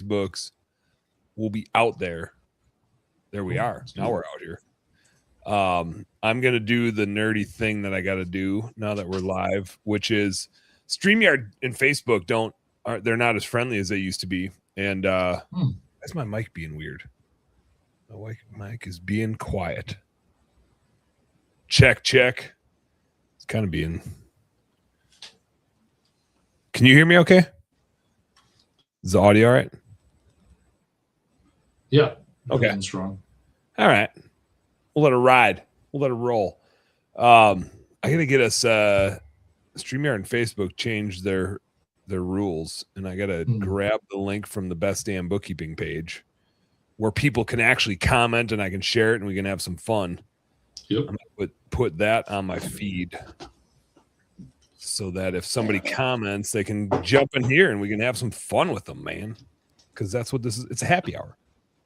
books will be out there. There we are. Now we're out here. I'm going to do the nerdy thing that I got to do now that we're live, which is StreamYard and Facebook they're not as friendly as they used to be. And that's my mic being weird. My mic is being quiet. Check. It's kind of being. Can you hear me okay? Is the audio all right? Yeah. Okay. Strong. All right. We'll let it ride. We'll let it roll. I got to get us StreamYard and Facebook change their rules, and I got to grab the link from the Best Damn Bookkeeping page where people can actually comment and I can share it and we can have some fun. Yep. I'm going to put that on my feed so that if somebody comments, they can jump in here and we can have some fun with them, man. Because that's what this is. It's a happy hour.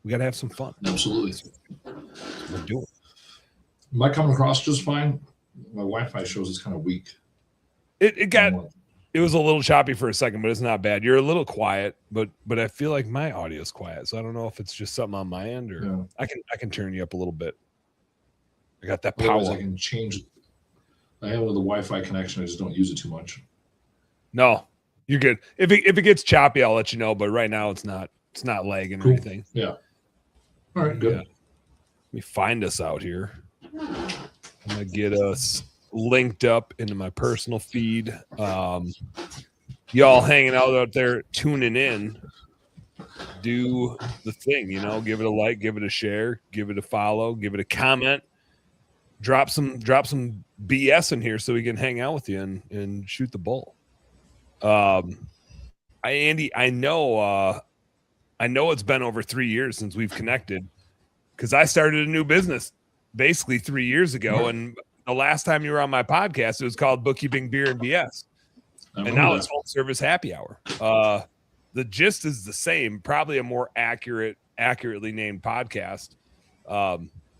We got to have some fun. Absolutely. That's what we're doing. Am I coming across just fine? My Wi-Fi shows it's kind of weak. It was a little choppy for a second, but it's not bad. You're a little quiet, but I feel like my audio is quiet, so I don't know if it's just something on my end or I can turn you up a little bit. I got that power. I can change it. I have the Wi-Fi connection. I just don't use it too much. No, you're good. If it gets choppy, I'll let you know. But right now, it's not lagging or anything. Yeah. All right. Good. Let me find us out here. I'm gonna get us linked up into my personal feed. Y'all hanging out there tuning in, do the thing, give it a like, give it a share, give it a follow, give it a comment, drop some BS in here so we can hang out with you and shoot the bull. Andy, I know it's been over 3 years since we've connected because I started a new business basically 3 years ago, and the last time you were on my podcast, it was called Bookkeeping Beer and BS. And now it's Home Service Happy Hour. The gist is the same, probably a more accurately named podcast.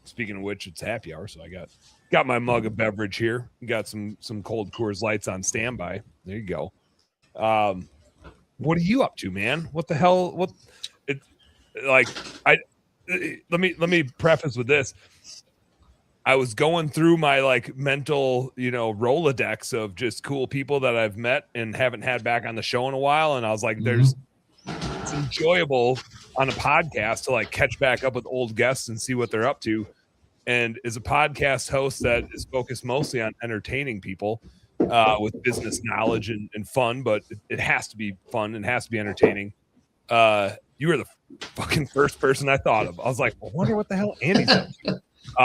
Speaking of which, it's happy hour, so I got my mug of beverage here. Got some cold Coors Lights on standby. There you go. What are you up to, man? What the hell? Let me preface with this. I was going through my mental, Rolodex of just cool people that I've met and haven't had back on the show in a while. And I was like, it's enjoyable on a podcast to catch back up with old guests and see what they're up to. And as a podcast host that is focused mostly on entertaining people with business knowledge and fun, but it has to be fun and has to be entertaining. You were the fucking first person I thought of. I was like, I wonder what the hell Andy's up to.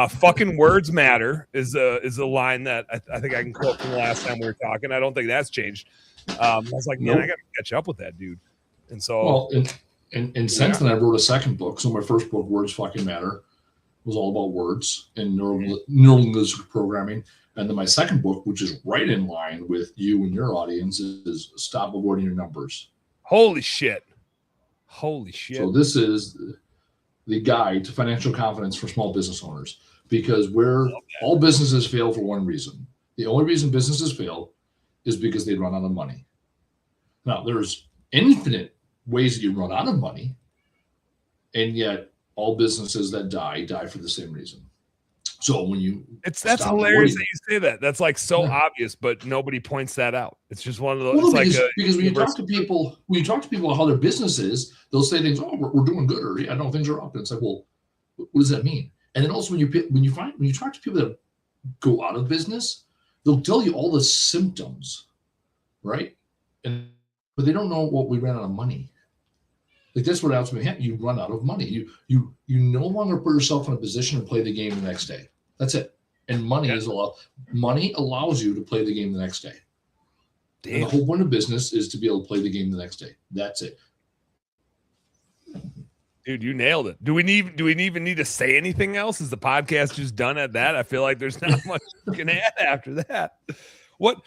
Fucking words matter is a line that I think I can quote from the last time we were talking. I don't think that's changed. I was like, man, I got to catch up with that dude. And so, since then I wrote a second book. So my first book, Words Fucking Matter, was all about words and neural linguistic programming. And then my second book, which is right in line with you and your audience, is Stop Avoiding Your Numbers. Holy shit. So this is the guide to financial confidence for small business owners, because all businesses fail for one reason. The only reason businesses fail is because they run out of money. Now, there's infinite ways that you run out of money, and yet all businesses that die for the same reason. So when that's hilarious that you say that. That's obvious, but nobody points that out. It's just one of those. Because when you talk to people how their business is, they'll say things. Oh, we're doing good, or no, things are up. And it's like, well, what does that mean? And then also when you talk to people that go out of business, they'll tell you all the symptoms, right? But they don't know what we ran out of money. That's what happens when you run out of money. You no longer put yourself in a position to play the game the next day. That's it. And money allows you to play the game the next day. And the whole point of business is to be able to play the game the next day. That's it. Dude, you nailed it. Do we even need to say anything else? Is the podcast just done at that? I feel like there's not much you can add after that. What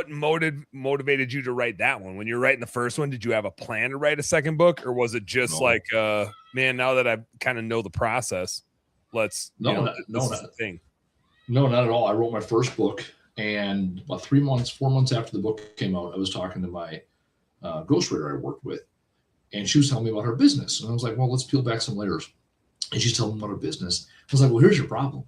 motivated you to write that one? When you were writing the first one, did you have a plan to write a second book, or was it just man, now that I kind of know the process, this is the thing? No, not at all. I wrote my first book, and about 4 months after the book came out, I was talking to my ghostwriter I worked with, and she was telling me about her business. And I was like, well, let's peel back some layers. And she's telling me about her business. I was like, well, here's your problem,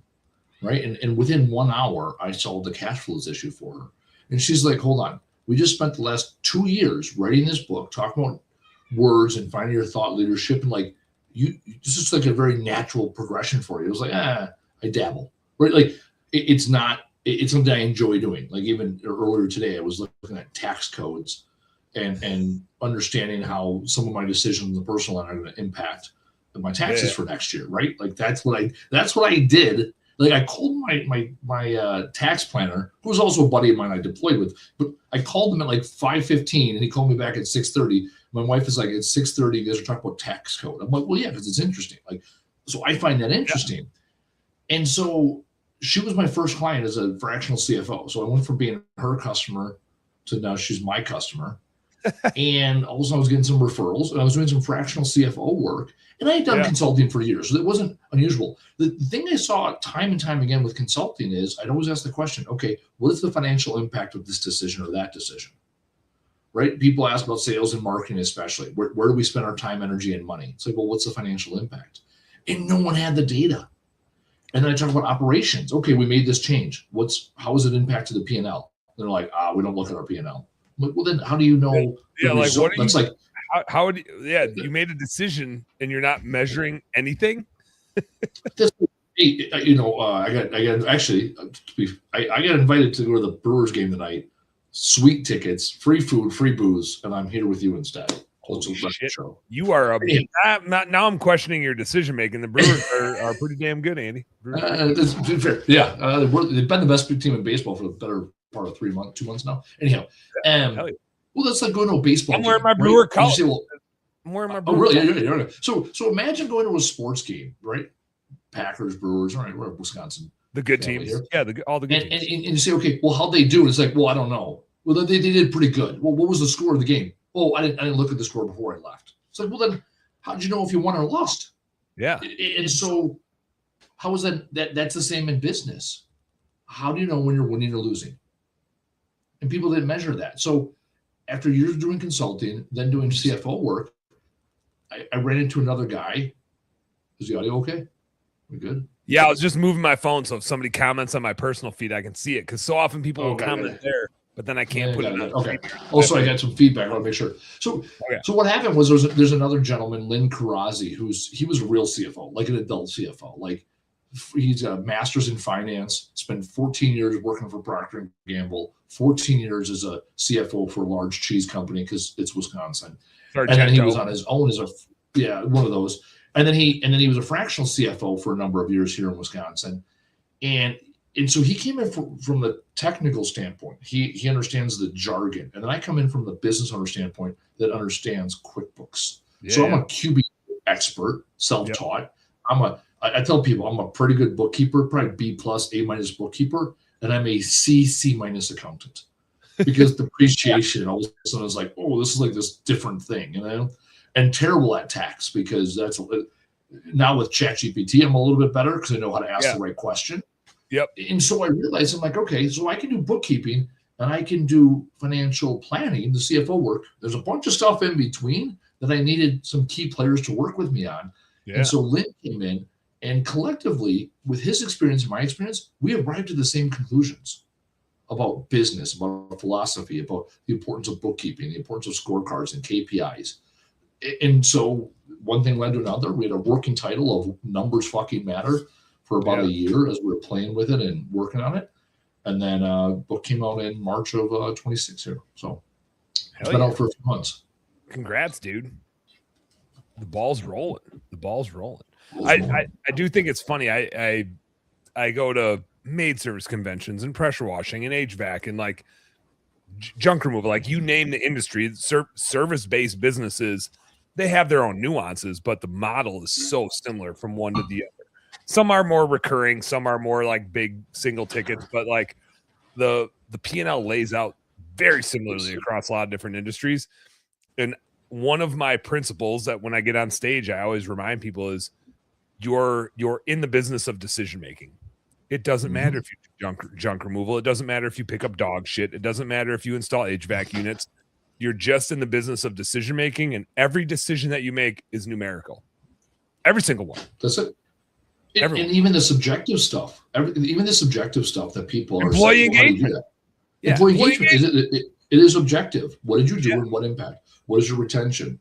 right? And within 1 hour, I solved the cash flows issue for her. And she's like, hold on. We just spent the last 2 years writing this book, talking about words and finding your thought leadership. And like, this is like a very natural progression for you. It was like, I dabble, right? Like, it's something I enjoy doing. Like even earlier today, I was looking at tax codes and understanding how some of my decisions in the personal line are going to impact my taxes for next year, right? Like that's what I did. Like I called my tax planner, who was also a buddy of mine I deployed with, but I called him at like 5:15 and he called me back at 6:30. My wife is like, at 6:30, you guys are talking about tax code. I'm like, well, yeah, because it's interesting. Like, so I find that interesting. Yeah. And so she was my first client as a fractional CFO. So I went from being her customer to now she's my customer. And also I was getting some referrals and I was doing some fractional CFO work. And I had done consulting for years, so it wasn't unusual. The thing I saw time and time again with consulting is I'd always ask the question, okay, what is the financial impact of this decision or that decision? Right? People ask about sales and marketing, especially. Where do we spend our time, energy, and money? It's like, well, what's the financial impact? And no one had the data. And then I talk about operations. Okay, we made this change. How has it impacted the P&L? They're like, we don't look at our P&L. Well, then how do you know? Yeah, like what are you, like, how would you made a decision and you're not measuring anything? I got invited to go to the Brewers game tonight. Sweet tickets, free food, free booze, and I'm here with you instead. Show. You are now I'm questioning your decision making. The Brewers are pretty damn good, Andy. That's fair. Yeah, they've been the best team in baseball for the better part of 2 months now. Anyhow, well, that's like going to a baseball. I'm wearing my Brewer colors. I'm wearing my Brewer. Oh, really? Yeah. So imagine going to a sports game, right? Packers, Brewers. All right, we're Wisconsin. The good teams. Here. Yeah, all the good teams. And you say, okay, well, how'd they do? And it's like, well, I don't know. Well, they did pretty good. Well, what was the score of the game? Oh, I didn't look at the score before I left. It's like, well, then how'd you know if you won or lost? Yeah. And so how is that? That's the same in business. How do you know when you're winning or losing? And people didn't measure that. So after years doing consulting, then doing CFO work, I ran into another guy. Is the audio okay? We good? Yeah, I was just moving my phone, so if somebody comments on my personal feed, I can see it. Because so often people will comment there, but then I can't put it on. Okay. Also, I got some feedback. I want to make sure. So what happened was there's another gentleman, Lynn Karazi, he was a real CFO, like an adult CFO. Like he's got a master's in finance, spent 14 years working for Procter & Gamble, 14 years as a CFO for a large cheese company because it's Wisconsin. And then he was on his own as one of those. And then he was a fractional CFO for a number of years here in Wisconsin. And so he came in from the technical standpoint. He understands the jargon. And then I come in from the business owner standpoint that understands QuickBooks. Yeah. So I'm a QB expert, self-taught. Yep. I tell people I'm a pretty good bookkeeper, probably B+, A- bookkeeper, and I'm a C- accountant. Because depreciation all of a sudden is like, oh, this is like this different thing, and terrible at tax because that's now with ChatGPT, I'm a little bit better because I know how to ask the right question. Yep. And so I realized I'm like, okay, so I can do bookkeeping and I can do financial planning, the CFO work. There's a bunch of stuff in between that I needed some key players to work with me on. Yeah. And so Lynn came in and collectively, with his experience and my experience, we arrived at the same conclusions about business, about philosophy, about the importance of bookkeeping, the importance of scorecards and KPIs. And so one thing led to another. We had a working title of Numbers Fucking Matter for about a year as we were playing with it and working on it. And then book came out in March of 26 here. So it's been out for a few months. Congrats, dude. The ball's rolling. I do think it's funny. I go to maid service conventions and pressure washing and HVAC and like junk removal, like you name the industry, service-based businesses, they have their own nuances, but the model is so similar from one to the other. Some are more recurring, some are more like big single tickets, but like the P&L lays out very similarly across a lot of different industries. And one of my principles that when I get on stage, I always remind people is you're in the business of decision making. It doesn't matter if you do junk removal. It doesn't matter if you pick up dog shit. It doesn't matter if you install HVAC units. you're just in the business of decision making, and every decision that you make is numerical. Every single one. That's it. And even the subjective stuff, even the subjective stuff that people are saying, well, how do you do that? Yeah, employee engagement. It is objective. What did you do and what impact? What is your retention?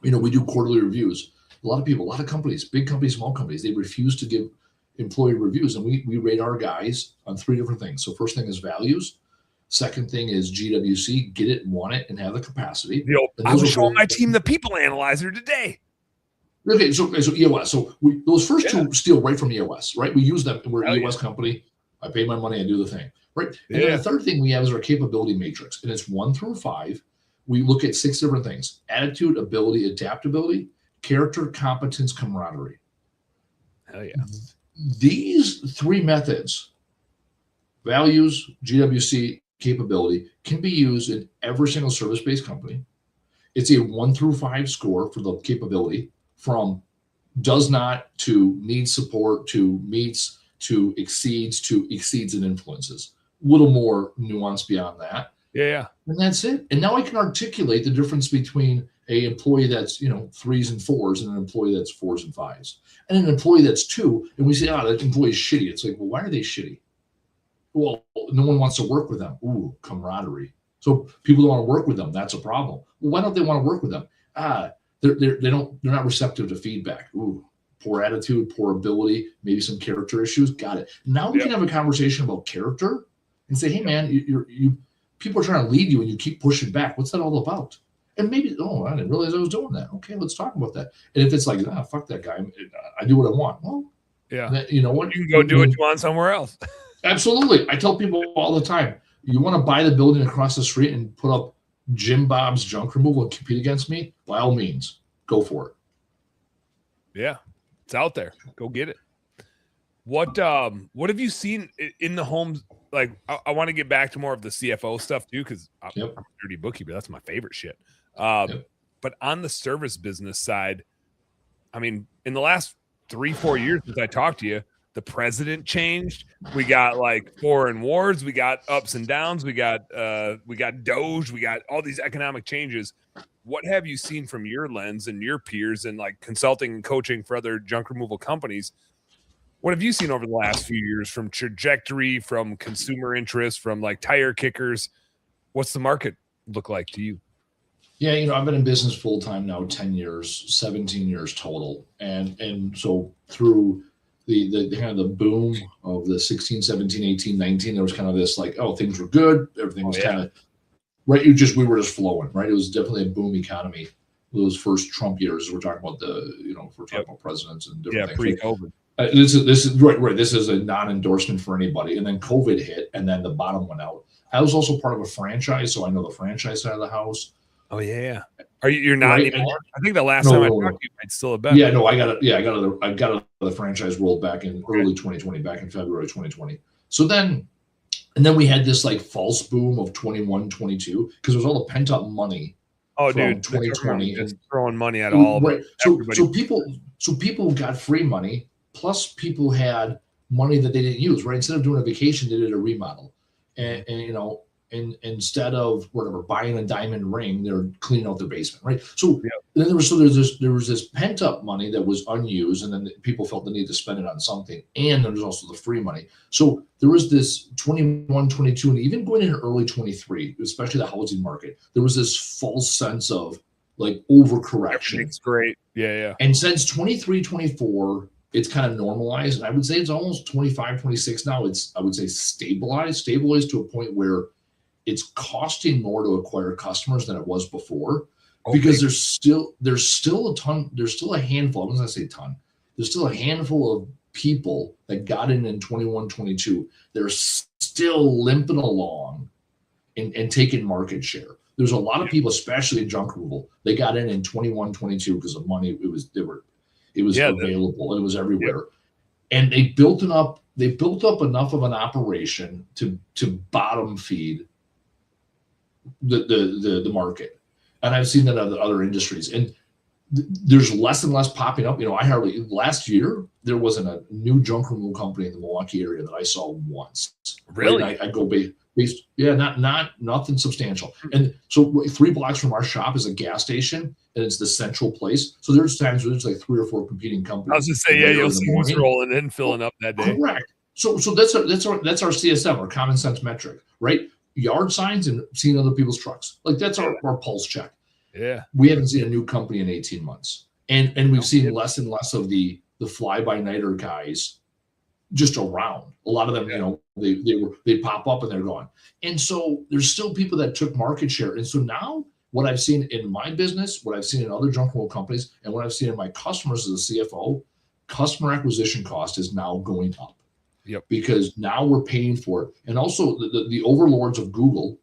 You know, we do quarterly reviews. A lot of people, a lot of companies, big companies, small companies, they refuse to give employee reviews. And we rate our guys on 3 different things. So first thing is values. Second thing is GWC, get it, want it, and have the capacity. I was showing my team the people analyzer today. Okay, so EOS. So those first 2 steal right from EOS, right? We use them. We're an EOS company. I pay my money and do the thing, right? And then the third thing we have is our capability matrix, and it's 1 through 5. We look at 6 different things: attitude, ability, adaptability, character, competence, camaraderie. Hell yeah. These 3 methods, values, GWC, capability, can be used in every single service-based company. It's a 1 through 5 score for the capability, from does not to needs support to meets to exceeds and influences. A little more nuance beyond that. Yeah. And that's it. And now I can articulate the difference between a employee that's 3s and 4s and an employee that's 4s and 5s. And an employee that's 2, and we say, that employee's shitty. It's like, well, why are they shitty? Well, no one wants to work with them. Ooh, camaraderie. So people don't want to work with them. That's a problem. Well, why don't they want to work with them? They're not receptive to feedback. Ooh, poor attitude, poor ability, maybe some character issues. Got it. Now we can have a conversation about character and say, hey man, you people are trying to lead you and you keep pushing back. What's that all about? And maybe, I didn't realize I was doing that. Okay, let's talk about that. And if it's like, fuck that guy, I do what I want. Well, you know what? You can go do what you want somewhere else. Absolutely. I tell people all the time, you want to buy the building across the street and put up Jim Bob's junk removal and compete against me? By all means, go for it. Yeah, it's out there. Go get it. What have you seen in the homes? Like, I want to get back to more of the CFO stuff too, because I'm a dirty bookkeeper. That's my favorite shit. But on the service business side, I mean, in the last 3-4 years since I talked to you, the president changed. We got like foreign wars. We got ups and downs. We got Doge. We got all these economic changes. What have you seen from your lens and your peers and like consulting and coaching for other junk removal companies? What have you seen over the last few years from trajectory, from consumer interest, from like tire kickers? What's the market look like to you? Yeah, I've been in business full time now 10 years, 17 years total. And so through the kind of the boom of the 16, 17, 18, 19, there was kind of this like, things were good. Everything was kind of right. We were just flowing, right? It was definitely a boom economy. Those first Trump years, we're talking about if we're talking about presidents and different things. Pre-COVID. This is right. This is a non-endorsement for anybody. And then COVID hit, and then the bottom went out. I was also part of a franchise, so I know the franchise side of the house. Oh yeah. You're not anymore? I think the last time I talked to you, I'd still have been. Yeah, no, I got the franchise world back in early 2020, back in February 2020. So then, and then we had this like false boom of 21, 22, because there was all the pent up money. Oh, dude, 2020 just throwing money at all. Right. So people got free money. Plus, people had money that they didn't use, right? Instead of doing a vacation, they did a remodel, and instead of whatever buying a diamond ring, they're cleaning out their basement, right? So then there was this pent up money that was unused, and then people felt the need to spend it on something, and there was also the free money. So there was this 21, 22, and even going into early 23, especially the housing market, there was this false sense of like overcorrection. It's great, yeah. And since 23, 24. It's kind of normalized. And I would say it's almost 25, 26 now. I would say stabilized to a point where it's costing more to acquire customers than it was before, because there's still a handful. I wasn't gonna say a ton. There's still a handful of people that got in 21, 22. They're still limping along and taking market share. There's a lot of people, especially in junk removal, they got in 21, 22 because of money. It was available. It was everywhere. And they built up enough of an operation to bottom feed the market. And I've seen that in other industries. And there's less and less popping up. Last year, there wasn't a new junk removal company in the Milwaukee area that I saw once. Really? Right? I go Not nothing substantial. And so 3 blocks from our shop is a gas station, and it's the central place. So there's times where there's like 3 or 4 competing companies. I was just saying, you'll see who's rolling in, filling up that day. Correct. So that's our CSM, our common sense metric, right? Yard signs and seeing other people's trucks. Like that's our pulse check. Yeah. We haven't seen a new company in 18 months. And we've seen less and less of the fly-by-nighter guys just around. A lot of them, they pop up and they're gone. And so there's still people that took market share. And so now what I've seen in my business, what I've seen in other junk roll companies, and what I've seen in my customers as a CFO, customer acquisition cost is now going up. Yep. Because now we're paying for it. And also the overlords of Google,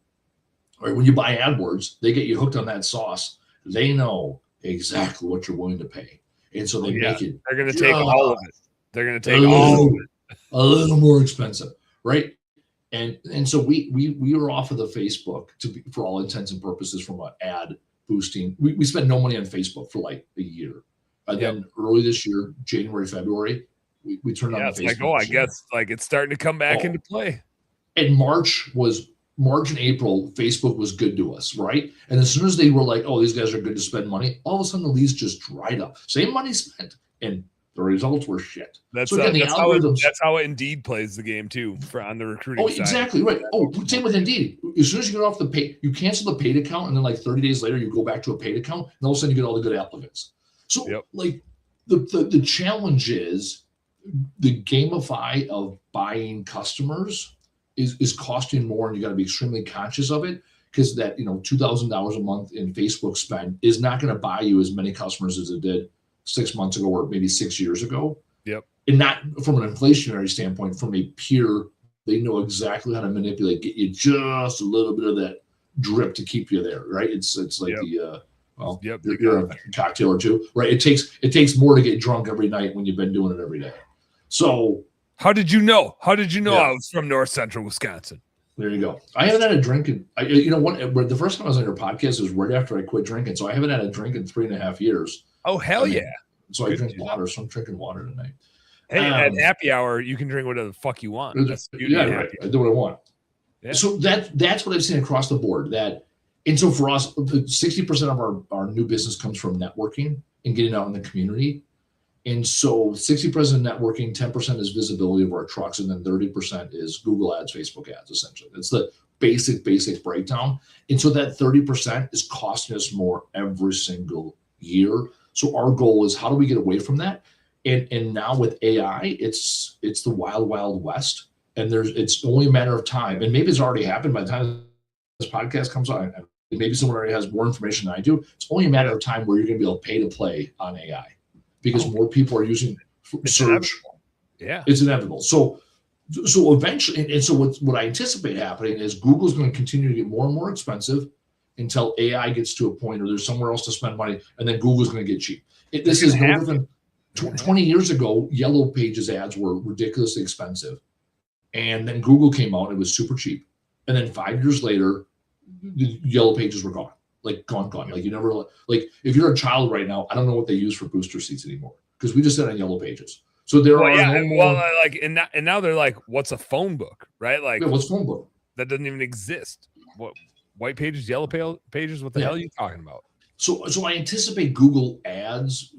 right? When you buy AdWords, they get you hooked on that sauce. They know exactly what you're willing to pay. And so they make it. They're going to take all of it. They're going to take all of it. A little more expensive, right? And so we were off of the Facebook for all intents and purposes from an ad boosting. We spent no money on Facebook for like a year. And then early this year, January, February, we turned on the Facebook. I guess like it's starting to come back into play. And March and April, Facebook was good to us, right? And as soon as they were like, oh, these guys are good to spend money, all of a sudden the leads just dried up. Same money spent, and the results were shit. That's how Indeed plays the game too on the recruiting side. Exactly right. Same with Indeed. As soon as you get off the pay, you cancel the paid account, and then like 30 days later, you go back to a paid account, and all of a sudden you get all the good applicants. So like the challenge is the gamify of buying customers is costing more, and you got to be extremely conscious of it, because that $2,000 a month in Facebook spend is not going to buy you as many customers as it did 6 months ago or maybe 6 years ago. Yep. And not from an inflationary standpoint, from a pure, they know exactly how to manipulate, get you just a little bit of that drip to keep you there, right? It's like you're a cocktail or two, right? It takes more to get drunk every night when you've been doing it every day. So how did you know? I was from North Central Wisconsin? There you go. I haven't had a drink in, the first time I was on your podcast was right after I quit drinking. So I haven't had a drink in 3.5 years. Oh, hell yeah. So I drink water. So I'm drinking water tonight. Hey, at happy hour, you can drink whatever the fuck you want. Right. I do what I want. Yeah. So that's what I've seen across the board. And so for us, 60% of our new business comes from networking and getting out in the community. And so 60% networking, 10% is visibility of our trucks, and then 30% is Google ads, Facebook ads, essentially. That's the basic breakdown. And so that 30% is costing us more every single year. So our goal is, how do we get away from that? And now with AI, it's the wild, wild west. And it's only a matter of time. And maybe it's already happened by the time this podcast comes out. Maybe someone already has more information than I do. It's only a matter of time where you're going to be able to pay to play on AI, because more people are using search. Yeah, it's inevitable. So eventually, and so what I anticipate happening is Google's going to continue to get more and more expensive until AI gets to a point where there's somewhere else to spend money, and then Google's going to get cheap. This is no different. 20 years ago, Yellow Pages ads were ridiculously expensive, and then Google came out and it was super cheap. And then 5 years later, the Yellow Pages were gone. Like gone. Like you never, like if you're a child right now, I don't know what they use for booster seats anymore, because we just said on Yellow Pages. So there are no more. Well, like and now they're like, what's a phone book, right? Like, what's phone book? That doesn't even exist. What, White Pages, Yellow Pages? What the hell are you talking about? So I anticipate Google ads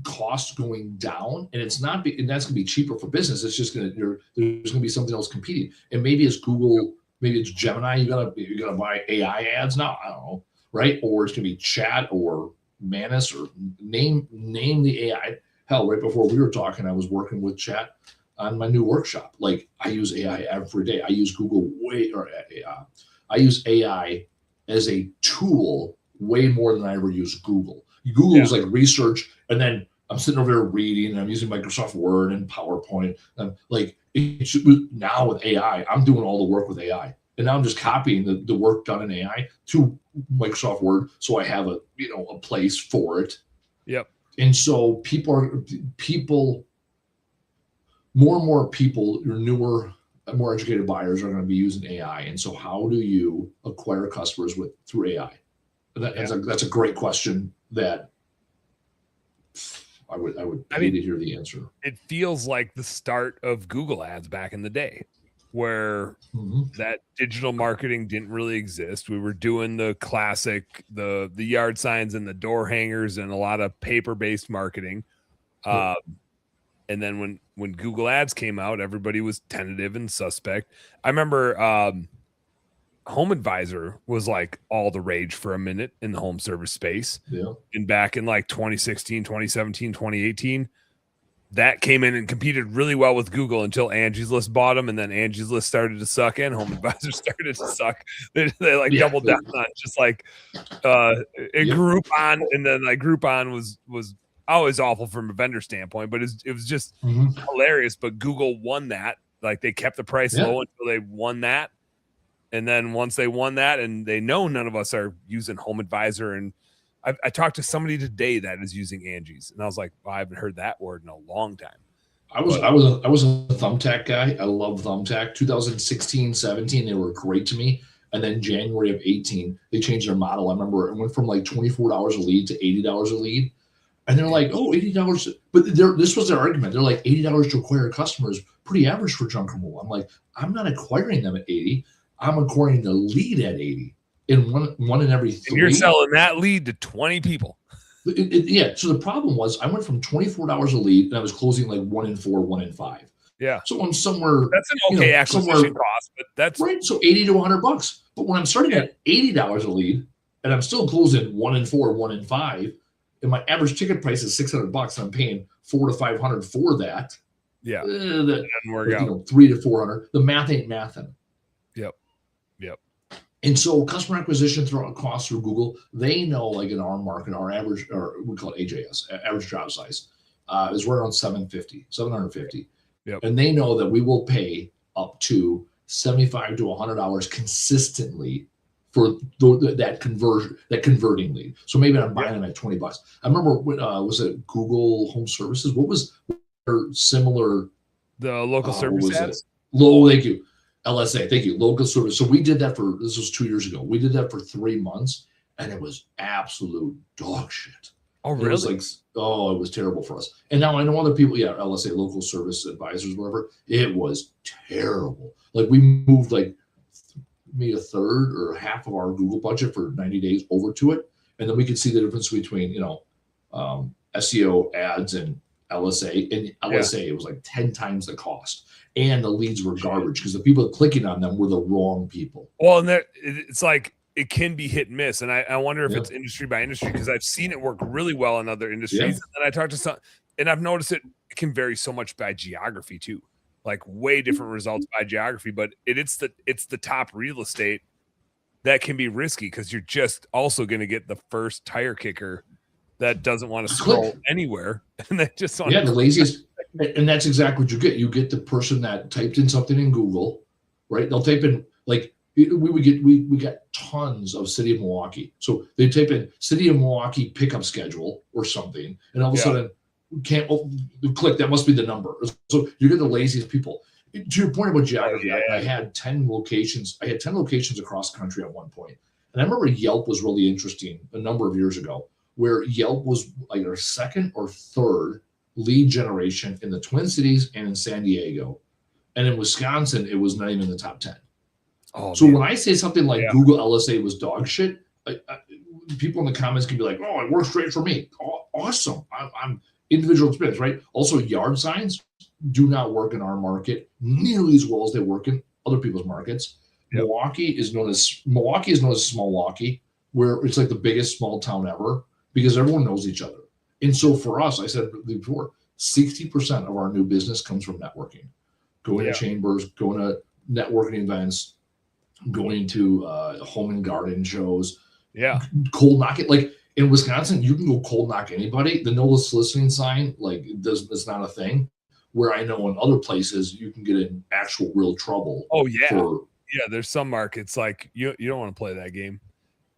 costs going down, and that's going to be cheaper for business. It's just there's going to be something else competing, and maybe it's Google, maybe it's Gemini. You gotta buy AI ads now. I don't know. Right? Or it's going to be Chat or Manus, or name the AI. Hell, right before we were talking, I was working with Chat on my new workshop. Like, I use AI every day. I use I use AI as a tool way more than I ever use Google. Google is like research, and then I'm sitting over there reading, and I'm using Microsoft Word and PowerPoint. And now with AI, I'm doing all the work with AI. And now I'm just copying the work done in AI to Microsoft Word, so I have a place for it. Yep. And so more and more people, your newer, more educated buyers are going to be using AI. And so how do you acquire customers through AI? That's a great question that I mean, to hear the answer. It feels like the start of Google ads back in the day. where that digital marketing didn't really exist. We were doing the classic, the yard signs and the door hangers and a lot of paper-based marketing. And then when Google Ads came out, everybody was tentative and suspect. I remember Home Advisor was like all the rage for a minute in the home service space. Yeah. And back in like 2016, 2017, 2018, that came in and competed really well with Google until Angie's List bought them, and then Angie's List started to suck and Home Advisor started to suck. They like doubled down on just like Groupon, and then like Groupon was always awful from a vendor standpoint, but it was just hilarious. But Google won that. Like they kept the price low until they won that. And then once they won that, and they know none of us are using Home Advisor, and I talked to somebody today that is using Angie's, and I was like, well, I haven't heard that word in a long time. I was a Thumbtack guy. I love Thumbtack. 2016, 17, they were great to me. And then January of 18, they changed their model. I remember it went from like $24 a lead to $80 a lead. And they're like, oh, $80. But this was their argument. They're like, $80 to acquire customers, pretty average for junk removal. I'm like, I'm not acquiring them at 80. I'm acquiring the lead at 80 in one in every 3. And you're selling that lead to 20 people. Yeah. So the problem was I went from $24 a lead and I was closing like 1 in 4, 1 in 5. Yeah. So I'm somewhere. That's an okay acquisition cost, but that's right. So $80 to $100. But when I'm starting at $80 a lead and I'm still closing 1 in 4, 1 in 5, and my average ticket price is $600 and I'm paying $400 to $500 for that. Yeah. That doesn't work out. $300 to $400. The math ain't mathing. Yep. And so customer acquisition costs through Google, they know, like in our market, our average, or we call it AJS, average job size, is right around 750. Yep. And they know that we will pay up to $75 to $100 consistently for that converting lead. So maybe I'm buying them at $20. I remember was it Google Home Services? What was their similar? The local service ads? Thank you. LSA, thank you. Local service. So we did that this was 2 years ago. We did that for 3 months, and it was absolute dog shit. Oh, really? It was like, it was terrible for us. And now I know other people, LSA, local service advisors, whatever. It was terrible. Like we moved like maybe a third or half of our Google budget for 90 days over to it. And then we could see the difference between, SEO ads and LSA. And LSA, it was like 10 times the cost. And the leads were garbage because the people clicking on them were the wrong people. Well, and it's like it can be hit and miss. And I wonder if it's industry by industry, because I've seen it work really well in other industries. And I talked to some, and I've noticed it can vary so much by geography too, like way different results by geography. But it's the top real estate that can be risky because you're just also going to get the first tire kicker that doesn't want to scroll anywhere, and they just want the laziest. And that's exactly what you get. You get the person that typed in something in Google, right? They'll type in, like, we got tons of City of Milwaukee. So they type in City of Milwaukee pickup schedule or something, and all of a sudden can't click. That must be the number. So you get the laziest people. To your point about geography, I had 10 locations. I had 10 locations across the country at one point. And I remember Yelp was really interesting a number of years ago, where Yelp was like our second or third lead generation in the Twin Cities and in San Diego. And in Wisconsin, it was not even in the top 10. When I say something like Google LSA was dog shit, people in the comments can be like, oh, it works great for me. Oh, awesome. I'm individual experience, right? Also, yard signs do not work in our market nearly as well as they work in other people's markets. Yep. Milwaukee is known as small Milwaukee, where it's like the biggest small town ever because everyone knows each other. And so for us, I said before, 60% of our new business comes from networking, going to chambers, going to networking events, going to home and garden shows, cold knocking. Like in Wisconsin, you can go cold knock anybody. The no soliciting sign, like it's not a thing. Where I know in other places you can get in actual real trouble. Oh yeah, there's some markets like you don't want to play that game.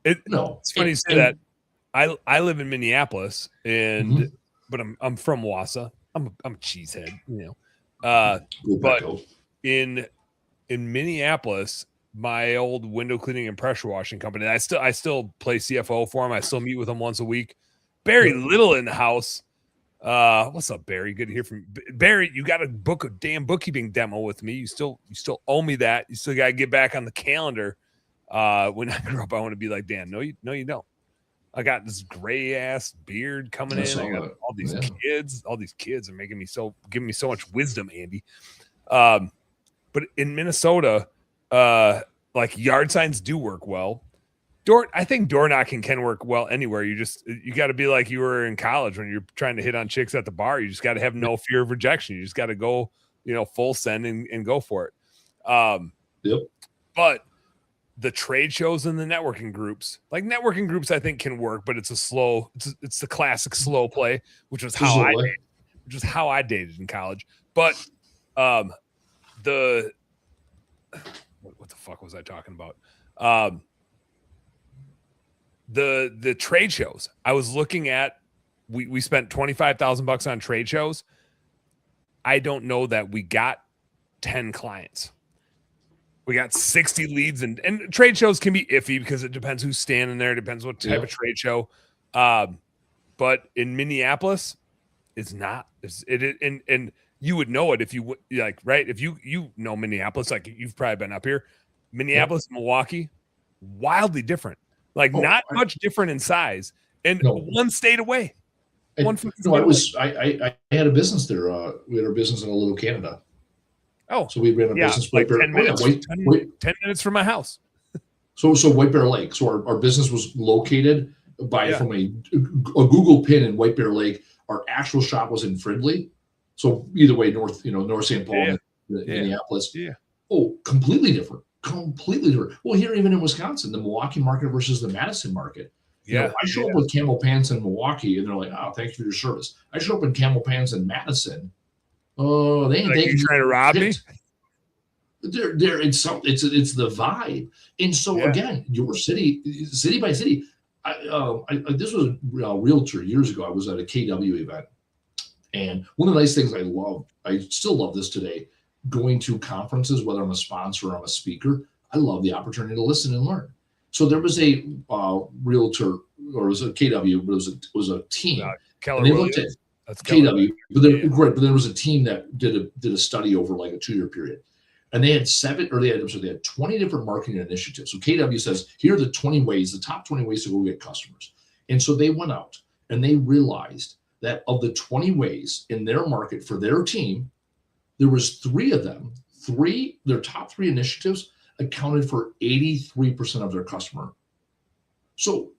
It's funny you say that. I live in Minneapolis, but I'm from Wausau. I'm a cheesehead, but in Minneapolis, my old window cleaning and pressure washing company, I still play CFO for them. I still meet with them once a week. Very little in the house, What's up, Barry? Good to hear from Barry. You got to book a damn bookkeeping demo with me. You still owe me that. You still got to get back on the calendar. When I grow up, I want to be like Dan. No, you don't. I got this gray ass beard coming in. I got all these kids. All these kids are giving me so much wisdom, Andy. But in Minnesota, like yard signs do work well. I think door knocking can work well anywhere. You got to be like you were in college when you're trying to hit on chicks at the bar. You just got to have no fear of rejection. You just got to go, full send and go for it. But the trade shows and the networking groups, I think can work, but it's the classic slow play, which was how I dated in college. But what the fuck was I talking about? The trade shows I was looking at, we spent $25,000 on trade shows. I don't know that we got 10 clients. We got 60 leads, and trade shows can be iffy because it depends who's standing there. It depends what type of trade show. But in Minneapolis, it's not. And you would know it if you like, right? If you know Minneapolis, like you've probably been up here. Minneapolis, Milwaukee, wildly different. Like not much different in size, and one state away. I had a business there. We had our business in a little Canada. Oh, so we ran a business like 10 minutes, 10 minutes from my house. So White Bear Lake. So our business was located from a Google pin in White Bear Lake. Our actual shop was in Fridley. So either way, North St. Paul, Minneapolis. Yeah. Oh, completely different. Well, here even in Wisconsin, the Milwaukee market versus the Madison market. I show up with camel pants in Milwaukee, and they're like, "Oh, thank you for your service." I show up in camel pants in Madison. Oh, they trying to rob me. It's the vibe, and so again, your city by city. This was a realtor years ago. I was at a KW event, and one of the nice things I still love this today. Going to conferences, whether I'm a sponsor or I'm a speaker, I love the opportunity to listen and learn. So there was a realtor, or it was a KW, but it was a team. And they looked at That's KW, but there was a team that did a study over like a 2-year period, and they had 20 different marketing initiatives. So KW says, here are the top 20 ways to go get customers. And so they went out and they realized that of the 20 ways in their market for their team, there was 3 of them. Their top 3 initiatives accounted for 83% of their customer. So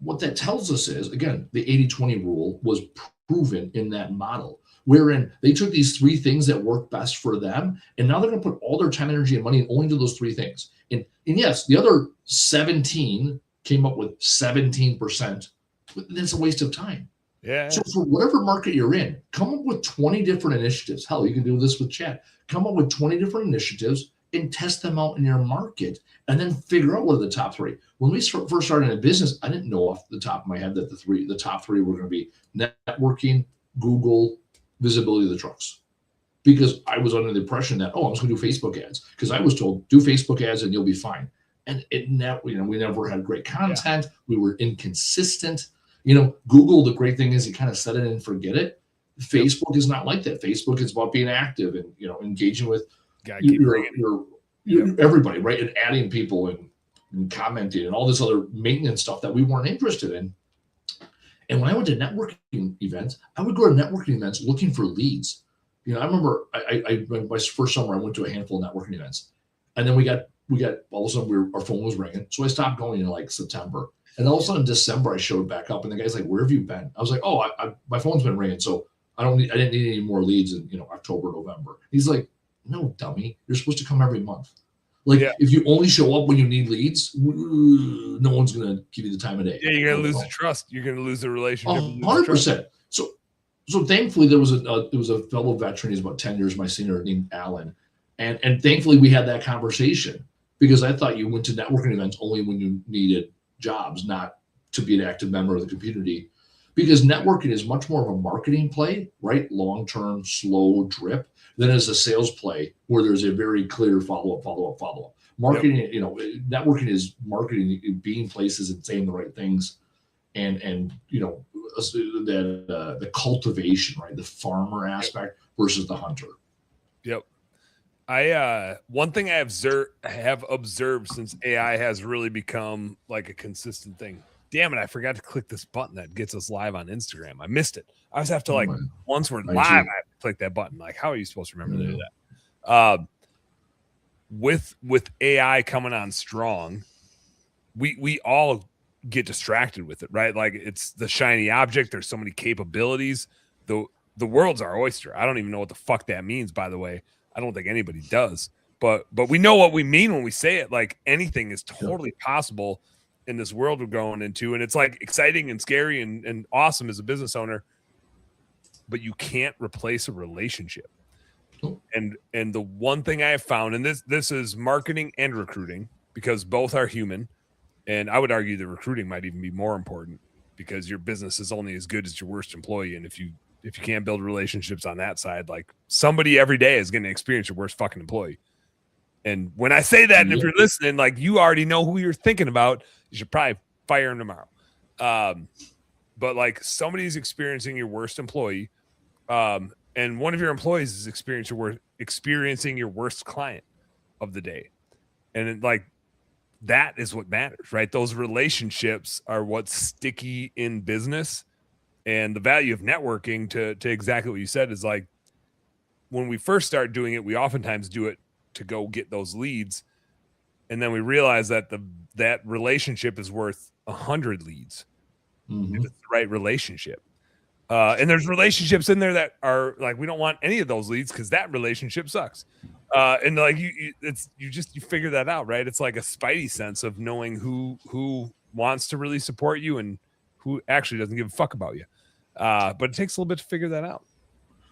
what that tells us is, again, the 80-20 rule was proven in that model, wherein they took these 3 things that work best for them, and now they're going to put all their time, energy, and money only into those 3 things. And yes, the other 17 came up with 17%, but that's a waste of time. Yeah. So for whatever market you're in, come up with 20 different initiatives. Hell, you can do this with chat. Come up with 20 different initiatives and test them out in your market, and then figure out what are the top 3. When we first started in a business, I didn't know off the top of my head that the top 3 were going to be networking, Google, visibility of the trucks, because I was under the impression that I was going to do Facebook ads, because I was told do Facebook ads and you'll be fine. And we never had great content. We were inconsistent. Google, the great thing is you kind of set it and forget it. Facebook is not like that. Facebook is about being active and engaging with everybody, right? And adding people and commenting and all this other maintenance stuff that we weren't interested in. And when I went to networking events, I would go to networking events looking for leads. I remember my first summer I went to a handful of networking events, and then we got all of a sudden our phone was ringing, so I stopped going in like September. And all of a sudden in December, I showed back up, and the guy's like, "Where have you been?" I was like, my phone's been ringing, so I didn't need any more leads in October, November. He's like, "No, dummy, you're supposed to come every month. If you only show up when you need leads, no one's gonna give you the time of day." Yeah, you're gonna lose the trust. You're gonna lose the relationship. 100%. So thankfully there was a fellow veteran. He's about 10 years my senior, named Alan, and thankfully we had that conversation, because I thought you went to networking events only when you needed jobs, not to be an active member of the community, because networking is much more of a marketing play, right? Long-term, slow drip, than as a sales play where there's a very clear follow-up. Marketing, networking is marketing, being places and saying the right things. And the cultivation, right? The farmer aspect versus the hunter. Yep. One thing I have observed since AI has really become like a consistent thing. Damn it, I forgot to click this button that gets us live on Instagram. I missed it. I always have to once we're live, I have to click that button. Like, how are you supposed to remember to do that? With AI coming on strong, we all get distracted with it, right? Like it's the shiny object. There's so many capabilities. The world's our oyster. I don't even know what the fuck that means, by the way. I don't think anybody does, but we know what we mean when we say it. Like anything is totally possible in this world we're going into. And it's like exciting and scary and awesome as a business owner, but you can't replace a relationship. And the one thing I have found, and this is marketing and recruiting, because both are human. And I would argue that recruiting might even be more important because your business is only as good as your worst employee. And if you can't build relationships on that side, like somebody every day is going to experience your worst fucking employee. And when I say that, and if you're listening, like you already know who you're thinking about, you should probably fire him tomorrow. But like somebody's experiencing your worst employee, and one of your employees is experiencing your worst client of the day. And like that is what matters, right? Those relationships are what's sticky in business. And the value of networking to exactly what you said is like when we first start doing it, we oftentimes do it to go get those leads. And then we realize that that relationship is worth 100 leads if it's the right relationship. And there's relationships in there that are like, we don't want any of those leads because that relationship sucks. And like you figure that out, right? It's like a spidey sense of knowing who wants to really support you and who actually doesn't give a fuck about you. But it takes a little bit to figure that out.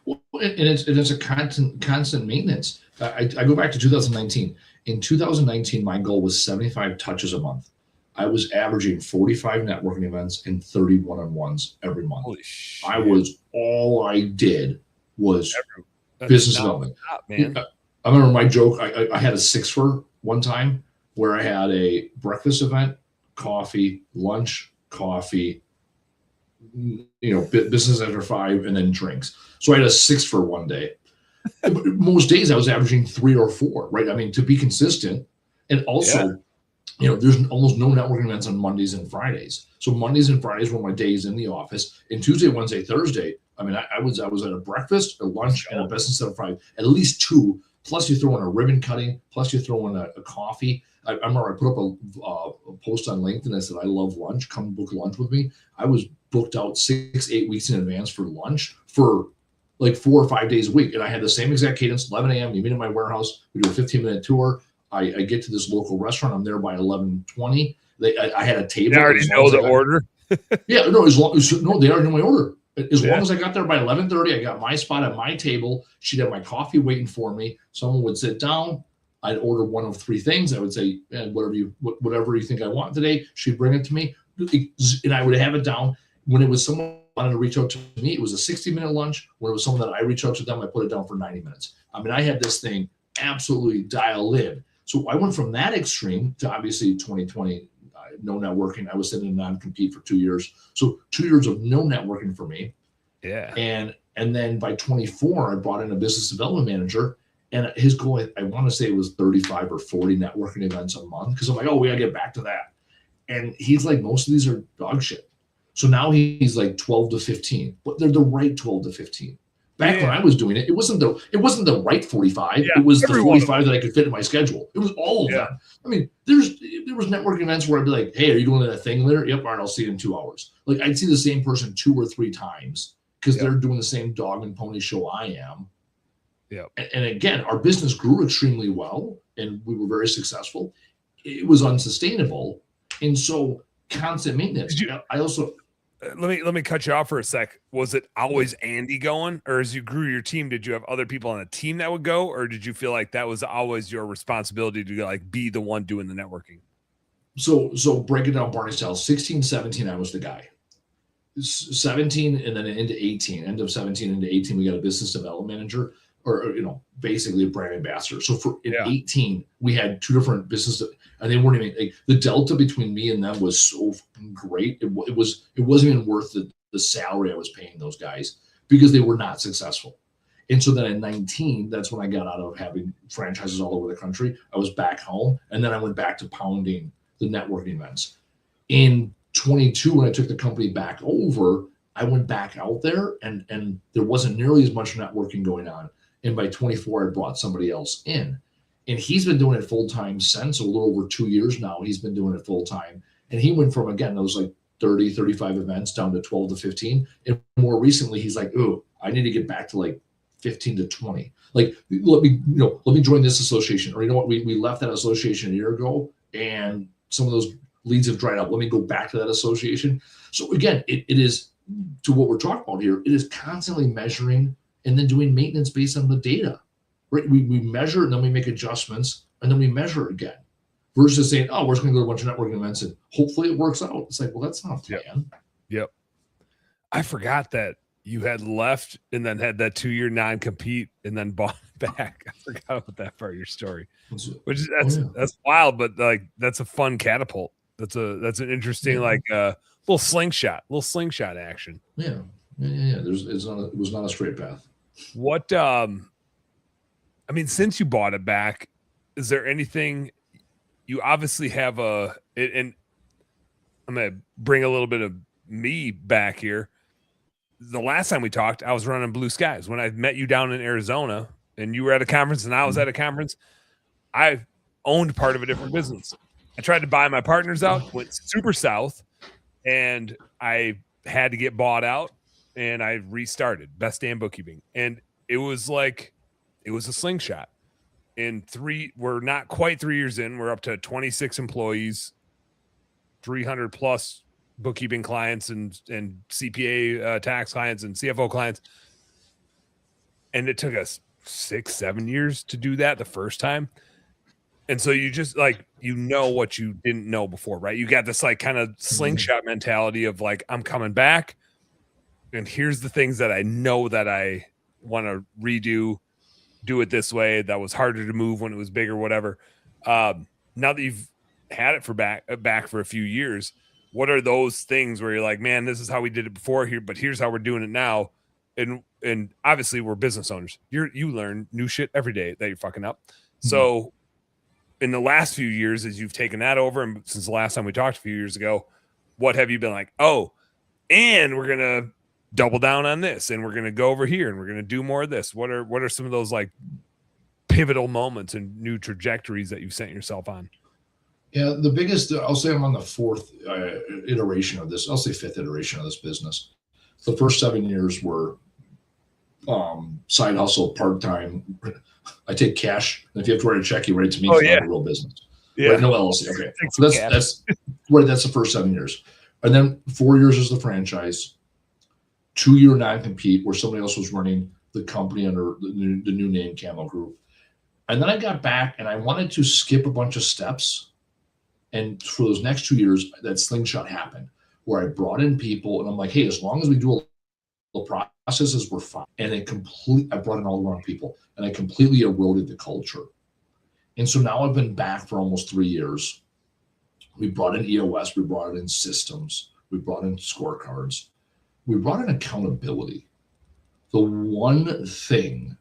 Well, and it's a constant maintenance. I go back to 2019. In 2019, my goal was 75 touches a month. I was averaging 45 networking events and 30 one-on-ones every month. Holy shit. All I did was business development. Man. I remember my joke. I had a 6-for one time where I had a breakfast event, coffee, lunch, coffee, business after 5, and then drinks. So I had a 6-for one day. Most days I was averaging 3 or 4, right? I mean, to be consistent. And also, there's almost no networking events on Mondays and Fridays. So Mondays and Fridays were my days in the office. And Tuesday, Wednesday, Thursday, I mean, I was at a breakfast, a lunch, and a business after 5, at least 2. Plus you throw in a ribbon cutting, plus you throw in a coffee. I remember I put up a post on LinkedIn that said, I love lunch. Come book lunch with me. I was booked out 6-8 weeks in advance for lunch for like 4 or 5 days a week. And I had the same exact cadence, 11 a.m. You meet in my warehouse. We do a 15-minute tour. I get to this local restaurant. I'm there by 11:20. I had a table. They already know the order. Yeah, no, they already know my order. As long as I got there by 11:30, I got my spot at my table. She'd have my coffee waiting for me. Someone would sit down. I'd order one of 3 things. I would say, whatever you think I want today. She'd bring it to me, and I would have it down. When it was someone wanted to reach out to me, it was a 60-minute lunch. When it was someone that I reached out to them, I put it down for 90 minutes. I mean, I had this thing absolutely dialed in. So I went from that extreme to obviously 2020, no networking. I was sitting in non-compete for 2 years. So 2 years of no networking for me. Yeah. And then by 24, I brought in a business development manager, and his goal, I want to say it was 35 or 40 networking events a month. Cause I'm like, we gotta get back to that. And he's like, most of these are dog shit. So now he's like 12 to 15, but they're the right 12 to 15. Back when I was doing it, it wasn't the right 45. Yeah, it was the 45 that I could fit in my schedule. It was all of them. I mean, there was networking events where I'd be like, hey, are you doing that thing later? Yep, all right, I'll see you in 2 hours. Like I'd see the same person 2 or 3 times because they're doing the same dog and pony show I am. Yeah. And again, our business grew extremely well and we were very successful. It was unsustainable. And so constant maintenance. I also let me cut you off for a sec. Was it always Andy going, or as you grew your team, did you have other people on the team that would go, or did you feel like that was always your responsibility to like be the one doing the networking? So break it down Barney style. 16, 17, I was the guy. 17 and then into 18, end of 17 into 18, we got a business development manager, or basically a brand ambassador. So in 18, we had 2 different business, and they weren't even the delta between me and them was so great. It wasn't even worth the the salary I was paying those guys because they were not successful. And so then at 19, that's when I got out of having franchises all over the country. I was back home, and then I went back to pounding the networking events. In 22, when I took the company back over, I went back out there, and there wasn't nearly as much networking going on. And by 24, I brought somebody else in. And he's been doing it full-time since, a little over 2 years now. He's been doing it full-time. And he went from, again, those like 30, 35 events down to 12 to 15. And more recently, he's like, ooh, I need to get back to like 15 to 20. Like, let me join this association. Or you know what, we left that association a year ago, and some of those leads have dried up. Let me go back to that association. So again, it is, to what we're talking about here, it is constantly measuring and then doing maintenance based on the data. Right? We measure and then we make adjustments and then we measure again, versus saying, oh, we're just going to go to a bunch of networking events and hopefully it works out. It's like, well, that's not a plan. Yep. I forgot that you had left and then had that 2-year non-compete and then bought back. I forgot about that part of your story, which is that's wild, but like that's a fun catapult. That's an interesting little slingshot action. Yeah. It was not a straight path. What I mean, since you bought it back, is there anything you obviously have and I'm going to bring a little bit of me back here. The last time we talked, I was running Blue Skies. When I met you down in Arizona and you were at a conference and I was at a conference, I owned part of a different business. I tried to buy my partners out, went super south, and I had to get bought out, and I restarted Best Damn Bookkeeping. And it was a slingshot. We're not quite 3 years in. We're up to 26 employees, 300 plus bookkeeping clients and CPA tax clients and CFO clients. And it took us 6-7 years to do that the first time. And so you just what you didn't know before, right? You got this like kind of slingshot mentality of like, I'm coming back and here's the things that I know that I want to redo, do it this way. That was harder to move when it was big or whatever. Now that you've had it for back for a few years, what are those things where you're like, man, this is how we did it before here, but here's how we're doing it now. And obviously we're business owners. You learn new shit every day that you're fucking up. Mm-hmm. So in the last few years, as you've taken that over, and since the last time we talked a few years ago, what have you been like, oh, and we're going to double down on this, and we're going to go over here, and we're going to do more of this? What are some of those like pivotal moments and new trajectories that you've sent yourself on? Yeah, the biggest, I'll say I'm on the fourth iteration of this. I'll say fifth iteration of this business. The first 7 years were side hustle, part-time. I take cash, and if you have to write a check, you write it to me. It's not a real business. Yeah. Right? No LLC. Okay. So that's right. That's the first 7 years. And then 4 years as the franchise, 2-year non-compete where somebody else was running the company under the new name Camel Group. And then I got back and I wanted to skip a bunch of steps. And for those next 2 years, that slingshot happened where I brought in people and I'm like, hey, as long as we do the processes, we're fine. And I brought in all the wrong people and I completely eroded the culture. And so now I've been back for almost 3 years. We brought in EOS, we brought in systems, we brought in scorecards, we brought in accountability. The one thing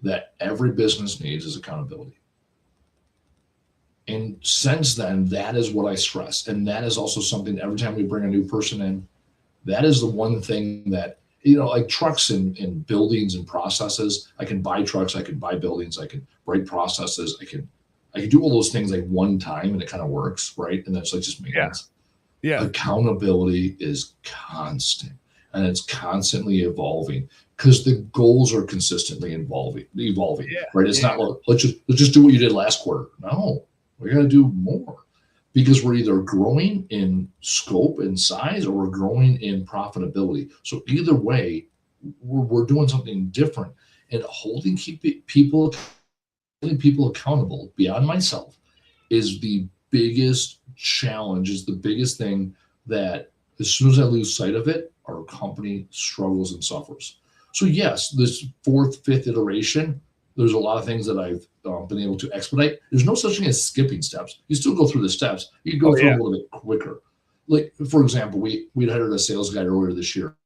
that every business needs is accountability. And since then, that is what I stress. And that is also something every time we bring a new person in, that is the one thing that, like trucks and buildings and processes, I can buy trucks, I can buy buildings, I can write processes, I can do all those things like one time and it kind of works, right? And that's like just maintenance. Yeah. Accountability is constant and it's constantly evolving because the goals are consistently evolving, right? It's not like, let's just do what you did last quarter. No. We got to do more because we're either growing in scope and size or we're growing in profitability. So either way, we're doing something different, and holding people accountable beyond myself is the biggest challenge, is the biggest thing that as soon as I lose sight of it, our company struggles and suffers. So yes, this fourth, fifth iteration, there's a lot of things that I've been able to expedite. There's no such thing as skipping steps. You still go through the steps. You go through them a little bit quicker. like for example, we'd hired a sales guy earlier this year.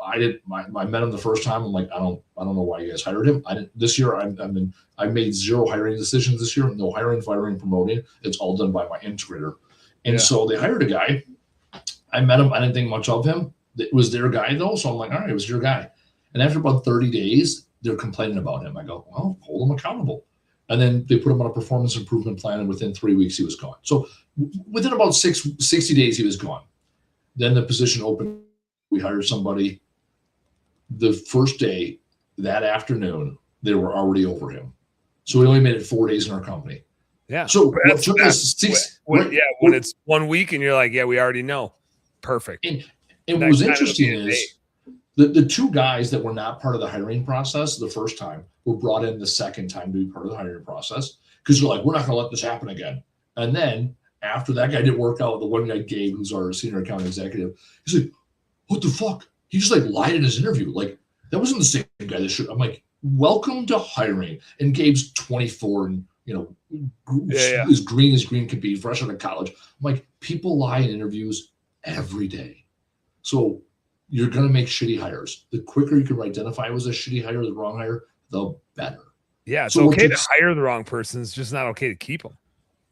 I met him the first time. I'm like, I don't know why you guys hired him. I didn't this year. I made 0 hiring decisions this year. No hiring, firing, promoting. It's all done by my integrator. And so they hired a guy. I met him. I didn't think much of him. It was their guy though. So I'm like, all right, it was your guy. And after about 30 days, they're complaining about him. I go, well, hold him accountable. And then they put him on a performance improvement plan. And within 3 weeks, he was gone. So within about 60 days, he was gone. Then the position opened. We hired somebody. The first day, that afternoon, they were already over him. So we only made it 4 days in our company. Yeah. So what took us when it's 1 week and you're like, yeah, we already know. Perfect. And what was interesting is the 2 guys that were not part of the hiring process the first time were brought in the second time to be part of the hiring process because they're like, we're not going to let this happen again. And then after that guy didn't work out, the one guy, Gabe, who's our senior account executive, he's like, what the fuck? He just like lied in his interview. Like that wasn't the same guy that should. I'm like, welcome to hiring. And Gabe's 24 and as green as green could be, fresh out of college. I'm like, people lie in interviews every day. So you're gonna make shitty hires. The quicker you can identify it was a shitty hire, the wrong hire, the better. Yeah, it's okay to hire the wrong person. It's just not okay to keep them.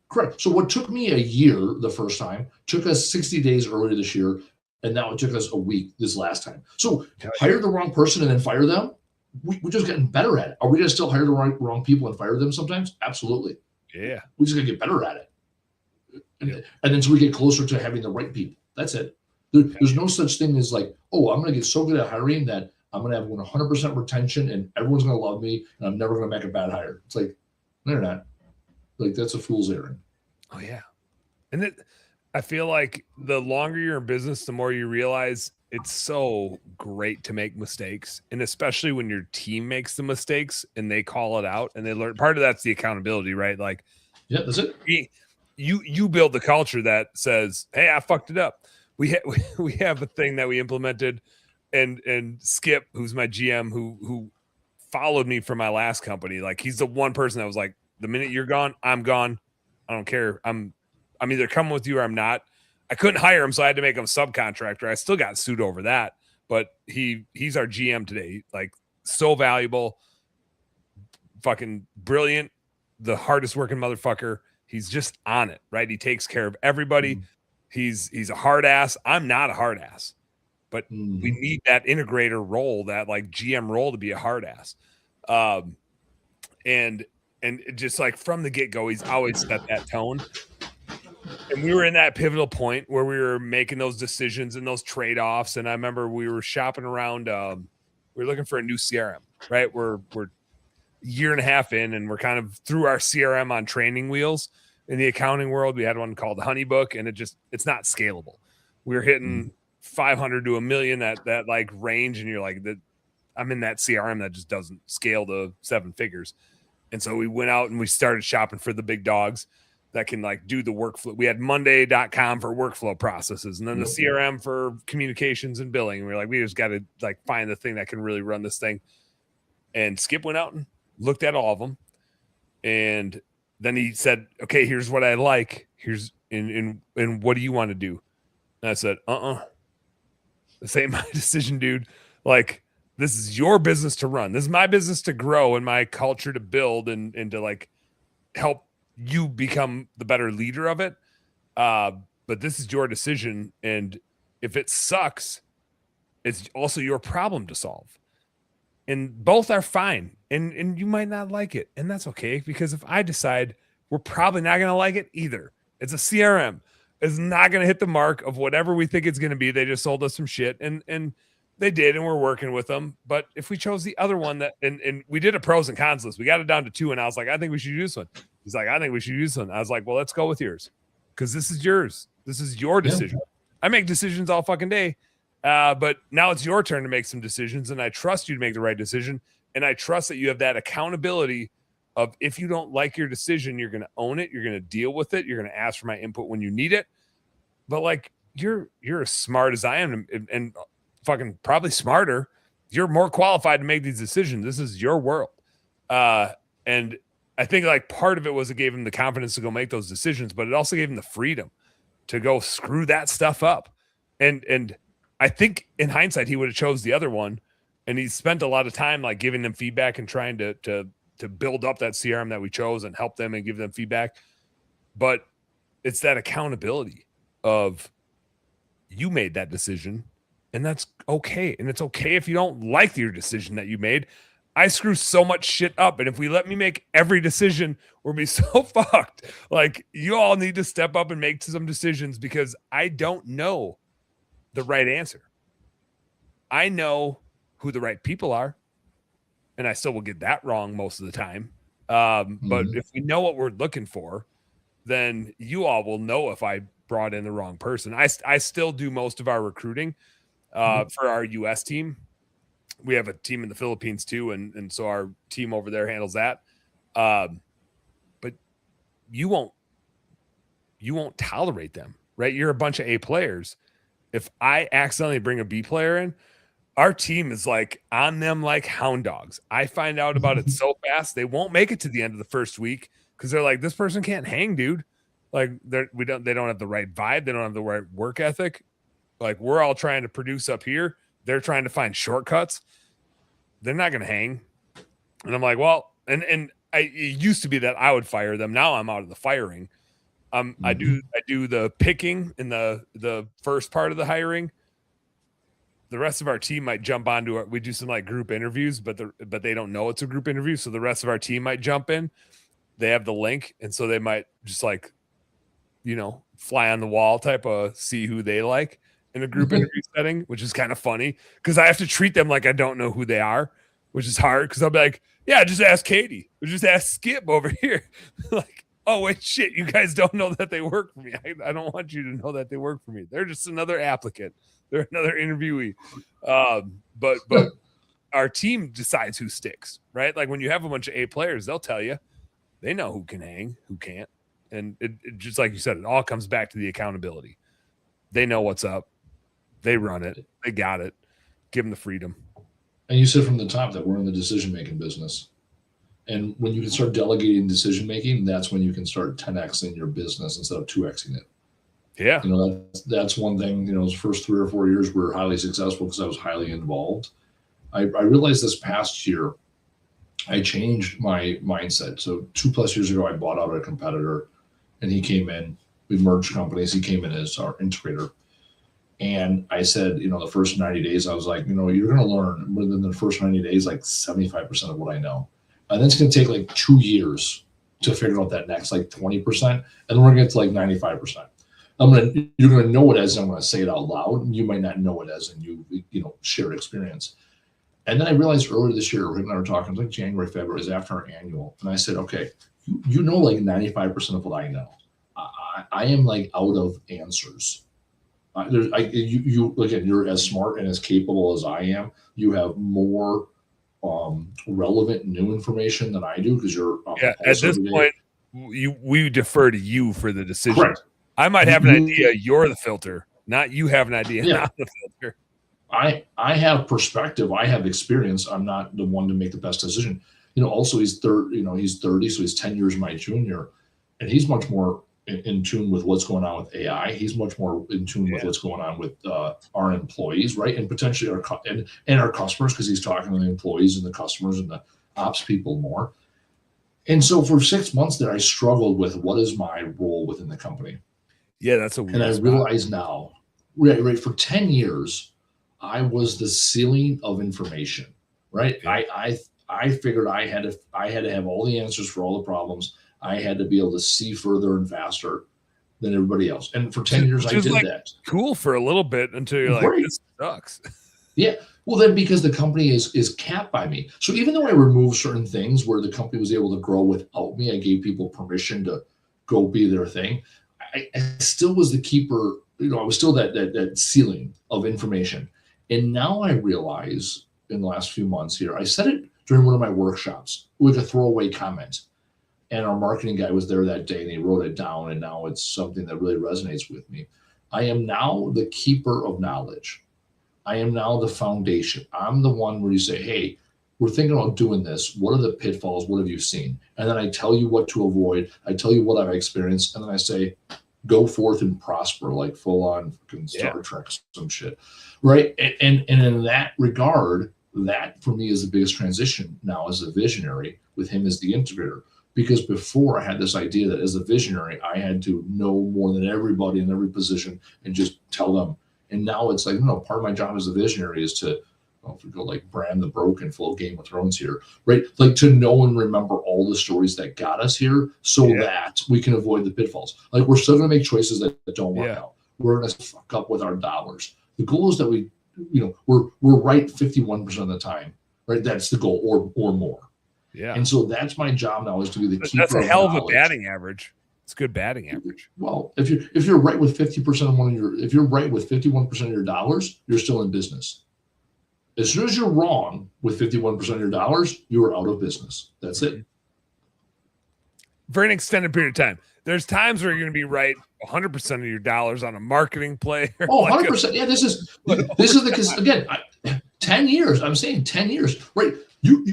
Correct. So what took me a year the first time took us 60 days earlier this year. And now it took us a week this last time. So hire the wrong person and then fire them. We're just getting better at it. Are we going to still hire the wrong people and fire them sometimes? Absolutely. Yeah. We're just going to get better at it. And then so we get closer to having the right people. That's it. There's no such thing as like, oh, I'm going to get so good at hiring that I'm going to have 100% retention and everyone's going to love me and I'm never going to make a bad hire. It's like, no, you're not. Like, that's a fool's errand. Oh, yeah. And I feel like the longer you're in business, the more you realize it's so great to make mistakes. And especially when your team makes the mistakes and they call it out and they learn. Part of that's the accountability, right? Like, yeah, that's it. You build the culture that says, hey, I fucked it up. We have a thing that we implemented and Skip, who's my GM, who followed me from my last company. Like he's the one person that was like, the minute you're gone, I'm gone. I don't care. I'm either coming with you or I'm not. I couldn't hire him, so I had to make him a subcontractor. I still got sued over that, but he's our GM today. Like so valuable, fucking brilliant, the hardest working motherfucker. He's just on it, right? He takes care of everybody. Mm-hmm. He's a hard ass. I'm not a hard ass, but we need that integrator role, that like GM role to be a hard ass. And just like from the get go, he's always set that tone. And we were in that pivotal point where we were making those decisions and those trade-offs. And I remember we were shopping around. We were looking for a new CRM, right? We're a year and a half in, and we're kind of through our CRM on training wheels. In the accounting world, we had one called Honeybook, and it's not scalable. We were hitting 500 to $1 million, that like range, and you're like, I'm in that CRM that just doesn't scale to 7 figures. And so we went out and we started shopping for the big dogs that can like do the workflow. We had Monday.com for workflow processes and then the CRM for communications and billing. And we were like, we just got to like find the thing that can really run this thing. And Skip went out and looked at all of them. And then he said, okay, here's what I like. Here's and what do you want to do? And I said, this ain't my decision, dude. Like, this is your business to run. This is my business to grow and my culture to build and to like help you become the better leader of it. But this is your decision. And if it sucks, it's also your problem to solve. And both are fine. And you might not like it. And that's okay. Because if I decide we're probably not going to like it either, it's a CRM. It's not going to hit the mark of whatever we think it's going to be. They just sold us some shit. And they did, and we're working with them. But if we chose the other one and we did a pros and cons list, we got it down to 2. And I was like, I think we should use one. He's like, I think we should use one. I was like, well, let's go with yours. Because this is yours. This is your decision. Yeah. I make decisions all fucking day. But now it's your turn to make some decisions. And I trust you to make the right decision. And I trust that you have that accountability of if you don't like your decision, you're going to own it. You're going to deal with it. You're going to ask for my input when you need it. But like, you're as smart as I am and fucking probably smarter. You're more qualified to make these decisions. This is your world. And I think like part of it was it gave him the confidence to go make those decisions, but it also gave him the freedom to go screw that stuff up. And I think in hindsight, he would have chose the other one. And he spent a lot of time like giving them feedback and trying to build up that CRM that we chose and help them and give them feedback. But it's that accountability of you made that decision, and that's okay. And it's okay if you don't like your decision that you made. I screw so much shit up, and if we let me make every decision, we'll be so fucked. Like, you all need to step up and make some decisions, because I don't know the right answer. I know who the right people are, and I still will get that wrong most of the time. But if we know what we're looking for, then you all will know if I brought in the wrong person. I still do most of our recruiting for our US team. We have a team in the Philippines too, and so our team over there handles that. But you won't tolerate them, right? You're a bunch of A players. If I accidentally bring a B player in, our team is like on them like hound dogs. I find out about it so fast, they won't make it to the end of the first week because they're like, this person can't hang, dude. Like they don't have the right vibe. They don't have the right work ethic. Like, we're all trying to produce up here. They're trying to find shortcuts. They're not going to hang. And I'm like, well, and it used to be that I would fire them. Now I'm out of the firing. I do the picking in the first part of the hiring. The rest of our team might jump onto it. We do some like group interviews, but they don't know it's a group interview. So the rest of our team might jump in. They have the link. And so they might just like, fly on the wall type of see who they like in a group interview setting, which is kind of funny because I have to treat them like I don't know who they are, which is hard because I'll be like, yeah, just ask Katie or just ask Skip over here. Like, oh, wait, shit, you guys don't know that they work for me. I don't want you to know that they work for me. They're just another applicant. They're another interviewee. But our team decides who sticks, right? Like, when you have a bunch of A players, they'll tell you. They know who can hang, who can't. And it just like you said, it all comes back to the accountability. They know what's up. They run it. They got it. Give them the freedom. And you said from the top that we're in the decision-making business. And when you can start delegating decision-making, that's when you can start 10Xing your business instead of 2Xing it. Yeah. That's one thing, those first 3 or 4 years were highly successful because I was highly involved. I realized this past year, I changed my mindset. So 2+ years ago, I bought out a competitor and he came in. We merged companies. He came in as our integrator. And I said, the first 90 days, I was like, you're going to learn within the first 90 days, like 75% of what I know. And then it's going to take like 2 years to figure out that next like 20%. And then we're going to get to like 95%. You're going to know it as I'm going to say it out loud. And you might not know it as, and you share experience. And then I realized earlier this year, Rick and I were talking, it was like January, February, it was after our annual. And I said, okay, you know like 95% of what I know. I am like out of answers. Again, you're as smart and as capable as I am. You have more relevant new information than I do because you're at this point we defer to you for the decision. Correct. I might have an idea. You're the filter, not you have an idea. Yeah. Not the filter. I have perspective. I have experience. I'm not the one to make the best decision. Also he's he's 30, so he's 10 years my junior, and he's much more in tune with what's going on with AI. He's much more in tune with what's going on with our employees, right? And potentially our customers, because he's talking to the employees and the customers and the ops people more. And so for 6 months there, I struggled with what is my role within the company. Yeah, that's a weird and I spot. realize now, right, for 10 years, I was the ceiling of information, right? Yeah. I figured I had to have all the answers for all the problems. I had to be able to see further and faster than everybody else. And for 10 years, I did that. Cool for a little bit until you're like, this sucks. Yeah. Well, then because the company is capped by me. So even though I removed certain things where the company was able to grow without me, I gave people permission to go be their thing. I still was the keeper. I was still that ceiling of information. And now I realize in the last few months here, I said it during one of my workshops with a throwaway comment. And our marketing guy was there that day and he wrote it down. And now it's something that really resonates with me. I am now the keeper of knowledge. I am now the foundation. I'm the one where you say, hey, we're thinking about doing this. What are the pitfalls? What have you seen? And then I tell you what to avoid. I tell you what I've experienced. And then I say, go forth and prosper, like full on fucking Star Trek, some shit, right? And in that regard, that for me is the biggest transition now as a visionary with him as the integrator. Because before I had this idea that as a visionary, I had to know more than everybody in every position and just tell them. And now it's like, no, part of my job as a visionary is to, if we go like Bram the Broken, full Game of Thrones here, right? Like to know and remember all the stories that got us here so that we can avoid the pitfalls. Like we're still going to make choices that don't work out. We're going to fuck up with our dollars. The goal is that we, we're right 51% of the time, right? That's the goal or more. Yeah. And so that's my job now is to be the keeper. That's a hell of a batting average. It's good batting average. Well, if you're right with 50% of if you're right with 51% of your dollars, you're still in business. As soon as you're wrong with 51% of your dollars, you are out of business. That's it. For an extended period of time. There's times where you're going to be right 100% of your dollars on a marketing play. Oh, 100%. Yeah, this is the, again, 10 years. I'm saying 10 years, right?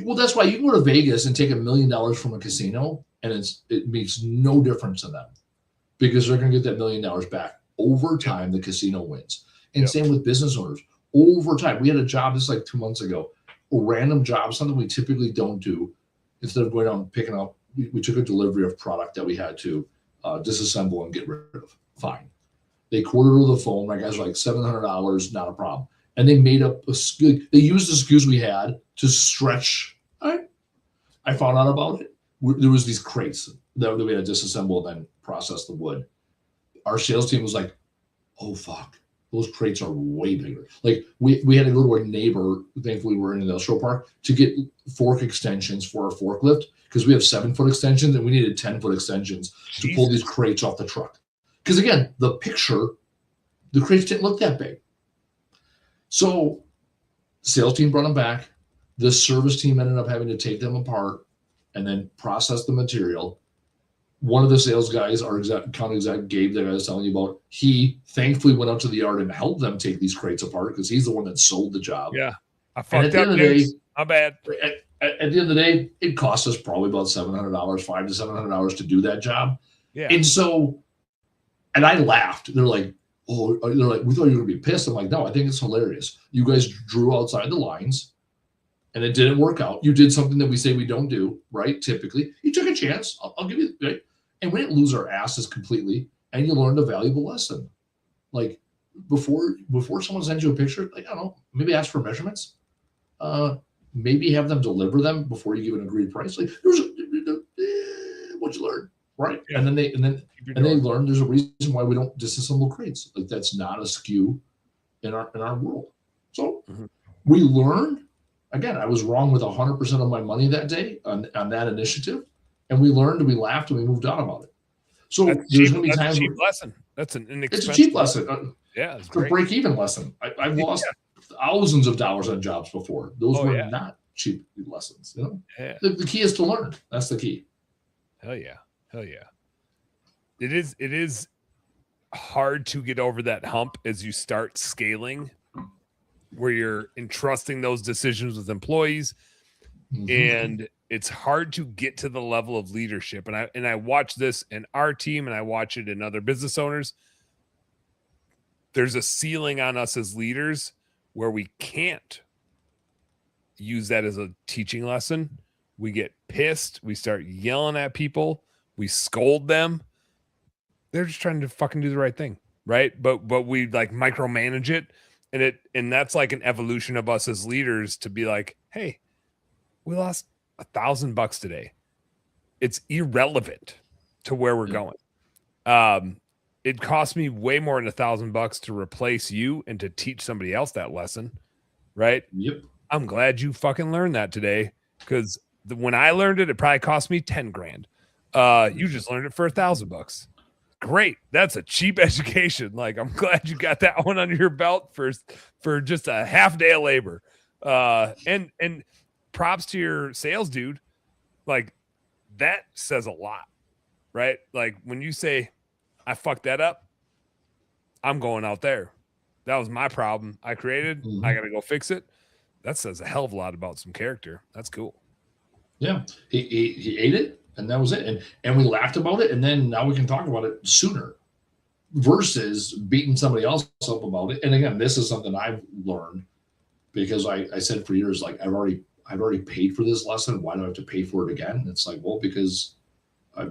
Well, that's why you can go to Vegas and take $1 million from a casino, and it makes no difference to them because they're going to get that $1 million back over time. The casino wins, and same with business owners over time. We had a job this like 2 months ago, a random job, something we typically don't do. Instead of going out and picking up, we took a delivery of product that we had to disassemble and get rid of. Fine. They quoted over the phone. My guys were like $700, not a problem. And they made up they used the SKUs we had to stretch. I found out about it. There was these crates that we had to disassemble and then process the wood. Our sales team was like, oh, fuck. Those crates are way bigger. Like we had to go to a neighbor, thankfully we're in an industrial park, to get fork extensions for our forklift because we have 7-foot extensions and we needed 10-foot extensions to pull these crates off the truck. Because again, the crates didn't look that big. So sales team brought them back. The service team ended up having to take them apart and then process the material. One of the sales guys, our account exec, Gabe, that I was telling you about, he thankfully went out to the yard and helped them take these crates apart because he's the one that sold the job. Yeah. I fucked up, dude. My bad. At the end of the day, it cost us probably about $700, $500 to $700 to do that job. Yeah. And I laughed. They're like, oh, they're like, we thought you were going to be pissed. I'm like, no, I think it's hilarious. You guys drew outside the lines and it didn't work out. You did something that we say we don't do, right? Typically, you took a chance. I'll give you, right? And we didn't lose our asses completely. And you learned a valuable lesson. Like before someone sends you a picture, like, I don't know, maybe ask for measurements. Maybe have them deliver them before you give an agreed price. Like, what'd you learn? Right. Yeah. And then they learn there's a reason why we don't disassemble crates. Like that's not a SKU in our world. So we learned. Again, I was wrong with 100% of my money that day on that initiative. And we learned and we laughed and we moved on about it. So there's going to be times. That's a cheap lesson. That's an inexpensive. It's a cheap lesson. It's a break-even lesson. I've lost thousands of dollars on jobs before. Those were not cheap lessons. You know? Yeah. The key is to learn. That's the key. Hell yeah. It is hard to get over that hump as you start scaling, where you're entrusting those decisions with employees, and it's hard to get to the level of leadership. And I watch this in our team, and I watch it in other business owners. There's a ceiling on us as leaders where we can't use that as a teaching lesson. We get pissed. We start yelling at people. We scold them. They're just trying to fucking do the right thing, right? But we like micromanage it, and that's like an evolution of us as leaders to be like, hey, we lost $1,000 today. It's irrelevant to where we're going. It cost me way more than $1,000 to replace you and to teach somebody else that lesson, right? Yep. I'm glad you fucking learned that today, because when I learned it, it probably cost me $10,000. You just learned it for $1,000. Great. That's a cheap education. Like, I'm glad you got that one under your belt for just a half day of labor. And props to your sales dude. Like, that says a lot, right? Like when you say, I fucked that up, I'm going out there. That was my problem I created. I got to go fix it. That says a hell of a lot about some character. That's cool. Yeah. He ate it, and that was it. And we laughed about it. And then now we can talk about it sooner. versus beating somebody else up about it. And again, this is something I've learned because I said for years, like I've already paid for this lesson. Why do I have to pay for it again? And it's like, well, because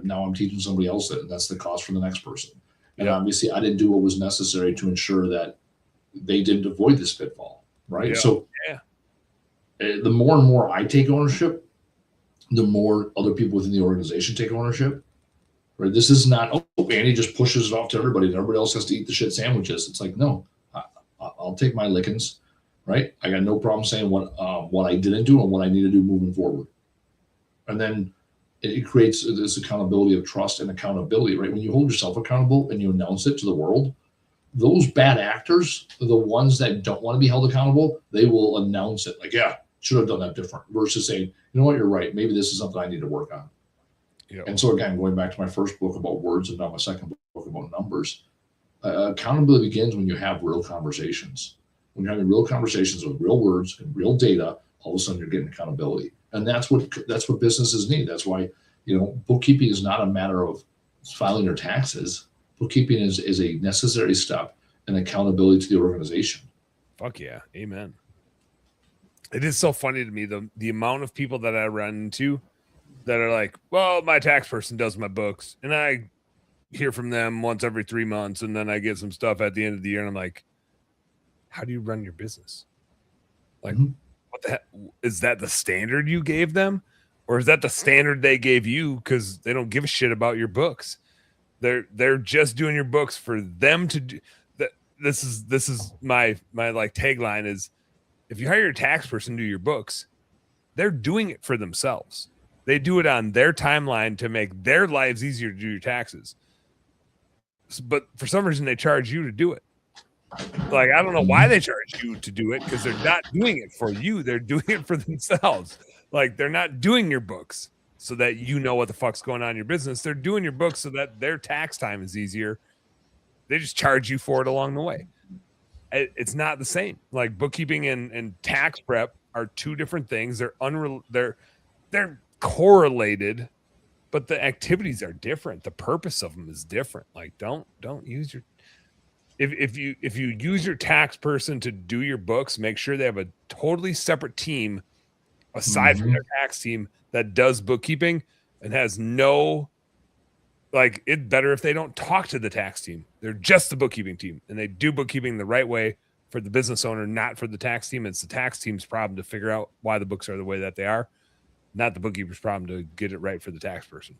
now I'm teaching somebody else it, and that's the cost for the next person. And obviously I didn't do what was necessary to ensure that they didn't avoid this pitfall. Right. So the more and more I take ownership, the more other people within the organization take ownership. Right. This is not, oh, Andy just pushes it off to everybody and everybody else has to eat the shit sandwiches. It's like, no, I'll take my lickings. Right. I got no problem saying what I didn't do and what I need to do moving forward. And then it creates this accountability of trust and accountability. Right. When you hold yourself accountable and you announce it to the world, those bad actors, the ones that don't want to be held accountable, they will announce it like, yeah, should have done that different, versus saying, you know what, you're right. Maybe this is something I need to work on. And so again, going back to my first book about words and now my second book about numbers, accountability begins when you have real conversations. When you're having real conversations with real words and real data, all of a sudden you're getting accountability. And that's what businesses need. That's why, bookkeeping is not a matter of filing your taxes. Bookkeeping is a necessary step in accountability to the organization. Fuck yeah. Amen. It is so funny to me, the amount of people that I run into that are like, well, my tax person does my books, and I hear from them once every 3 months, and then I get some stuff at the end of the year, and I'm like, how do you run your business? Like, what the heck? Is that the standard you gave them? Or is that the standard they gave you because they don't give a shit about your books? They're just doing your books for them to do that. This is my like tagline is, if you hire your tax person to do your books, they're doing it for themselves. They do it on their timeline to make their lives easier to do your taxes. But for some reason, they charge you to do it. Like, I don't know why they charge you to do it, because they're not doing it for you. They're doing it for themselves. Like, they're not doing your books so that you know what the fuck's going on in your business. They're doing your books so that their tax time is easier. They just charge you for it along the way. It's not the same. Like, bookkeeping and tax prep are two different things. They're correlated, but the activities are different. The purpose of them is different. Like, don't use your if you use your tax person to do your books, make sure they have a totally separate team aside from their tax team that does bookkeeping and has no, like, it's better if they don't talk to the tax team. They're just the bookkeeping team, and they do bookkeeping the right way for the business owner, not for the tax team. It's the tax team's problem to figure out why the books are the way that they are, not the bookkeeper's problem to get it right for the tax person.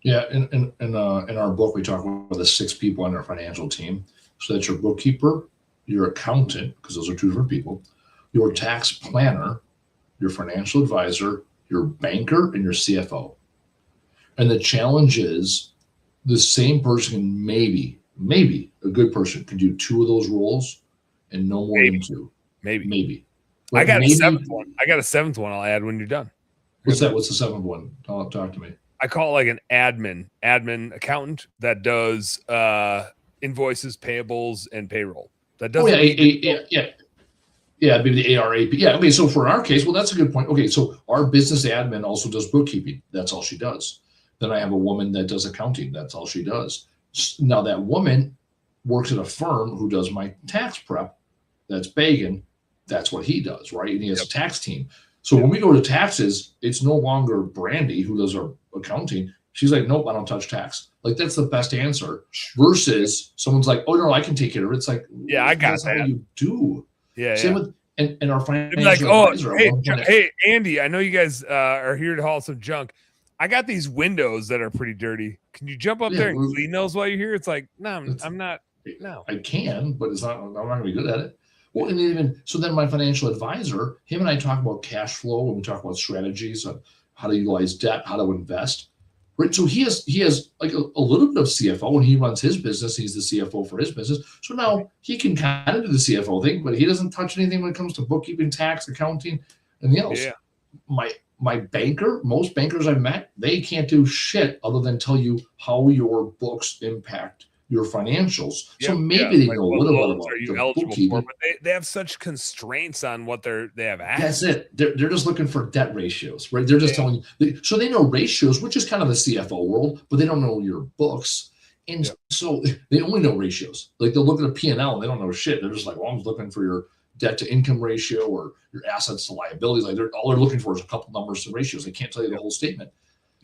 Yeah, in our book, we talk about the 6 people on our financial team. So that's your bookkeeper, your accountant, because those are 2 different people, your tax planner, your financial advisor, your banker, and your CFO. And the challenge is the same person can maybe a good person can do 2 of those roles and no more than 2. Maybe. I got a 7th one. I got a 7th one I'll add when you're done. What's that? What's the 7th one? Talk to me. I call it like an admin accountant that does invoices, payables, and payroll. That does. Yeah, maybe the ARAP. Yeah. Okay. So for our case, well, that's a good point. Okay. So our business admin also does bookkeeping. That's all she does. Then I have a woman that does accounting. That's all she does. Now that woman works at a firm who does my tax prep. That's Bagan. That's what he does, right? And he has a tax team. So when we go to taxes, it's no longer Brandy who does our accounting. She's like, nope, I don't touch tax. Like, that's the best answer. Versus someone's like, oh no, I can take care of it. It's like, yeah, I got that's that. How you do. Yeah. Same with and our financial like, oh, advisor. Hey, Andy, I know you guys are here to haul some junk. I got these windows that are pretty dirty. Can you jump up there and clean those while you're here? It's like, no, I'm not. No, I can, but it's not. I'm not going to be good at it. Well, and even so, then my financial advisor, him and I talk about cash flow, and we talk about strategies of how to utilize debt, how to invest. Right. So he has like a little bit of CFO, and he runs his business. He's the CFO for his business. So now he can kind of do the CFO thing, but he doesn't touch anything when it comes to bookkeeping, tax, accounting, and anything else. Yeah. My banker, most bankers I've met, they can't do shit other than tell you how your books impact your financials. So maybe they know a little bit about the bookkeeping. But they have such constraints on what they have access. That's it. They're just looking for debt ratios, right? They're just telling you. So they know ratios, which is kind of the CFO world, but they don't know your books. And so they only know ratios. Like they'll look at a P&L and they don't know shit. They're just like, well, I'm looking for your debt to income ratio or your assets to liabilities. Like all they're looking for is a couple numbers and ratios. They can't tell you the whole statement.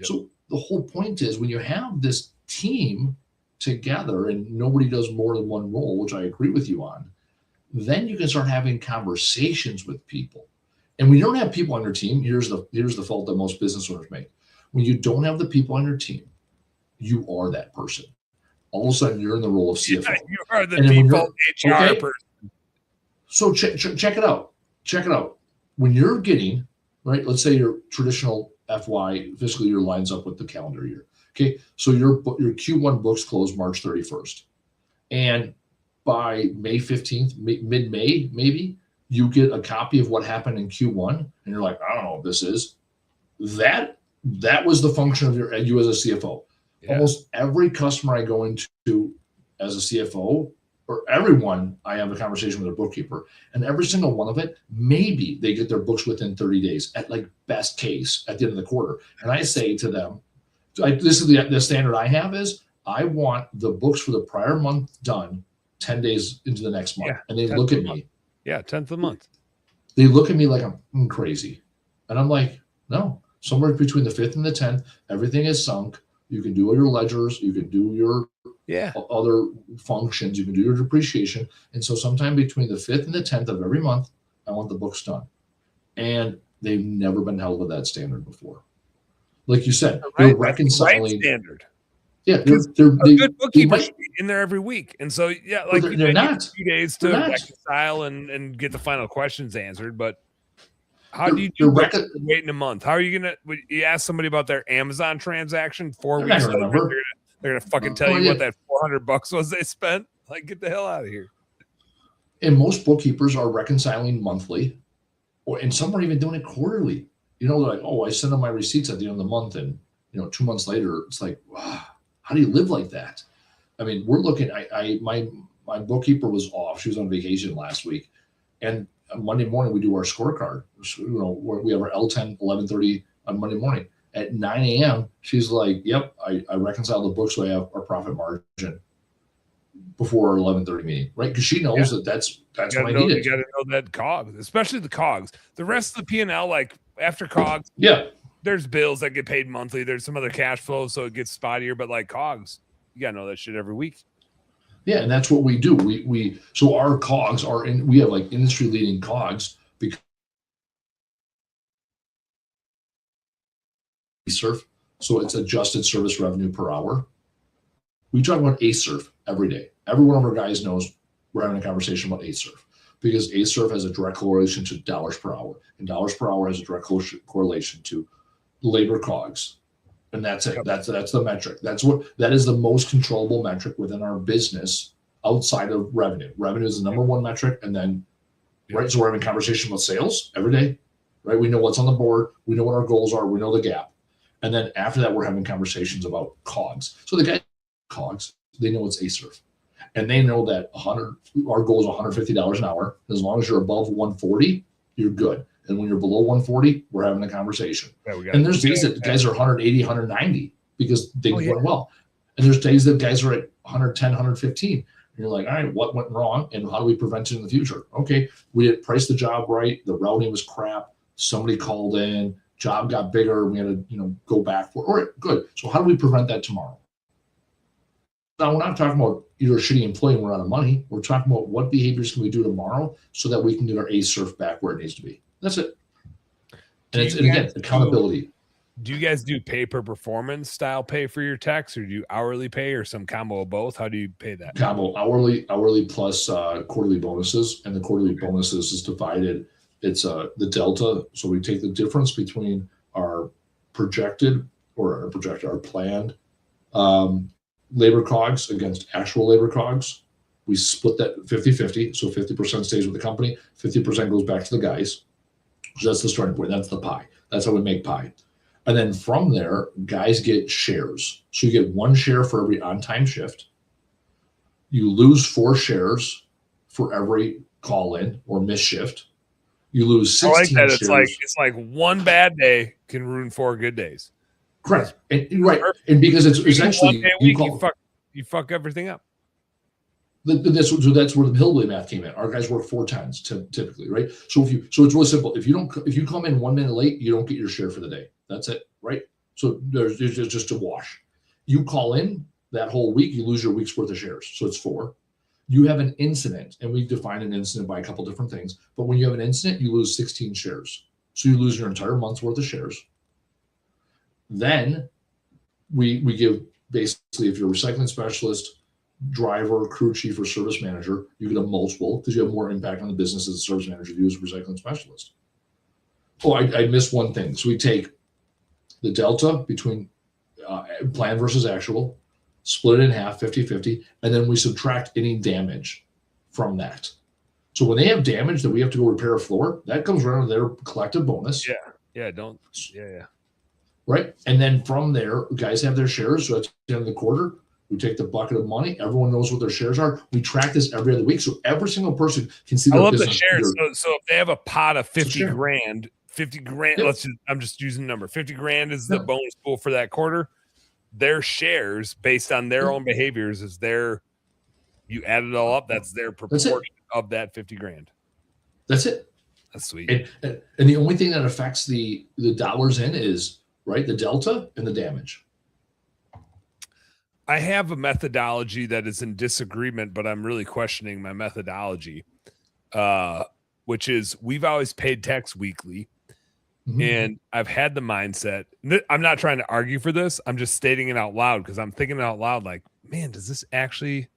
So the whole point is when you have this team together and nobody does more than one role, which I agree with you on, then you can start having conversations with people. And when you don't have people on your team, here's the fault that most business owners make. When you don't have the people on your team, you are that person. All of a sudden, you're in the role of CFO. Yeah, you are the default HR person. So check it out. Check it out. When you're getting, right, let's say your traditional FY fiscal year lines up with the calendar year. Okay, so your Q1 books close March 31st. And by May 15th, mid-May, maybe, you get a copy of what happened in Q1, and you're like, I don't know what this is. That was the function of you as a CFO. Yeah. Almost every customer I go into as a CFO, or everyone, I have a conversation with their bookkeeper, and every single one of it, maybe they get their books within 30 days, at like best case at the end of the quarter. And I say to them, this is the standard I have is, I want the books for the prior month done 10 days into the next month. Yeah, and they look at me. Yeah, 10th of the month. They look at me like I'm crazy. And I'm like, no, somewhere between the 5th and the 10th, everything is sunk. You can do all your ledgers. You can do your other functions. You can do your depreciation. And so sometime between the 5th and the 10th of every month, I want the books done. And they've never been held to that standard before. Like you said, they're reconciling. Standard. Yeah, they're good bookkeepers in there every week. And so, yeah, like they're not. 2 days to reconcile and get the final questions answered. But how do you do waiting a month? How are you going to, you ask somebody about their Amazon transaction 4 weeks later, they're going to fucking tell you what that $400 was they spent? Like, get the hell out of here. And most bookkeepers are reconciling monthly, and some are even doing it quarterly. You know, they're like, oh, I send them my receipts at the end of the month. And, 2 months later, it's like, wow, how do you live like that? I mean, we're looking, my bookkeeper was off. She was on vacation last week. And Monday morning, we do our scorecard. We have our L10, 11:30 on Monday morning. At 9 a.m., she's like, yep, I reconciled the books so I have our profit margin before our 11:30 meeting, right? Because she knows that's what I needed. You got to know that COGS, especially the COGS. The rest of the P&L, like after COGS, there's bills that get paid monthly. There's some other cash flow, so it gets spottier. But like COGS, you got to know that shit every week. Yeah, and that's what we do. So our COGS we have like industry leading COGS because ASERF, so it's adjusted service revenue per hour. We talk about ASERF every day. Every one of our guys knows we're having a conversation about ASERF because ASERF has a direct correlation to dollars per hour, and dollars per hour has a direct correlation to labor COGS. And that's it. That's the metric. That is the most controllable metric within our business outside of revenue. Revenue is the number one metric. And then, right. So we're having a conversation about sales every day, right? We know what's on the board. We know what our goals are. We know the gap. And then after that, we're having conversations about COGS. So the guy COGS, they know it's ASERF. And they know that our goal is $150 an hour. As long as you're above 140, you're good. And when you're below 140, we're having a conversation. And there's days that guys are 180, 190 because things went well. And there's days that guys are at 110, 115. And you're like, all right, what went wrong? And how do we prevent it in the future? Okay, we didn't price the job right. The routing was crap. Somebody called in. Job got bigger. We had to go back for it. All right, good. So how do we prevent that tomorrow? Now, we're not talking about you're a shitty employee and we're out of money. We're talking about what behaviors can we do tomorrow so that we can get our ASERF back where it needs to be. That's it. And again, accountability. Do you guys do pay per performance style pay for your techs, or do you hourly pay, or some combo of both? How do you pay that? Combo, hourly plus quarterly bonuses, and the quarterly bonuses is divided. It's the delta. So we take the difference between our our planned labor COGS against actual labor COGS. We split that 50-50. So 50% stays with the company, 50% goes back to the guys. So that's the starting point. That's the pie. That's how we make pie. And then from there, guys get shares. So you get 1 share for every on-time shift. You lose 4 shares for every call-in or miss shift. You lose 16 I like that. shares. It's like one bad day can ruin 4 good days. Correct. And, right. And because it's essentially you fuck everything up. That's where the hillbilly math came in. Our guys work 4 times typically, right? So it's really simple. If you come in 1 minute late, you don't get your share for the day. That's it, right? So there's just a wash. You call in that whole week, you lose your week's worth of shares. So it's 4. You have an incident, and we define an incident by a couple different things. But when you have an incident, you lose 16 shares. So you lose your entire month's worth of shares. Then we give basically, if you're a recycling specialist, driver, crew chief, or service manager, you get a multiple because you have more impact on the business as a service manager than you as a recycling specialist. Oh, I missed one thing. So we take the delta between plan versus actual, split it in half, 50-50, and then we subtract any damage from that. So when they have damage that we have to go repair a floor, that comes right out of their collective bonus. Yeah. Right? And then from there, guys have their shares. So at the end of the quarter, we take the bucket of money. Everyone knows what their shares are. We track this every other week. So every single person can see their business. I love the shares. So if they have a pot of 50 grand, yep. I'm just using the number. 50 grand is the bonus pool for that quarter. Their shares based on their own behaviors is you add it all up. That's their proportion of that 50 grand. That's it. That's sweet. And the only thing that affects the dollars in is the delta and the damage. I have a methodology that is in disagreement, but I'm really questioning my methodology, which is we've always paid tax weekly. Mm-hmm. And I've had the mindset. I'm not trying to argue for this. I'm just stating it out loud because I'm thinking out loud like, man, does this actually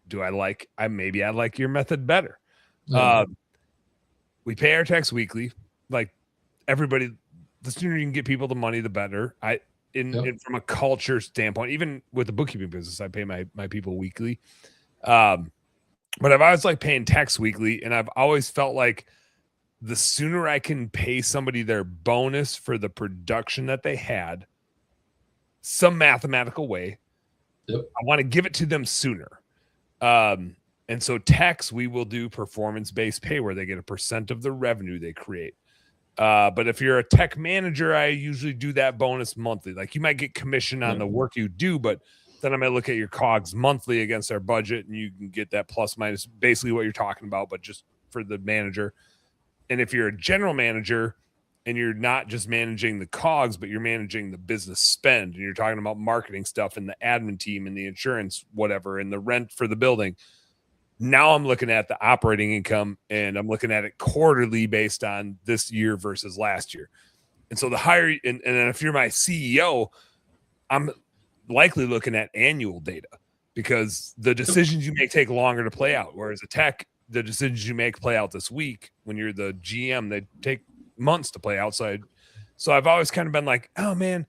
maybe I like your method better. Mm-hmm. We pay our tax weekly. Like everybody, the sooner you can get people the money, the better. And from a culture standpoint, even with the bookkeeping business, I pay my people weekly. But I've always liked paying tax weekly, and I've always felt like the sooner I can pay somebody their bonus for the production that they had, some mathematical way, I want to give it to them sooner. And so tax, we will do performance-based pay where they get a % of the revenue they create. But if you're a tech manager, I usually do that bonus monthly. Like you might get commission on the work you do, but then I might look at your COGS monthly against our budget and you can get that plus minus basically what you're talking about, but just for the manager. And if you're a general manager and you're not just managing the COGS, but you're managing the business spend and you're talking about marketing stuff and the admin team and the insurance, whatever, and the rent for the building. Now I'm looking at the operating income and I'm looking at it quarterly based on this year versus last year. And so the higher, and then if you're my CEO, I'm likely looking at annual data because the decisions you make take longer to play out. Whereas a tech, the decisions you make play out this week. When you're the GM, they take months to play outside. So I've always kind of been like, oh man,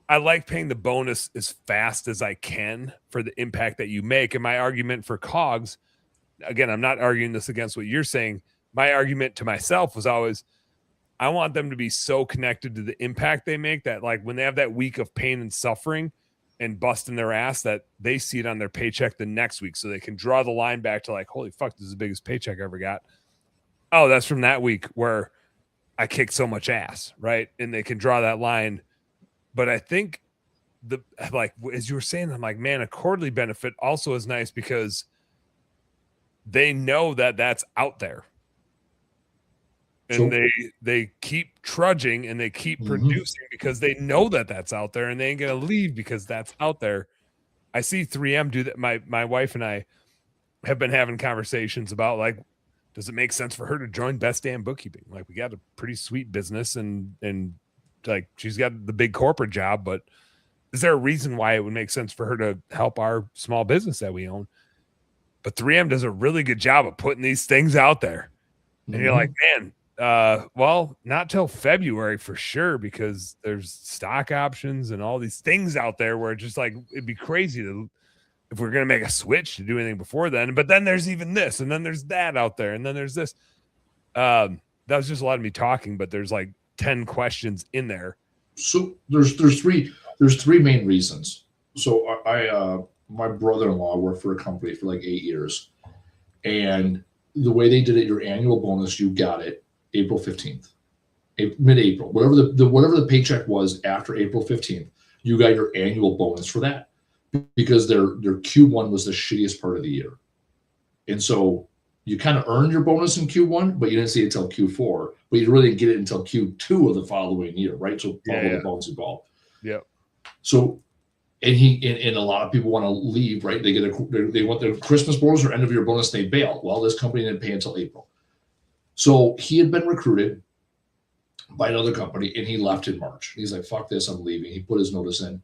I like paying the bonus as fast as I can for the impact that you make. And my argument for COGS, again, I'm not arguing this against what you're saying. My argument to myself was always, I want them to be so connected to the impact they make that like when they have that week of pain and suffering and busting their ass, that they see it on their paycheck the next week. So they can draw the line back to like, holy fuck, this is the biggest paycheck I ever got. Oh, that's from that week where I kicked so much ass. Right. And they can draw that line. But I think as you were saying, I'm like, man, a quarterly benefit also is nice because they know that that's out there. And they keep trudging and they keep producing because they know that that's out there and they ain't going to leave because that's out there. I see 3M do that. My wife and I have been having conversations about like, does it make sense for her to join Best Damn Bookkeeping? Like we got a pretty sweet business and like she's got the big corporate job, but is there a reason why it would make sense for her to help our small business that we own? But 3M does a really good job of putting these things out there. And you're like, man, well, not till February for sure, because there's stock options and all these things out there where it's just like, it'd be crazy if we're going to make a switch to do anything before then. But then there's even this, and then there's that out there. And then there's this, that was just a lot of me talking, but there's like 10 questions in there. So there's three main reasons. So my brother-in-law worked for a company for like 8 years, and the way they did it, your annual bonus, you got it April 15th, mid-April, whatever the paycheck was after April 15th, you got your annual bonus for that. because their Q1 was the shittiest part of the year. And so you kind of earned your bonus in Q1, but you didn't see it until Q4, but you really didn't get it until Q2 of the following year, right? So follow the bouncy ball. Yep. So, and a lot of people want to leave, right? They want their Christmas bonus or end of year bonus, they bail. Well, this company didn't pay until April. So he had been recruited by another company and he left in March. He's like, fuck this, I'm leaving. He put his notice in.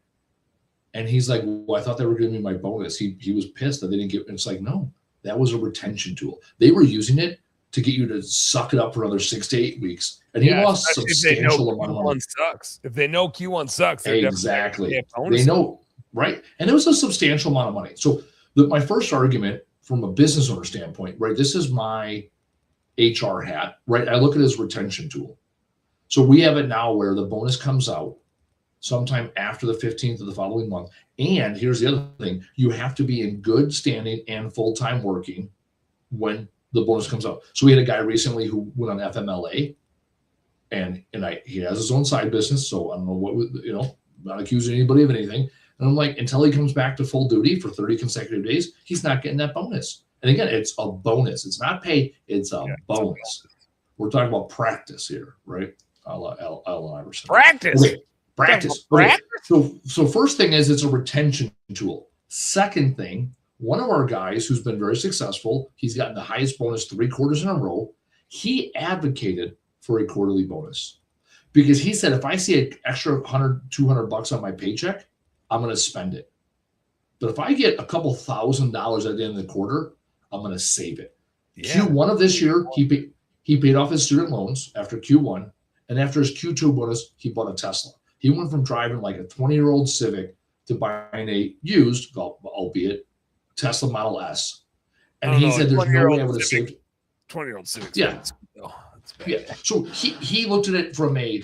And he's like, well, I thought they were giving me my bonus. He was pissed that they didn't give it. It's like, no, that was a retention tool. They were using it to get you to suck it up for another 6 to 8 weeks. And he lost a substantial amount of money. If they know Q1 sucks, exactly. They know, right? And it was a substantial amount of money. So my first argument from a business owner standpoint, right? This is my HR hat, right? I look at it as a retention tool. So we have it now where the bonus comes out sometime after the 15th of the following month. And here's the other thing. You have to be in good standing and full-time working when the bonus comes out. So we had a guy recently who went on FMLA and he has his own side business. So I don't know what, not accusing anybody of anything. And I'm like, until he comes back to full duty for 30 consecutive days, he's not getting that bonus. And again, it's a bonus. It's not pay. It's a bonus. We're talking about practice here, right? Allen Iverson. Practice. Okay. Practice. Okay. So first thing is it's a retention tool. Second thing, one of our guys who's been very successful, he's gotten the highest bonus 3 quarters in a row. He advocated for a quarterly bonus because he said, if I see an extra $100, $200 on my paycheck, I'm going to spend it. But if I get a couple $1,000 at the end of the quarter, I'm going to save it. Yeah. Q1 of this year, he paid off his student loans after Q1. And after his Q2 bonus, he bought a Tesla. He went from driving like a 20-year-old Civic to buying a used, albeit Tesla Model S. And he said, "There's no way I would have saved 20-year-old Civic." Yeah, yeah. So he looked at it from a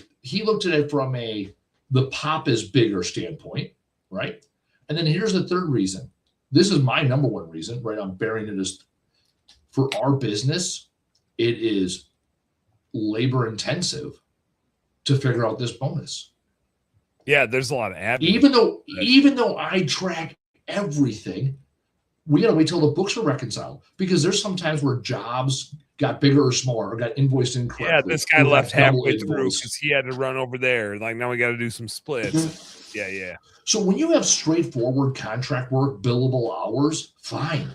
the pop is bigger standpoint, right? And then here's the third reason. This is my number one reason, right? I'm bearing it as for our business. It is labor intensive to figure out this bonus. Yeah, there's a lot of admin. Even though I track everything, we gotta wait till the books are reconciled because there's sometimes where jobs got bigger or smaller or got invoiced incorrectly. Yeah, this guy left halfway through because he had to run over there. Like now we got to do some splits. Yeah. So when you have straightforward contract work, billable hours, fine.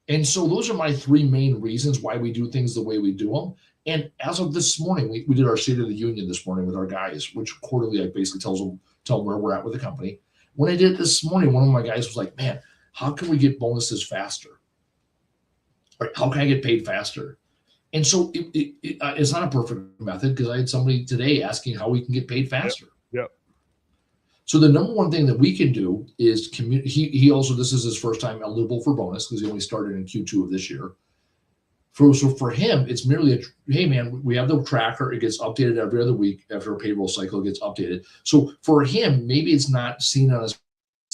And so those are my 3 main reasons why we do things the way we do them. And as of this morning, we did our State of the Union this morning with our guys, which quarterly I basically tell them where we're at with the company. When I did it this morning, one of my guys was like, man, how can we get bonuses faster? Or how can I get paid faster? And so it's not a perfect method because I had somebody today asking how we can get paid faster. Yep. So the number one thing that we can do is he also, this is his first time eligible for bonus because he only started in Q2 of this year. So for him, it's merely hey man, we have the tracker. It gets updated every other week after a payroll cycle. It gets updated. So for him, maybe it's not seen on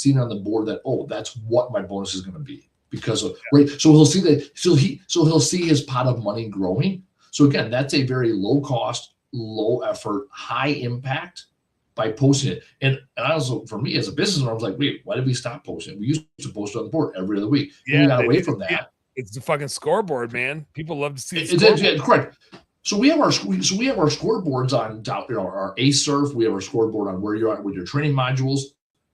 the board that that's what my bonus is going to be because of right. So he'll see that. So he'll see his pot of money growing. So again, that's a very low cost, low effort, high impact by posting it. And also for me as a business owner, I was like, wait, why did we stop posting it? We used to post it on the board every other week. Yeah, we got away from that. Yeah. It's the fucking scoreboard, man. People love to see it. Yeah, correct. So we have our scoreboards on our ACERF. We have our scoreboard on where you're at with your training modules.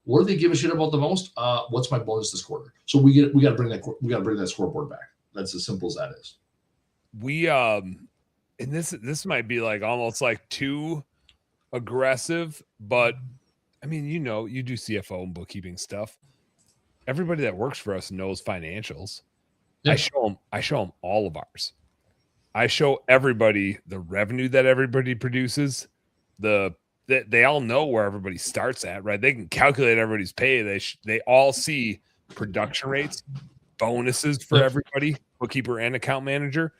What do they give a shit about the most? What's my bonus this quarter? So we got to bring that scoreboard back. That's as simple as that is. We and this might be like almost like too aggressive, but I mean, you do CFO and bookkeeping stuff. Everybody that works for us knows financials. Yeah. I show them all of ours. I show everybody the revenue that everybody produces. They all know where everybody starts at, right? They can calculate everybody's pay. They all see production rates, bonuses for everybody, bookkeeper and account manager.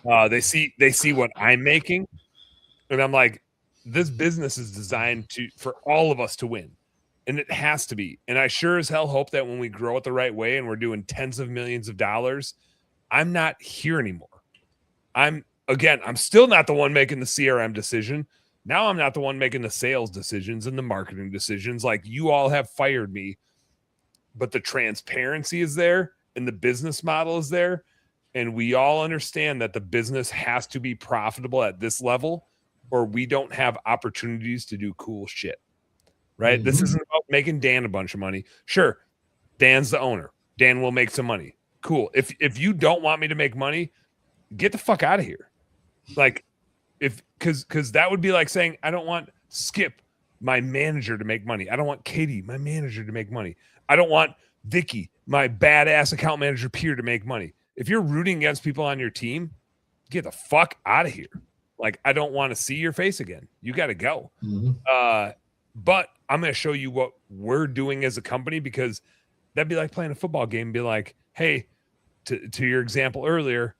They see what I'm making, and I'm like, this business is designed for all of us to win. And it has to be. And I sure as hell hope that when we grow it the right way and we're doing tens of millions of dollars, I'm not here anymore. I'm still not the one making the CRM decision. Now I'm not the one making the sales decisions and the marketing decisions. Like you all have fired me but the transparency is there and the business model is there. And we all understand that the business has to be profitable at this level or we don't have opportunities to do cool shit, right? Mm-hmm. This isn't about making Dan a bunch of money. Sure, Dan's the owner. Dan will make some money. Cool. If you don't want me to make money, get the fuck out of here. Like, because that would be like saying, I don't want Skip, my manager, to make money. I don't want Katie, my manager, to make money. I don't want Vicky, my badass account manager peer, to make money. If you're rooting against people on your team, get the fuck out of here. Like, I don't want to see your face again. You got to go. Mm-hmm. But I'm going to show you what we're doing as a company, because that'd be like playing a football game and be like, hey, to your example earlier,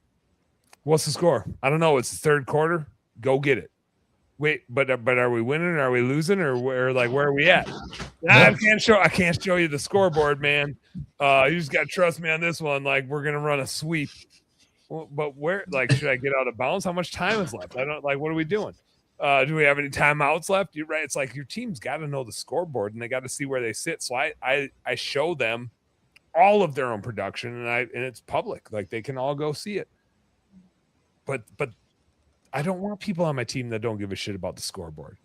what's the score? I don't know. It's the third quarter. Go get it. Wait, but are we winning? Or are we losing? Or where are we at? I can't show you the scoreboard, man. You just got to trust me on this one. Like, we're gonna run a sweep. Well, but where? Like, should I get out of bounds? How much time is left? I don't like. What are we doing? Do we have any timeouts left? You're right. It's like your team's got to know the scoreboard and they got to see where they sit. So I show them all of their own production and it's public. Like, they can all go see it. But I don't want people on my team that don't give a shit about the scoreboard.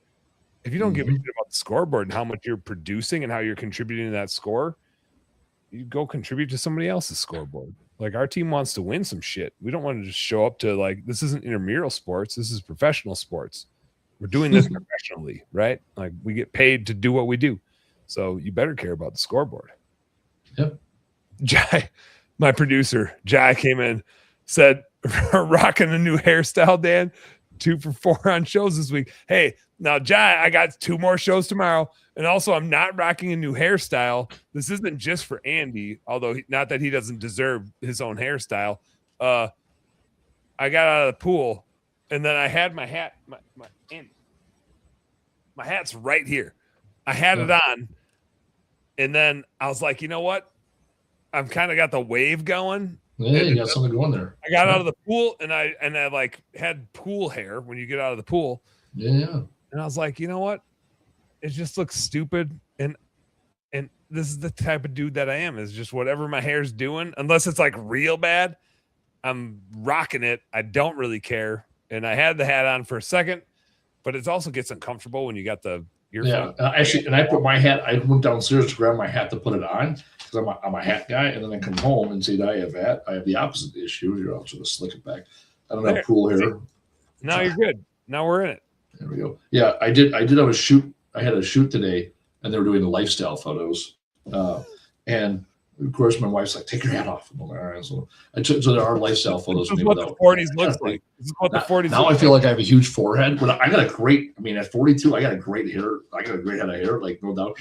If you don't give a shit about the scoreboard and how much you're producing and how you're contributing to that score, you go contribute to somebody else's scoreboard. Like, our team wants to win some shit. We don't want to just show up to, like, this isn't intramural sports. This is professional sports. We're doing this professionally, right? Like, we get paid to do what we do. So you better care about the scoreboard. Yep. Jai, my producer, Jai came in, said, rocking a new hairstyle, Dan. 2 for 4 on shows this week. Hey, now, Jai, I got 2 more shows tomorrow. And also, I'm not rocking a new hairstyle. This isn't just for Andy, although not that he doesn't deserve his own hairstyle. I got out of the pool, and then I had my hat. My hat's right here. I had it on, and then I was like, you know what? I've kind of got the wave going. Yeah, you got something going there. I got out of the pool, and I like had pool hair when you get out of the pool. Yeah. And I was like, you know what? It just looks stupid, and this is the type of dude that I am. Is just whatever my hair's doing, unless it's like real bad, I'm rocking it. I don't really care. And I had the hat on for a second, but it also gets uncomfortable when you got the earphone. Yeah, actually, and I put my hat. I went downstairs to grab my hat to put it on because I'm a hat guy, and then I come home and say, I have hat. I have the opposite issue. You're also to slick it back. I don't have pool hair. Now you're good. Now we're in it. There we go. Yeah, I did have a shoot. I had a shoot today, and they were doing the lifestyle photos. And of course, my wife's like, "Take your hat off." I'm like, all right, so there are lifestyle photos. This is what the 40s looks like. This is what the 40s. Now I feel like I have a huge forehead, but I got a great. I mean, at 42, I got a great hair. I got a great head of hair, like no doubt.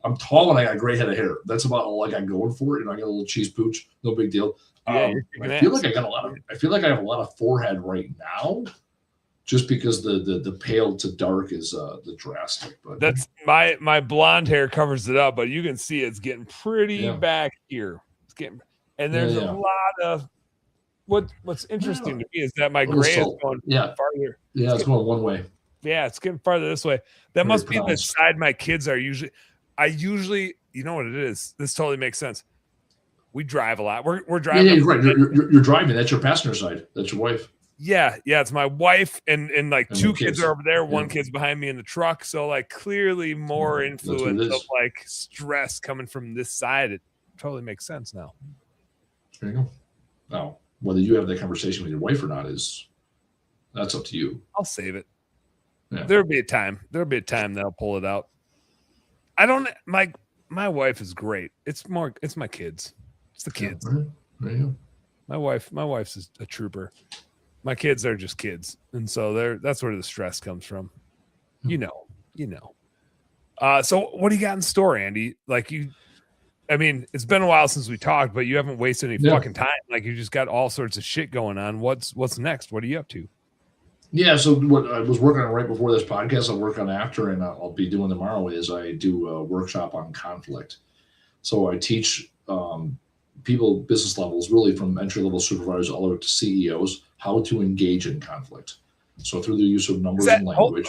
I'm tall and I got a great head of hair. That's about all I got going for it. You know, I got a little cheese pooch, no big deal. I feel like I feel like I have a lot of forehead right now. Just because the pale to dark is the drastic, but that's my blonde hair covers it up, but you can see it's getting pretty back here. It's getting, and there's a lot of what's interesting to me is that my gray is going farther. Yeah, it's going one way. Yeah, it's getting farther this way. That must be the side my kids are usually. You know what it is. This totally makes sense. We drive a lot. We're driving. Yeah, you're right. You're driving. That's your passenger side. That's your wife. Yeah, it's my wife and like and 2 kids are over there. One kid's behind me in the truck. So like clearly more influence of like stress coming from this side. It totally makes sense now. There you go. Now, whether you have that conversation with your wife or not that's up to you. I'll save it. Yeah. There'll be a time that I'll pull it out. I don't my wife is great. It's my kids. It's the kids. Yeah, right. There you go. My wife's a trooper. My kids are just kids, and so that's where the stress comes from. You know. So what do you got in store, Andy? Like it's been a while since we talked, but you haven't wasted any fucking time. Like, you just got all sorts of shit going on. What's next? What are you up to? Yeah, so what I was working on right before this podcast, I'll work on after, and I'll be doing tomorrow is I do a workshop on conflict. So I teach people, business levels, really from entry-level supervisors all the way up to CEOs, how to engage in conflict. So through the use of numbers and language.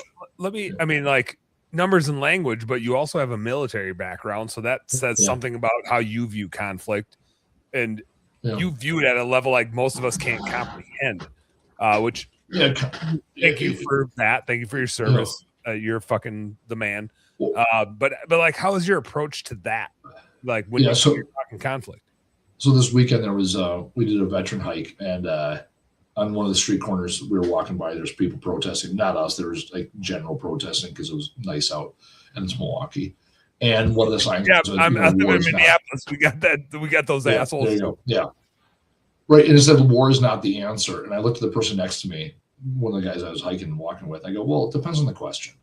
numbers and language, but you also have a military background. So that says something about how you view conflict, and you view it at a level like most of us can't comprehend, which thank you for that. Thank you for your service. You're fucking the man. But like, how is your approach to that? Like when you're talking conflict? So this weekend there was, we did a veteran hike, and on one of the street corners we were walking by, there's people protesting, not us. There was like general protesting because it was nice out and it's Milwaukee. And one of the signs, I'm in Minneapolis. We got those assholes. There you go. Yeah. Right. And it said war is not the answer. And I looked at the person next to me, one of the guys I was hiking and walking with. I go, well, it depends on the question.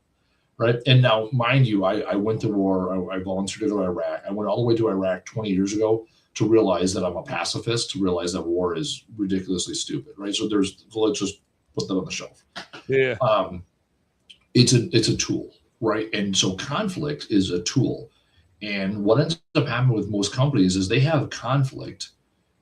Right. And now, mind you, I went to war. I volunteered to go to Iraq. I went all the way to Iraq 20 years ago to realize that I'm a pacifist, to realize that war is ridiculously stupid. Right. So let's just put that on the shelf. Yeah. It's a tool. Right. And so conflict is a tool. And what ends up happening with most companies is they have conflict,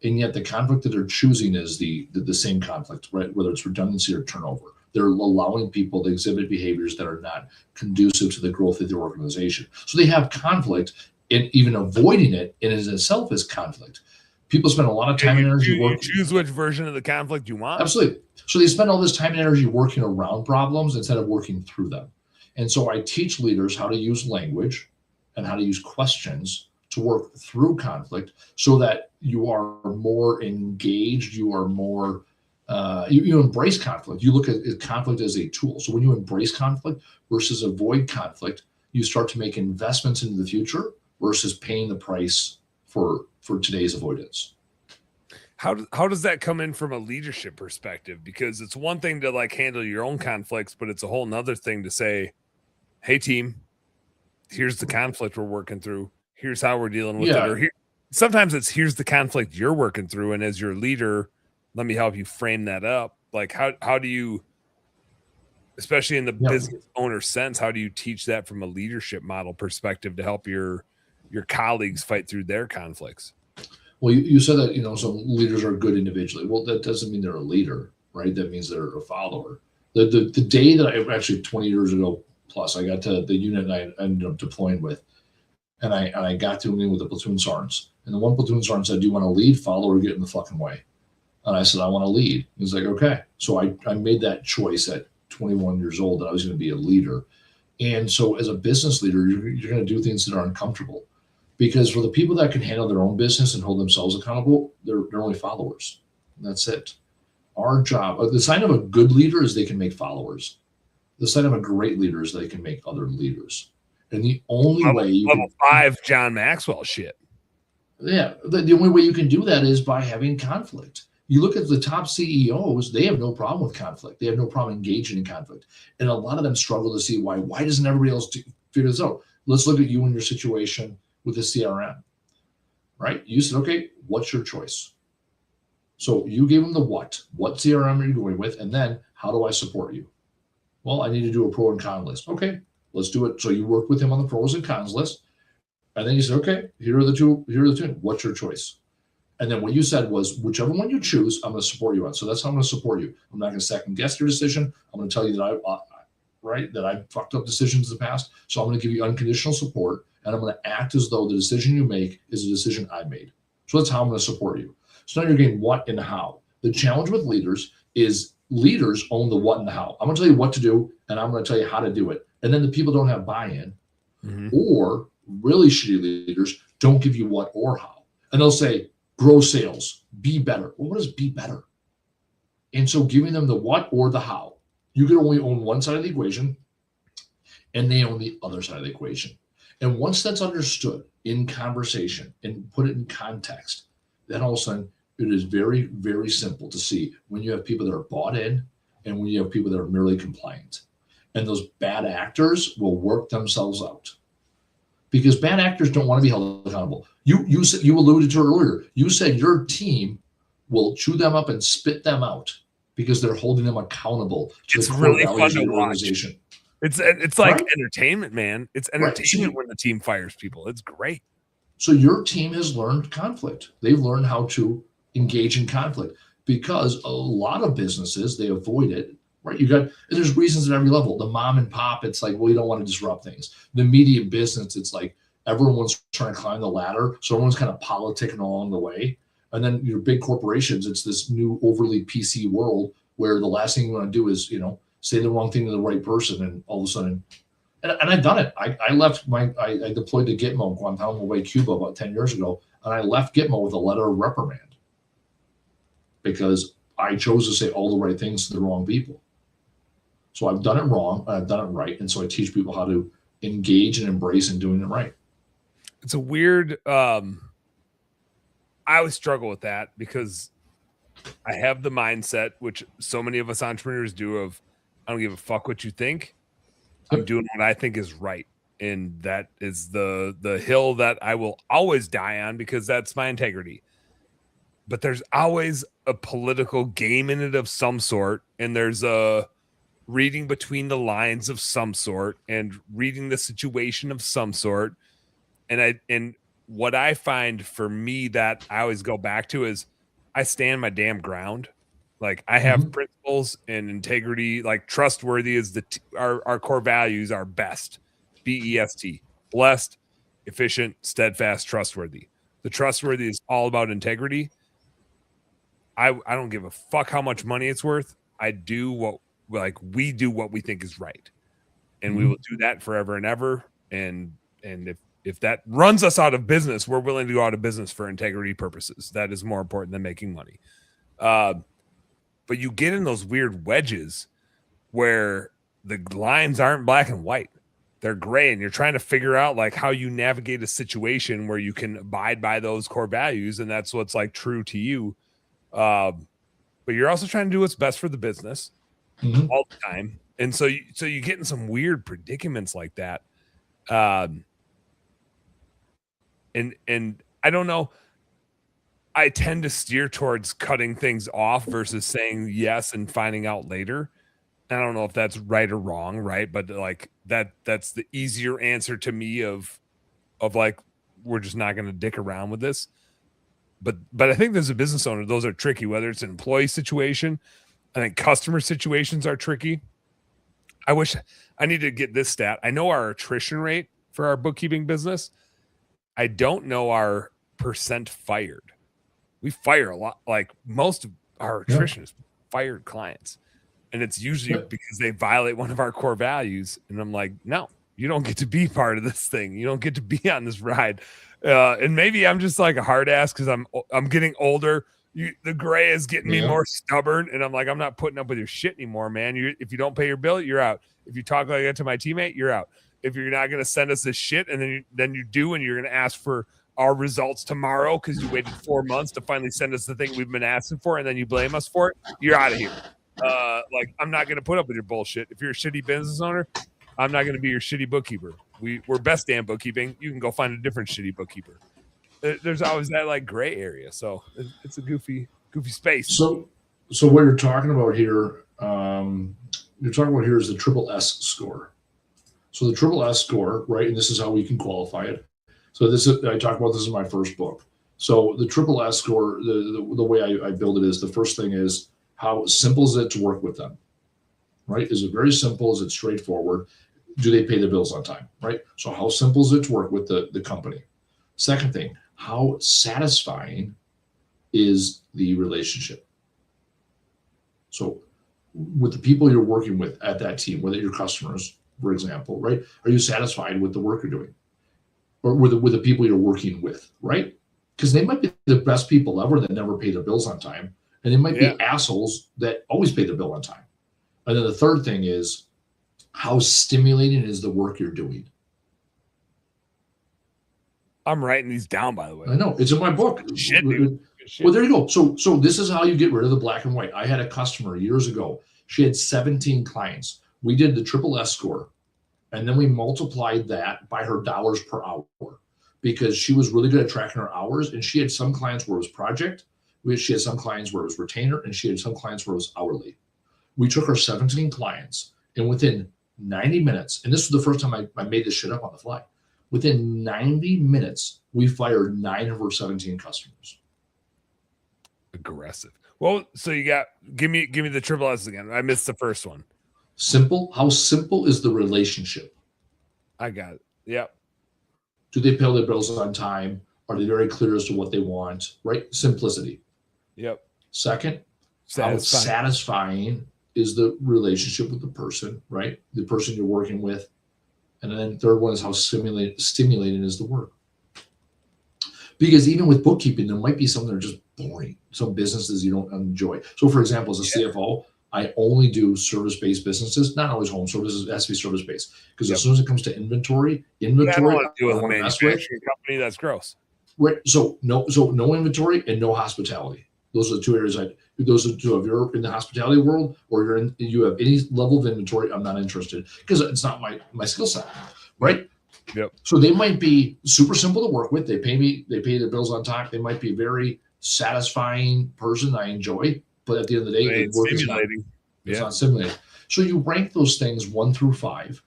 and yet the conflict that they're choosing is the same conflict, right? Whether it's redundancy or turnover. They're allowing people to exhibit behaviors that are not conducive to the growth of their organization. So they have conflict, and even avoiding it in itself is conflict. People spend a lot of time and energy working. You choose which version of the conflict you want. Absolutely. So they spend all this time and energy working around problems instead of working through them. And so I teach leaders how to use language and how to use questions to work through conflict so that you are more engaged, you are more, you embrace conflict. You look at conflict as a tool. So when you embrace conflict versus avoid conflict, you start to make investments into the future versus paying the price for today's avoidance. How does that come in from a leadership perspective? Because it's one thing to like handle your own conflicts, but it's a whole nother thing to say, hey team, here's the conflict we're working through. Here's how we're dealing with it. Or sometimes it's here's the conflict you're working through. And as your leader, let me help you frame that up. Like how do you, especially in the business owner sense, how do you teach that from a leadership model perspective to help your colleagues fight through their conflicts? Well, you said that, some leaders are good individually. Well, that doesn't mean they're a leader, right? That means they're a follower. The day that I actually 20 years ago plus, I got to the unit I ended up deploying with, and I got to a meeting with the platoon sergeants. And the one platoon sergeant said, do you want to lead, follow, or get in the fucking way? And I said, I want to lead. He's like, okay. So I made that choice at 21 years old that I was going to be a leader. And so as a business leader, you're going to do things that are uncomfortable. Because for the people that can handle their own business and hold themselves accountable, they're only followers. And that's it. Our job, the sign of a good leader is they can make followers. The sign of a great leader is they can make other leaders. And the only way you level 5 John Maxwell shit. Yeah, the only way you can do that is by having conflict. You look at the top CEOs; they have no problem with conflict. They have no problem engaging in conflict, and a lot of them struggle to see why. Why doesn't everybody else figure this out? Let's look at you and your situation with the CRM, right? You said, okay, what's your choice? So you gave them the what CRM are you going with, and then how do I support you? Well, I need to do a pro and con list. Okay, let's do it. So you work with him on the pros and cons list. And then you said, okay, here are the two. What's your choice? And then what you said was, whichever one you choose, I'm going to support you on. So that's how I'm going to support you. I'm not going to second guess your decision. I'm going to tell you that I fucked up decisions in the past. So I'm going to give you unconditional support, and I'm going to act as though the decision you make is a decision I made. So that's how I'm going to support you. So now you're getting what and how. The challenge with leaders is leaders own the what and the how. I'm going to tell you what to do, and I'm going to tell you how to do it. And then the people don't have buy-in, or really shitty leaders don't give you what or how. And they'll say, grow sales, be better. Well, what is be better? And so giving them the what or the how. You can only own one side of the equation, and they own the other side of the equation. And once that's understood in conversation and put it in context, then all of a sudden it is very, very simple to see when you have people that are bought in and when you have people that are merely compliant. And those bad actors will work themselves out. Because bad actors don't want to be held accountable. You said, you alluded to it earlier. You said your team will chew them up and spit them out because they're holding them accountable to it's the core really values fun of to the organization. It's like entertainment, man. It's entertainment when the team fires people. It's great. So your team has learned conflict. They've learned how to engage in conflict because a lot of businesses, they avoid it right? There's reasons at every level. The mom and pop, it's like, well, you don't want to disrupt things. The medium business, it's like everyone's trying to climb the ladder. So everyone's kind of politicking along the way. And then your big corporations, it's this new overly PC world where the last thing you want to do is, say the wrong thing to the right person. And all of a sudden, and I've done it. I left I deployed to Gitmo, Guantanamo Bay, Cuba about 10 years ago. And I left Gitmo with a letter of reprimand because I chose to say all the right things to the wrong people. So I've done it wrong, I've done it right. And so I teach people how to engage and embrace in doing it right. It's a weird, I always struggle with that because I have the mindset, which so many of us entrepreneurs do, of I don't give a fuck what you think. I'm doing what I think is right. And that is the hill that I will always die on because that's my integrity. But there's always a political game in it of some sort. And there's a reading between the lines of some sort and reading the situation of some sort. And what I find for me that I always go back to is I stand my damn ground. Like I have principles and integrity, like trustworthy is our core values are best, BEST, blessed, efficient, steadfast, trustworthy. The trustworthy is all about integrity. I don't give a fuck how much money it's worth. We do what we think is right. And we will do that forever and ever. And if that runs us out of business, we're willing to go out of business for integrity purposes. That is more important than making money. But you get in those weird wedges where the lines aren't black and white. They're gray, and you're trying to figure out like how you navigate a situation where you can abide by those core values. And that's what's like true to you. But you're also trying to do what's best for the business all the time. And so you get in some weird predicaments like that. And I don't know. I tend to steer towards cutting things off versus saying yes and finding out later. I don't know if that's right or wrong, right? But like that's the easier answer to me of like, we're just not going to dick around with this. But I think as a business owner, those are tricky, whether it's an employee situation. I think customer situations are tricky. I wish I need to get this stat. I know our attrition rate for our bookkeeping business. I don't know our percent fired. We fire a lot. Like most of our attrition is fired clients. And it's usually because they violate one of our core values. And I'm like, no, you don't get to be part of this thing. You don't get to be on this ride. And maybe I'm just like a hard ass because I'm getting older. The gray is getting me more stubborn. And I'm like, I'm not putting up with your shit anymore, man. If you don't pay your bill, you're out. If you talk like that to my teammate, you're out. If you're not going to send us this shit and then you do, and you're going to ask for our results tomorrow because you waited 4 months to finally send us the thing we've been asking for, and then you blame us for it, you're out of here. Like, I'm not going to put up with your bullshit. If you're a shitty business owner, I'm not going to be your shitty bookkeeper. We're best damn bookkeeping. You can go find a different shitty bookkeeper. There's always that like gray area. So it's a goofy space. So what you're talking about here, is the triple S score. So the triple S score, right? And this is how we can qualify it. So I talk about this in my first book. So the triple S score, the way I build it is, the first thing is, how simple is it to work with them, right? Is it very simple? Is it straightforward? Do they pay the bills on time, right? So how simple is it to work with the company? Second thing, how satisfying is the relationship? So with the people you're working with at that team, whether your customers, for example, right? Are you satisfied with the work you're doing? Or with the people you're working with, right? Because they might be the best people ever that never pay their bills on time. And they might be assholes that always pay the bill on time. And then the third thing is, how stimulating is the work you're doing? I'm writing these down, by the way. I know, it's in my book. Shit, dude. Well, there you go. So this is how you get rid of the black and white. I had a customer years ago. She had 17 clients. We did the triple S score, and then we multiplied that by her dollars per hour, because she was really good at tracking her hours. And she had some clients where it was project. She had some clients where it was retainer, and she had some clients where it was hourly. We took her 17 clients, and within 90 minutes, and this was the first time I made this shit up on the fly, within 90 minutes, we fired 9 of her 17 customers. Aggressive. Well, so you got give me the triple S again. I missed the first one. Simple. How simple is the relationship? I got it. Yep. Do they pay their bills on time? Are they very clear as to what they want? Right? Simplicity. Yep. Second, how satisfying is the relationship with the person, right? The person you're working with. And then third one is how stimulating is the work. Because even with bookkeeping, there might be some that are just boring. Some businesses you don't enjoy. So for example, as a CFO, I only do service-based businesses, not always home services. It has to be service-based. Because as soon as it comes to inventory, I don't want to do with a manufacturing company. That's gross. Right. So no inventory and no hospitality. Those are the two areas those are two. If you're in the hospitality world or you have any level of inventory, I'm not interested because it's not my skill set. Right. Yep. So they might be super simple to work with. They pay their bills on time. They might be a very satisfying person I enjoy, but at the end of the day, the work is not stimulating. So you rank those things 1 through 5,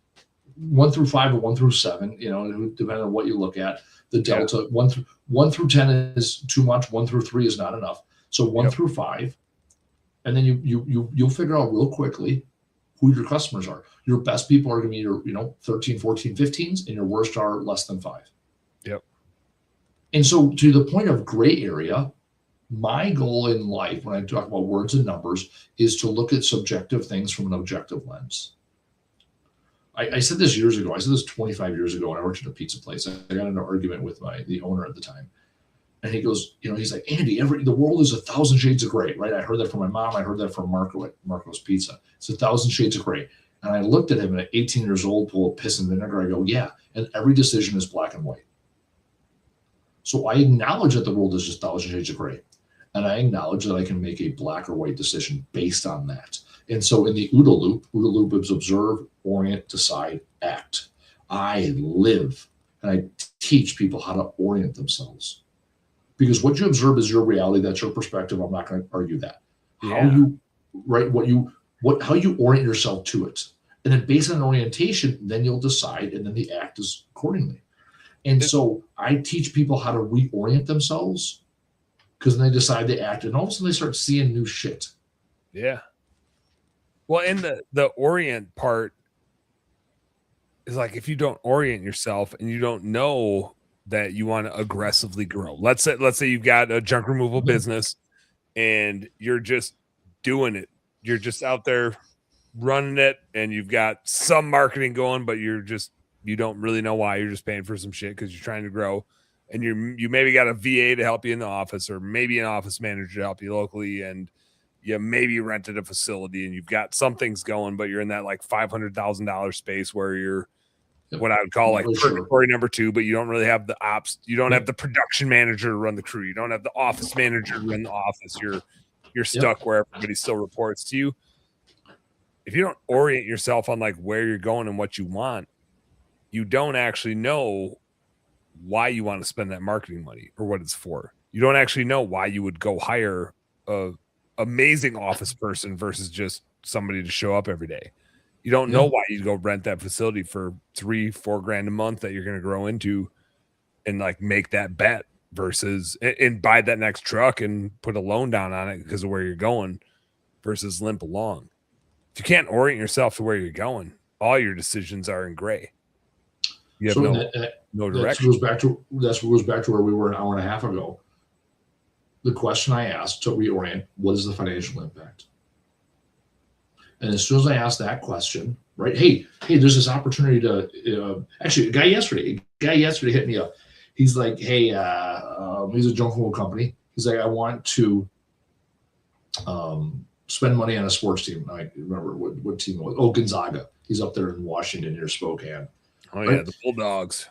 1 through 5 or 1 through 7, depending on what you look at. The delta 1 through 10 is too much. 1 through 3 is not enough. So 1 through 5, and then you'll figure out real quickly who your customers are. Your best people are going to be your 13, 14, 15s, and your worst are less than 5. Yep. And so to the point of gray area, my goal in life when I talk about words and numbers is to look at subjective things from an objective lens. I said this years ago. I said this 25 years ago when I worked at a pizza place. I got in an argument with the owner at the time. And he goes, he's like, Andy, the world is 1,000 shades of gray, right? I heard that from my mom. I heard that from Marco's Pizza. It's 1,000 shades of gray. And I looked at him at 18 years old, full of piss and vinegar. I go, yeah. And every decision is black and white. So I acknowledge that the world is just 1,000 shades of gray. And I acknowledge that I can make a black or white decision based on that. And so in the OODA loop is observe, orient, decide, act. I live and I teach people how to orient themselves. Because what you observe is your reality. That's your perspective. I'm not going to argue that. Yeah. How you orient yourself to it. And then based on orientation, then you'll decide and then the act is accordingly. And so I teach people how to reorient themselves because then they decide they act and all of a sudden they start seeing new shit. Yeah. Well, in the orient part is like if you don't orient yourself and you don't know that you want to aggressively grow. Let's say you've got a junk removal business and you're just doing it. You're just out there running it and you've got some marketing going, but you don't really know why. You're just paying for some shit because you're trying to grow. And you maybe got a VA to help you in the office or maybe an office manager to help you locally. And you maybe rented a facility and you've got some things going, but you're in that like $500,000 space where you're what I would call like purgatory number 2, but you don't really have the ops. You don't have the production manager to run the crew. You don't have the office manager to run the office. You're stuck where everybody still reports to you. If you don't orient yourself on like where you're going and what you want, you don't actually know why you want to spend that marketing money or what it's for. You don't actually know why you would go hire a amazing office person versus just somebody to show up every day. You don't know why you'd go rent that facility for $3-4 grand a month that you're going to grow into and like make that bet versus and buy that next truck and put a loan down on it because of where you're going versus limp along. If you can't orient yourself to where you're going, all your decisions are in gray. You have no direction. That goes back to where we were an hour and a half ago. The question I asked to reorient, what is the financial impact? And as soon as I asked that question, right? Hey, there's this opportunity to actually a guy yesterday hit me up. He's like, hey, he's a junk removal company. He's like, I want to spend money on a sports team. I remember what team it was. Oh, Gonzaga. He's up there in Washington near Spokane. Oh yeah, right? The Bulldogs.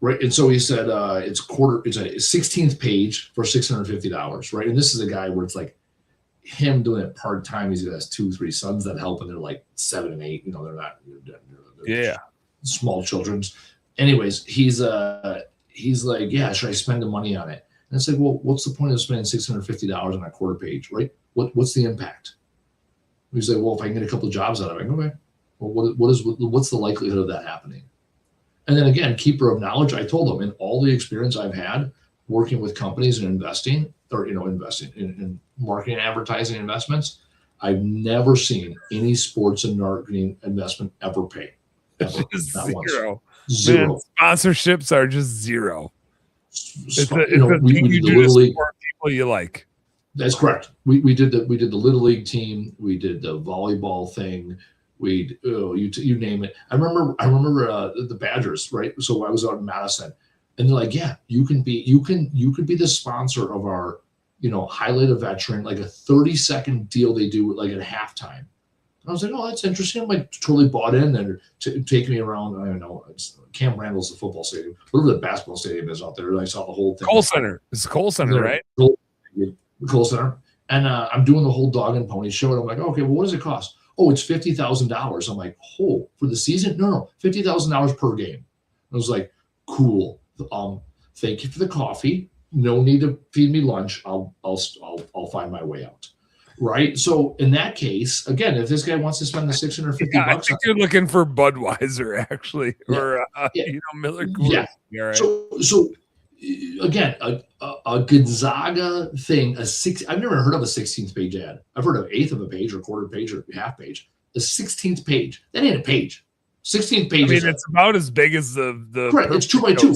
Right. And so he said it's a 16th page for $650, right? And this is a guy where it's like him doing it part-time. He has 2-3 sons that help, and they're like 7 and 8. They're not they're small children's. Anyways, he's like, yeah, should I spend the money on it? And it's like, well, what's the point of spending $650 on a quarter page, right? What's the impact? He's like, well, if I can get a couple of jobs out of it, okay. Well, what's the likelihood of that happening? And then again, keeper of knowledge, I told him in all the experience I've had working with companies and investing, or investing in marketing, advertising investments. I've never seen any sports and marketing investment ever pay. Ever. Not zero. Once. Zero. Man, sponsorships are just zero. We did the Little League. People you like. That's correct. We did the Little League team. We did the volleyball thing. You name it. I remember the Badgers, right? So I was out in Madison, and they're like, yeah, you could be the sponsor of our, highlight a veteran, like a 30-second deal they do like at halftime. And I was like, oh, that's interesting. I'm like totally bought in, and take me around. I don't know. It's Camp Randall's the football stadium, whatever the basketball stadium is out there. And I saw the whole thing. Kohl Center. It's Kohl Center, right? Kohl Center. And I'm doing the whole dog and pony show. And I'm like, okay, well, what does it cost? Oh, it's $50,000. I'm like, oh, for the season? No, $50,000 per game. I was like, cool. Thank you for the coffee. No need to feed me lunch. I'll find my way out. Right. So in that case, again, if this guy wants to spend the $650, I think you're looking for Budweiser, actually, or Miller Coors. Yeah. Right. So again, a Gonzaga thing, I've never heard of a 16th page ad. I've heard of eighth of a page or quarter page or half page. The 16th page, that ain't a page. 16th page. I mean, it's about as big as the correct. It's 2 by 2.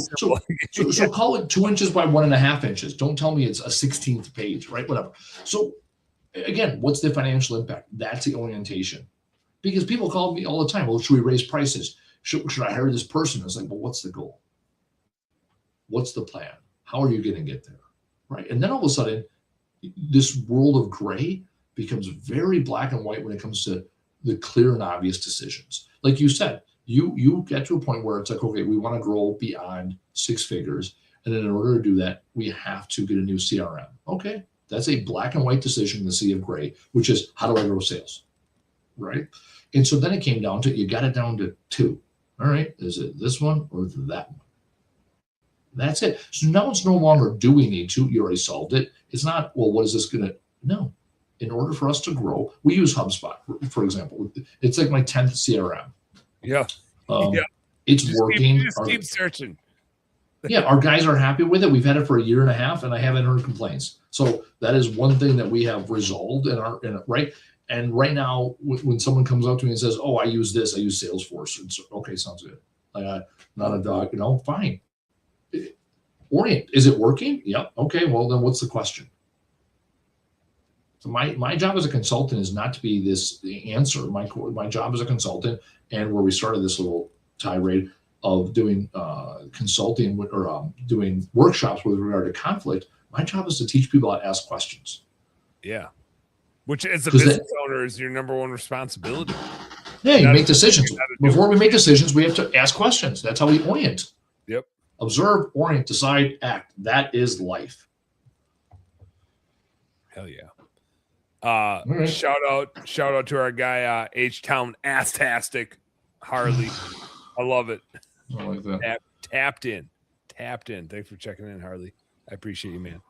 So call it 2 inches by 1.5 inches. Don't tell me it's a 16th page, right? Whatever. So again, what's the financial impact? That's the orientation. Because people call me all the time. Well, should we raise prices? Should I hire this person? I was like, well, what's the goal? What's the plan? How are you going to get there? Right. And then all of a sudden, this world of gray becomes very black and white when it comes to the clear and obvious decisions. Like you said, you get to a point where it's like, okay, we want to grow beyond 6 figures. And then in order to do that, we have to get a new CRM. Okay. That's a black and white decision in the sea of gray, which is how do I grow sales? Right. And so then it came down to, you got it down to 2. All right. Is it this one or that one? That's it. So now it's no longer, do we need to? You already solved it. It's not, well, what is this going to? No. In order for us to grow, we use HubSpot, for example. It's like my 10th CRM. Yeah. It's working. Keep searching. Yeah, our guys are happy with it. We've had it for 1.5 years, and I haven't heard complaints. So that is one thing that we have resolved right. And right now, when someone comes up to me and says, "Oh, I use this. I use Salesforce," it's okay. Sounds good. Not a dog. Fine. Orient. Is it working? Yep. Okay. Well, then what's the question? So my job as a consultant is not to be the answer. My job as a consultant, and where we started this little tirade of doing consulting or doing workshops with regard to conflict, my job is to teach people how to ask questions. Yeah. Which as a business owner is your number one responsibility. Yeah, you make decisions. Before we make decisions, we have to ask questions. That's how we orient. Yep. Observe, orient, decide, act. That is life. Hell yeah. Right. Shout out to our guy H-Town Astastic Harley. I love it. I like that. Tapped in. Thanks for checking in, Harley. I appreciate you, man.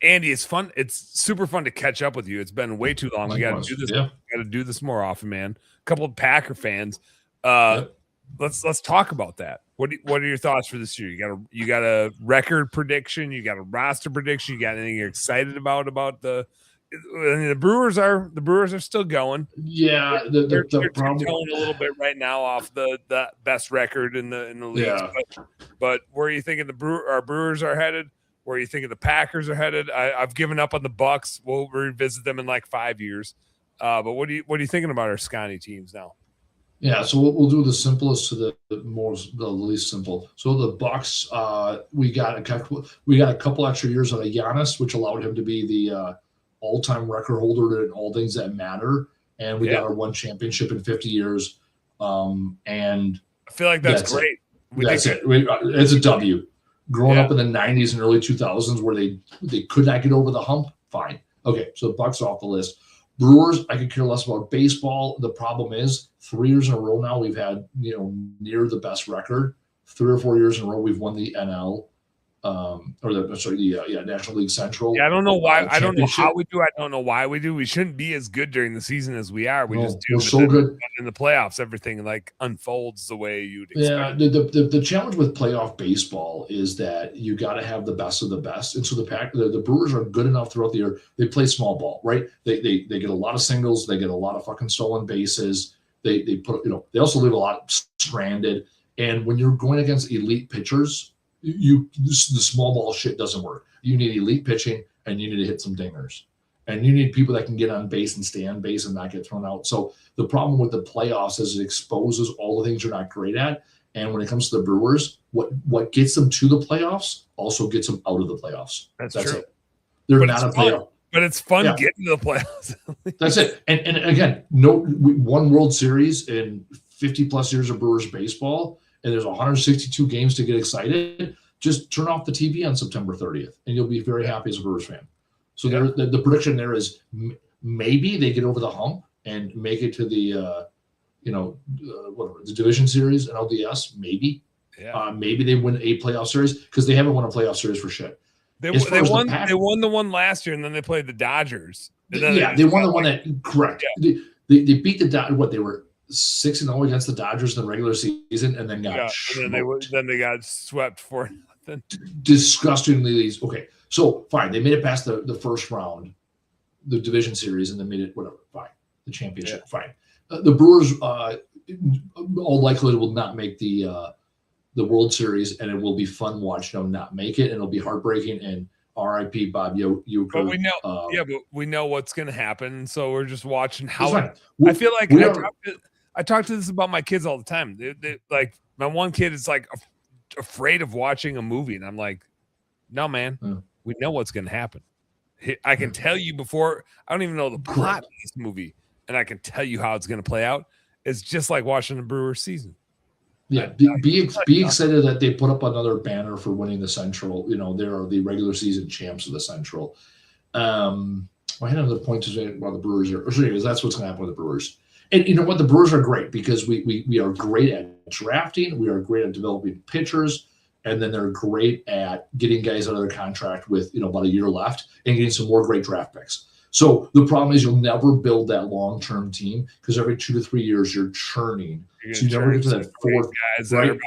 Andy, it's fun. It's super fun to catch up with you. It's been way too long. We got to do this. Yeah. We got to do this more often, man. A couple of Packer fans. Let's talk about that. What are your thoughts for this year? You got a record prediction. You got a roster prediction. You got anything you're excited about the? I mean, the Brewers are still going. Yeah, they're going a little bit right now off the best record in the league. Yeah. But where are you thinking our Brewers are headed? Where are you thinking the Packers are headed? I've given up on the Bucks. We'll revisit them in like 5 years. But what are you thinking about our Scotty teams now? Yeah, so we'll do the simplest to the least simple. So the Bucks, we got a couple extra years out of Giannis, which allowed him to be the all-time record holder in all things that matter, and we got our one championship in 50 years. And I feel like that's great. That's it. It's a W. Growing up in the 90s and early 2000s where they could not get over the hump, fine. Okay, so the Bucks off the list. Brewers, I could care less about baseball. The problem is 3 years in a row now, we've had, near the best record. 3 or 4 years in a row, we've won the NL. National League Central. Yeah, I don't know why. I don't know how we do. I don't know why we do. We shouldn't be as good during the season as we are. We just do. We're so good in the playoffs. Everything like unfolds the way you'd expect. Yeah, the challenge with playoff baseball is that you got to have the best of the best, and so the Brewers are good enough throughout the year. They play small ball, right? They get a lot of singles. They get a lot of fucking stolen bases. They put they also leave a lot stranded. And when you're going against elite pitchers, the small ball shit doesn't work. You need elite pitching, and you need to hit some dingers, and you need people that can get on base and stay on base and not get thrown out. So the problem with the playoffs is it exposes all the things you're not great at. And when it comes to the Brewers, what gets them to the playoffs also gets them out of the playoffs. That's true. It. They're not a playoff. But it's fun getting to the playoffs. That's it. And again, one World Series in 50 plus years of Brewers baseball, and there's 162 games to get excited. Just turn off the TV on September 30th, and you'll be very happy as a Brewers fan. So the prediction there is maybe they get over the hump and make it to the the division series and LDS. Maybe, maybe they win a playoff series because they haven't won a playoff series for shit. They won the one last year, and then they played the Dodgers. They won the one that correct. Yeah. They beat the Dodgers. What, they were 6-0 against the Dodgers in the regular season, and then got then they got swept for nothing. Disgustingly. Okay, so fine, they made it past the first round, the division series, and they made it whatever. Fine, the championship. Yeah. Fine. The Brewers, all likelihood, will not make the World Series, and it will be fun watching them not make it, and it'll be heartbreaking. And R.I.P. Bob Uecker. But we know, but we know what's going to happen, so we're just watching how. I feel like I talk to this about my kids all the time. They like my one kid is like afraid of watching a movie, and I'm like, no, man, we know what's going to happen. I can tell you before. I don't even know the plot of this movie, and I can tell you how it's going to play out. It's just like watching the Brewers season. Yeah, be excited that they put up another banner for winning the Central. They are the regular season champs of the Central. I had another point to say about the Brewers. Anyways, that's what's going to happen with the Brewers. And you know what? The Brewers are great because we are great at drafting. We are great at developing pitchers. And then they're great at getting guys out of their contract with, about a year left and getting some more great draft picks. So the problem is you'll never build that long-term team because every 2 to 3 years you're churning. So you never get to that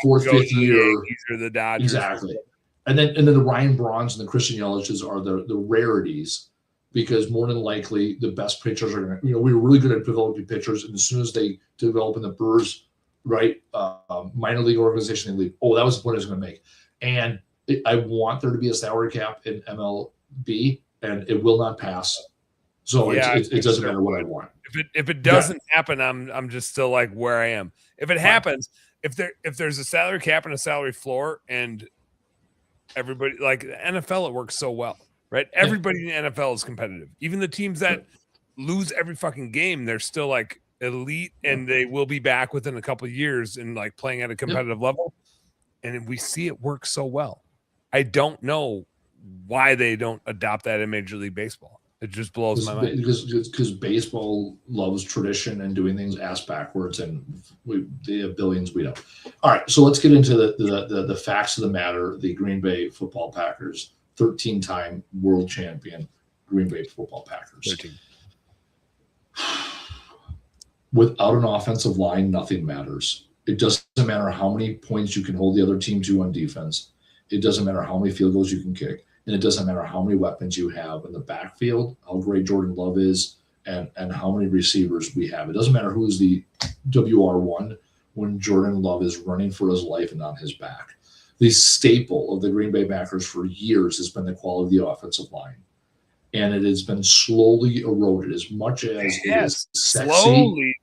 fourth, fifth year. The Dodgers. Exactly. And then the Ryan Brauns and the Christian Yelich's are the rarities because more than likely the best pitchers are going to, we were really good at developing pitchers. And as soon as they develop in the Brewers, minor league organization, they leave. Oh, that was the point I was going to make. And I want there to be a salary cap in MLB, and it will not pass. So it doesn't matter what I want. If it doesn't happen, I'm just still like where I am. If it happens, if there's a salary cap and a salary floor, and everybody like the NFL, it works so well, right? Everybody in the NFL is competitive. Even the teams that lose every fucking game, they're still like elite, and they will be back within a couple of years and like playing at a competitive level. And we see it work so well. I don't know why they don't adopt that in Major League Baseball. It just blows my mind. Because baseball loves tradition and doing things ass backwards, and they have billions. We don't. All right, so let's get into the facts of the matter. The Green Bay Football Packers, 13-time world champion Green Bay Football Packers. 13. Without an offensive line, nothing matters. It doesn't matter how many points you can hold the other team to on defense. It doesn't matter how many field goals you can kick. And it doesn't matter how many weapons you have in the backfield, how great Jordan Love is, and how many receivers we have. It doesn't matter who's the WR1 when Jordan Love is running for his life and on his back. The staple of the Green Bay Packers for years has been the quality of the offensive line. And it has been slowly eroded as much as it is sexy. Slowly,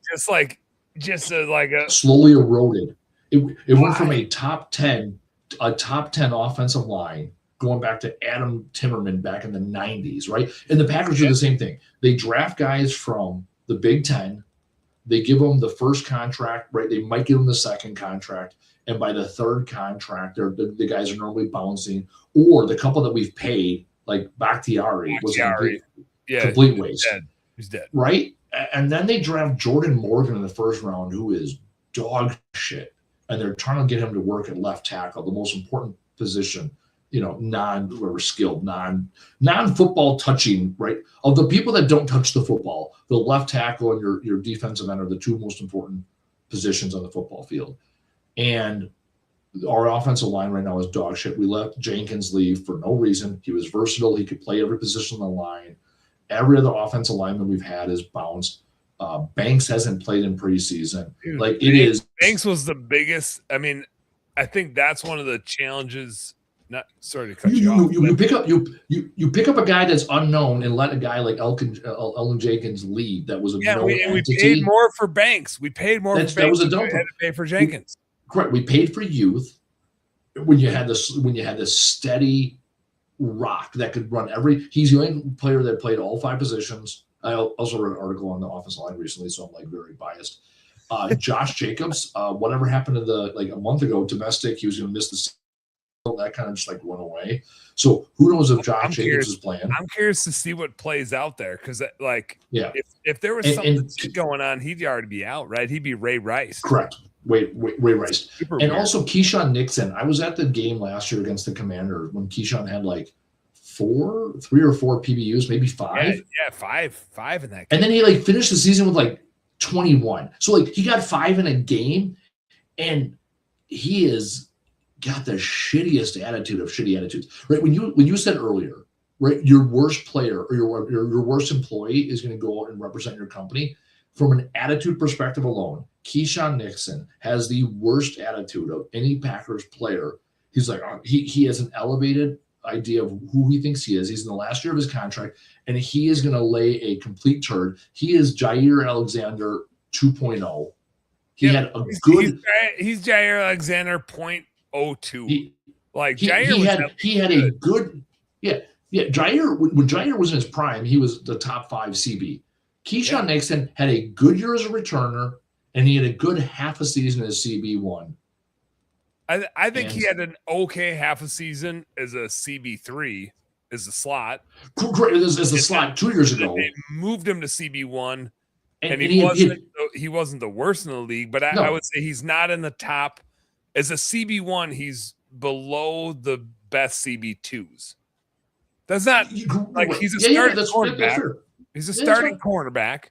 slowly eroded. It went from a top 10 offensive line going back to Adam Timmerman back in the 90s, right? And the Packers do the same thing. They draft guys from the Big Ten. They give them the first contract, right? They might give them the second contract. And by the third contract, the guys are normally bouncing. Or the couple that we've paid, like Bakhtiari, was a complete waste. He's dead. Right? And then they draft Jordan Morgan in the first round, who is dog shit. And they're trying to get him to work at left tackle, the most important position skilled, non-football touching, right? Of the people that don't touch the football, the left tackle and your defensive end are the two most important positions on the football field. And our offensive line right now is dog shit. We let Jenkins leave for no reason. He was versatile. He could play every position on the line. Every other offensive lineman we've had is bounced. Banks hasn't played in preseason. Dude, Banks was the biggest. I mean, I think that's one of the challenges. Not sorry to cut you off. You pick up a guy that's unknown and let a guy like Elgin Jenkins lead. That was a known entity. We paid more for Banks. We paid more for Banks. That was a dump. We had to pay for Jenkins. Correct. We paid for youth when you had this steady rock that could run he's the only player that played all 5 positions. I also read an article on the offensive line recently, so I'm like very biased. Josh Jacobs, whatever happened to a month ago, domestic, he was going to miss the season. That kind of just went away. So who knows if Josh Jacobs is playing? I'm curious to see what plays out there because, if there was something going on, he'd already be out, right? He'd be Ray Rice. Correct. Ray Rice. Also Keyshawn Nixon. I was at the game last year against the Commanders when Keyshawn had 3 or 4 PBUs, maybe 5. Yeah, 5 in that game. And then he finished the season with 21. So he got 5 in a game, and he is got the shittiest attitude of shitty attitudes. Right? When you said earlier, right, your worst player or your worst employee is going to go out and represent your company. From an attitude perspective alone, Keyshawn Nixon has the worst attitude of any Packers player. He's he has an elevated idea of who he thinks he is. He's in the last year of his contract, and he is going to lay a complete turd. He is Jair Alexander 2.0. He's Jair Alexander 0.02. Jair, when Jair was in his prime, he was the top 5 CB. Keyshawn Nixon had a good year as a returner, and he had a good half a season as CB1. I think he had an okay half a season as a CB3, as a slot. As a slot 2 years ago. They moved him to CB1, and he wasn't the worst in the league, but I would say he's not in the top. As a CB1, he's below the best CB2s. That's not he's a starting cornerback. He's a starting cornerback,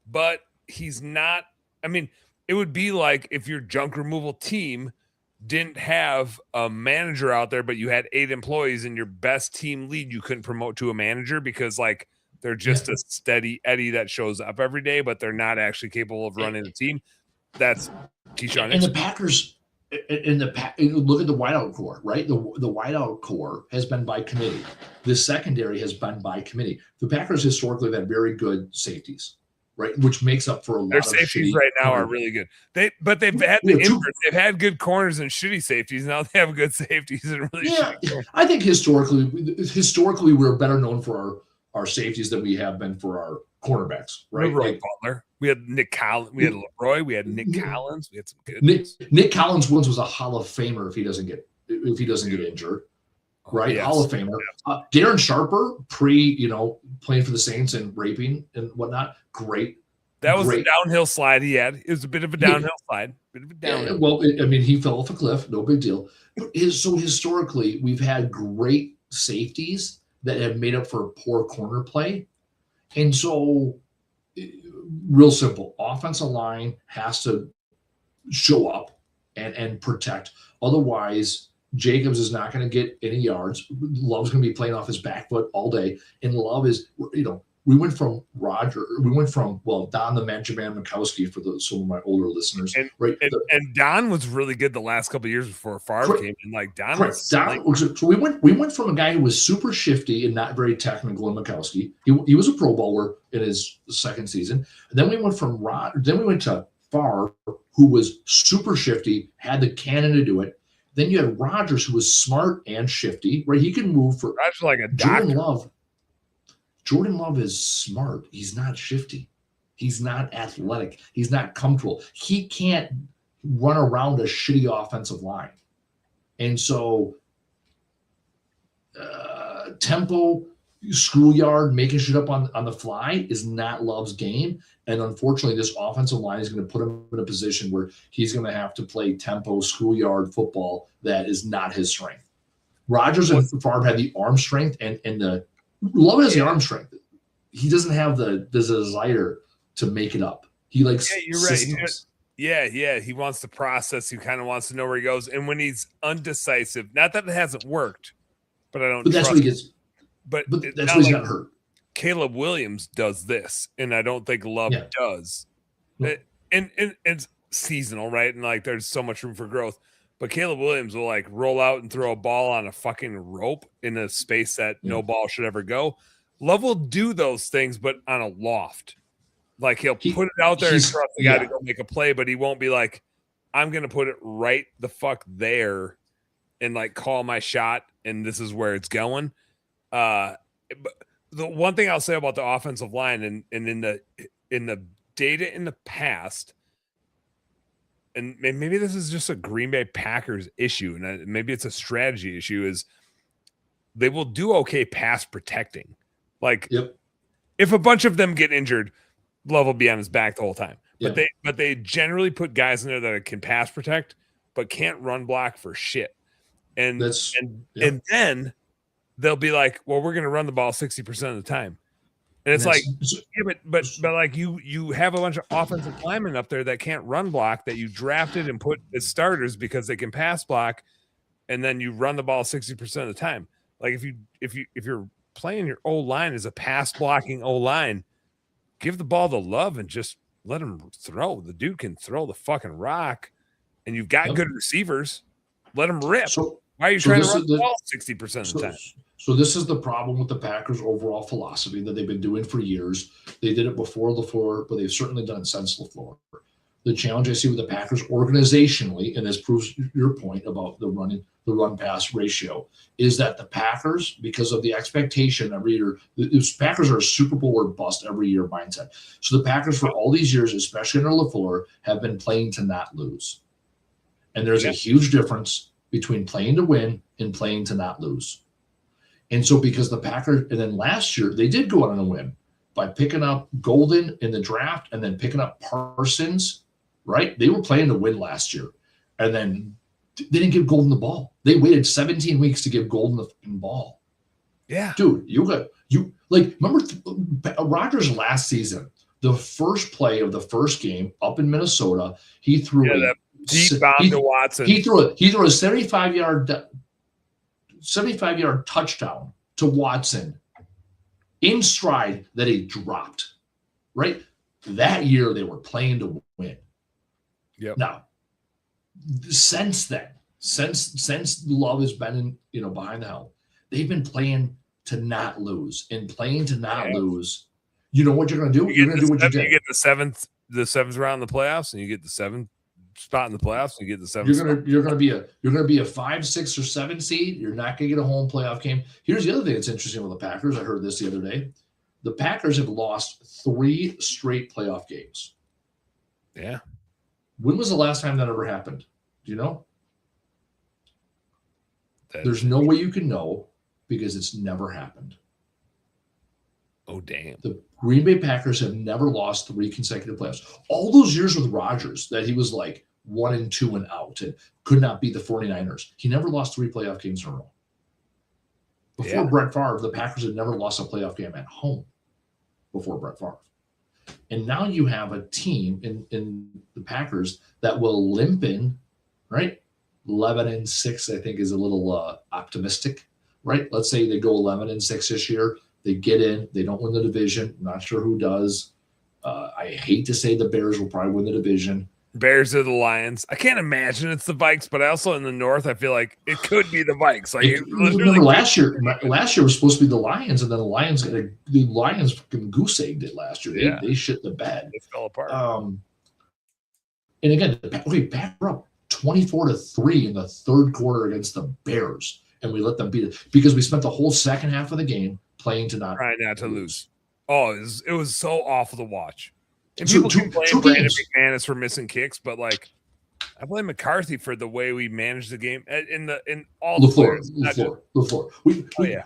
but he's not. I mean, it would be like if your junk removal team didn't have a manager out there, but you had 8 employees and your best team lead you couldn't promote to a manager because they're just a steady Eddie that shows up every day, but they're not actually capable of running the team. That's Keyshawn. And the Packers look at the wideout core, right? The wideout core has been by committee. The secondary has been by committee. The Packers historically have had very good safeties, right? Which makes up for a lot their of safeties right now are really good. They've had they've had good corners and shitty safeties. Now they have good safeties and really shitty. I think historically we're better known for our safeties than we have been for our cornerbacks, right? Leroy Butler. We had Nick Collins. We had Leroy. We had Nick Collins. We had some good. Nick Collins once was a Hall of Famer if he doesn't get injured, right? Yes. Hall of Famer. Yeah. Darren Sharper, playing for the Saints and raping and whatnot. Great. That was a downhill slide he had. It was a bit of a downhill slide. He fell off a cliff. No big deal. So historically, we've had great safeties that have made up for poor corner play. And so, real simple, offensive line has to show up and protect. Otherwise, Jacobs is not going to get any yards. Love's going to be playing off his back foot all day. And Love is, we went from Don the Magic Man Mikowski for some of my older listeners. And Don was really good the last couple of years before Favre came in. So we went from a guy who was super shifty and not very technical in Mikowski. He was a Pro Bowler in his second season. And then we went to Favre, who was super shifty, had the cannon to do it. Then you had Rodgers, who was smart and shifty, right? He can move for Rodgers like a doctor. Jordan Love is smart. He's not shifty. He's not athletic. He's not comfortable. He can't run around a shitty offensive line. And so tempo, schoolyard, making shit up on the fly is not Love's game. And unfortunately, this offensive line is going to put him in a position where he's going to have to play tempo, schoolyard football that is not his strength. Rodgers and Favre had the arm strength, and the Love has the arm strength. He doesn't have the desire to make it up. He likes systems. Yeah. He wants to process. He kind of wants to know where he goes. And when he's undecisive, not that it hasn't worked, but I don't. But that's what he gets. But that's what he's got hurt. Caleb Williams does this, and I don't think Love does. Nope. And it's seasonal, right? And like, there's so much room for growth. But Caleb Williams will like roll out and throw a ball on a fucking rope in a space that no ball should ever go. Love will do those things, but on a loft. Like he'll put it out there and trust the guy to go make a play, but he won't be like, I'm going to put it right the fuck there and like call my shot, and this is where it's going. But the one thing I'll say about the offensive line and in the data in the past, and maybe this is just a Green Bay Packers issue, and maybe it's a strategy issue, is they will do okay pass protecting. Like if a bunch of them get injured, Love will be on his back the whole time. But they generally put guys in there that can pass protect, but can't run block for shit. And then they'll be like, well, we're going to run the ball 60% of the time. And it's like, but like you have a bunch of offensive linemen up there that can't run block that you drafted and put as starters because they can pass block, and then you run the ball 60% of the time. Like if you're playing your O-line as a pass blocking O-line, give the ball to Love and just let him throw. The dude can throw the fucking rock, and you've got good receivers. Let him rip. Why are you trying to run the ball 60% of the time? So this is the problem with the Packers' overall philosophy that they've been doing for years. They did it before LaFleur, but they've certainly done it since LaFleur. The challenge I see with the Packers organizationally, and this proves your point about the run-pass ratio, is that the Packers, because of the expectation every year, the Packers are a Super Bowl or bust every year mindset. So the Packers, for all these years, especially under LaFleur, have been playing to not lose. And there's a huge difference between playing to win and playing to not lose. And so because the Packers, and then last year, they did go on a win by picking up Golden in the draft and then picking up Parsons, right? They were playing to win last year. And then they didn't give Golden the ball. They waited 17 weeks to give Golden the ball. Yeah. Dude, remember Rodgers last season, the first play of the first game up in Minnesota, he threw that deep bomb to Watson. He threw a 75-yard touchdown to Watson in stride that he dropped, right? That year they were playing to win. Yep. Now, since then, since Love has been behind the helm, they've been playing to not lose. And playing to not lose, you know what you're going to do? You're going to do what you did. You get the seventh round of the playoffs, and you get the seventh spot in the playoffs, and you get the seventh. You're going to be a 5, 6, or 7 seed. You're not going to get a home playoff game. Here's the other thing that's interesting with the Packers. I heard this the other day. The Packers have lost 3 straight playoff games. Yeah. When was the last time that ever happened? Do you know? There's no way you can know because it's never happened. Oh, damn. The Green Bay Packers have never lost 3 consecutive playoffs. All those years with Rodgers that he was like 1-2 and out and could not beat the 49ers. He never lost 3 playoff games in a row. Before Brett Favre, the Packers had never lost a playoff game at home before Brett Favre. And now you have a team in the Packers that will limp in, right? 11-6, I think, is a little optimistic, right? Let's say they go 11-6 this year. They get in. They don't win the division. I'm not sure who does. I hate to say the Bears will probably win the division. Bears are the Lions. I can't imagine it's the Vikes, but also in the North, I feel like it could be the Vikes. Like remember last year was supposed to be the Lions, and then the Lions fucking goose egged it last year. They shit the bed. It fell apart. And again, back up 24-3 in the third quarter against the Bears, and we let them beat it because we spent the whole second half of the game playing to not lose. Oh, it was so awful to watch. And people keep blame Brandon McManus for missing kicks, but like I blame McCarthy for the way we managed the game in all the players. LaFleur.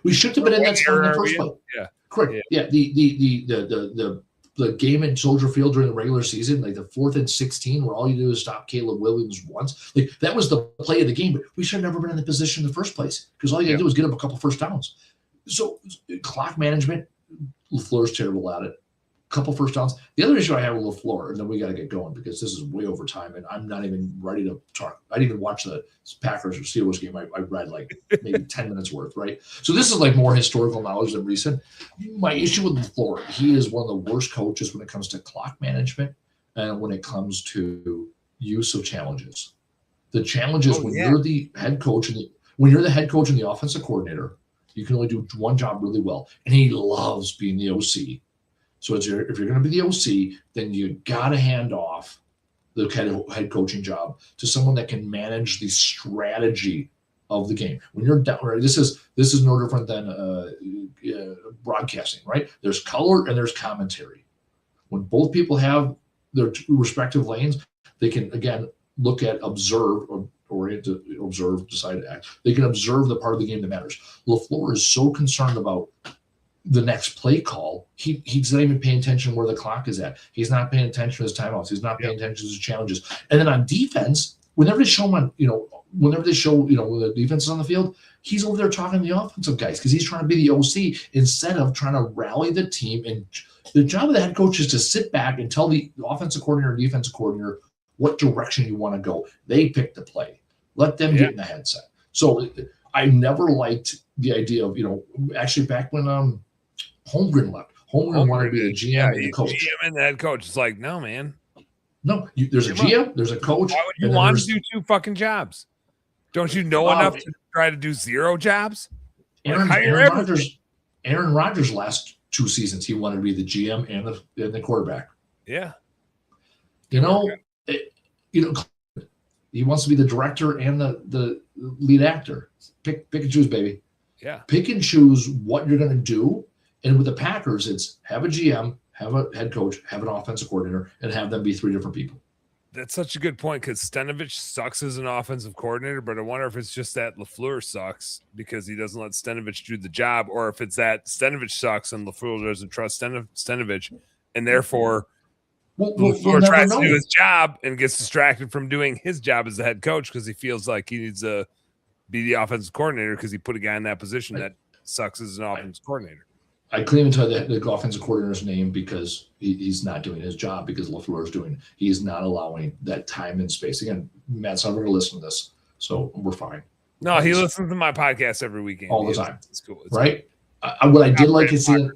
We shouldn't have been in that spot in the first place. Yeah, correct. Yeah. The the game at Soldier Field during the regular seaon, like the 4th and 16, where all you do is stop Caleb Williams once. Like that was the play of the game, but we should have never been in the position in the first place because all you got to do is get up a couple first downs. So clock management, LaFleur's terrible at it. Couple first downs. The other issue I have with LaFleur, and then we got to get going because this is way over time, and I'm not even ready to talk. I didn't even watch the Packers or Steelers game. I read like maybe 10 minutes worth, right? So this is like more historical knowledge than recent. My issue with LaFleur, he is one of the worst coaches when it comes to clock management and when it comes to use of challenges. The challenge is you're the head coach and when you're the head coach and the offensive coordinator, you can only do one job really well, and he loves being the OC. So if you're going to be the OC, then you got to hand off the head coaching job to someone that can manage the strategy of the game. When you're down, right, this is no different than broadcasting, right? There's color and there's commentary. When both people have their respective lanes, they can again look at observe or orient to observe, decide to act. They can observe the part of the game that matters. LaFleur is so concerned about the next play call, he's not even paying attention where the clock is at. He's not paying attention to his timeouts. He's not paying attention to his challenges. And then on defense, whenever they show when the defense is on the field, he's over there talking to the offensive guys because he's trying to be the OC instead of trying to rally the team. And the job of the head coach is to sit back and tell the offensive coordinator, defensive coordinator what direction you want to go. They pick the play. Let them get in the headset. So I never liked the idea of, actually back when Holmgren left. Holmgren wanted to be the GM and the coach. GM and the head coach. It's like, no, man. No, there's a GM, there's a coach. Why would you want to do 2 fucking jobs? Don't you know enough to try to do 0 jobs? Aaron Rodgers' last 2 seasons, he wanted to be the GM and the quarterback. Yeah. He wants to be the director and the lead actor. Pick and choose, baby. Yeah. Pick and choose what you're going to do. And with the Packers, it's have a GM, have a head coach, have an offensive coordinator, and have them be 3 different people. That's such a good point because Stenovich sucks as an offensive coordinator, but I wonder if it's just that LaFleur sucks because he doesn't let Stenovich do the job, or if it's that Stenovich sucks and LaFleur doesn't trust Stenovich, and therefore LaFleur tries to do his job and gets distracted from doing his job as the head coach because he feels like he needs to be the offensive coordinator because he put a guy in that position that sucks as an offensive coordinator. I couldn't even tell the offensive coordinator's name because he's not doing his job because LaFleur is doing. He's not allowing that time and space. Again, Matt's not going to listen to this, so we're fine. No, he listens to my podcast every weekend. All the time. It's cool. Right? What I did like is the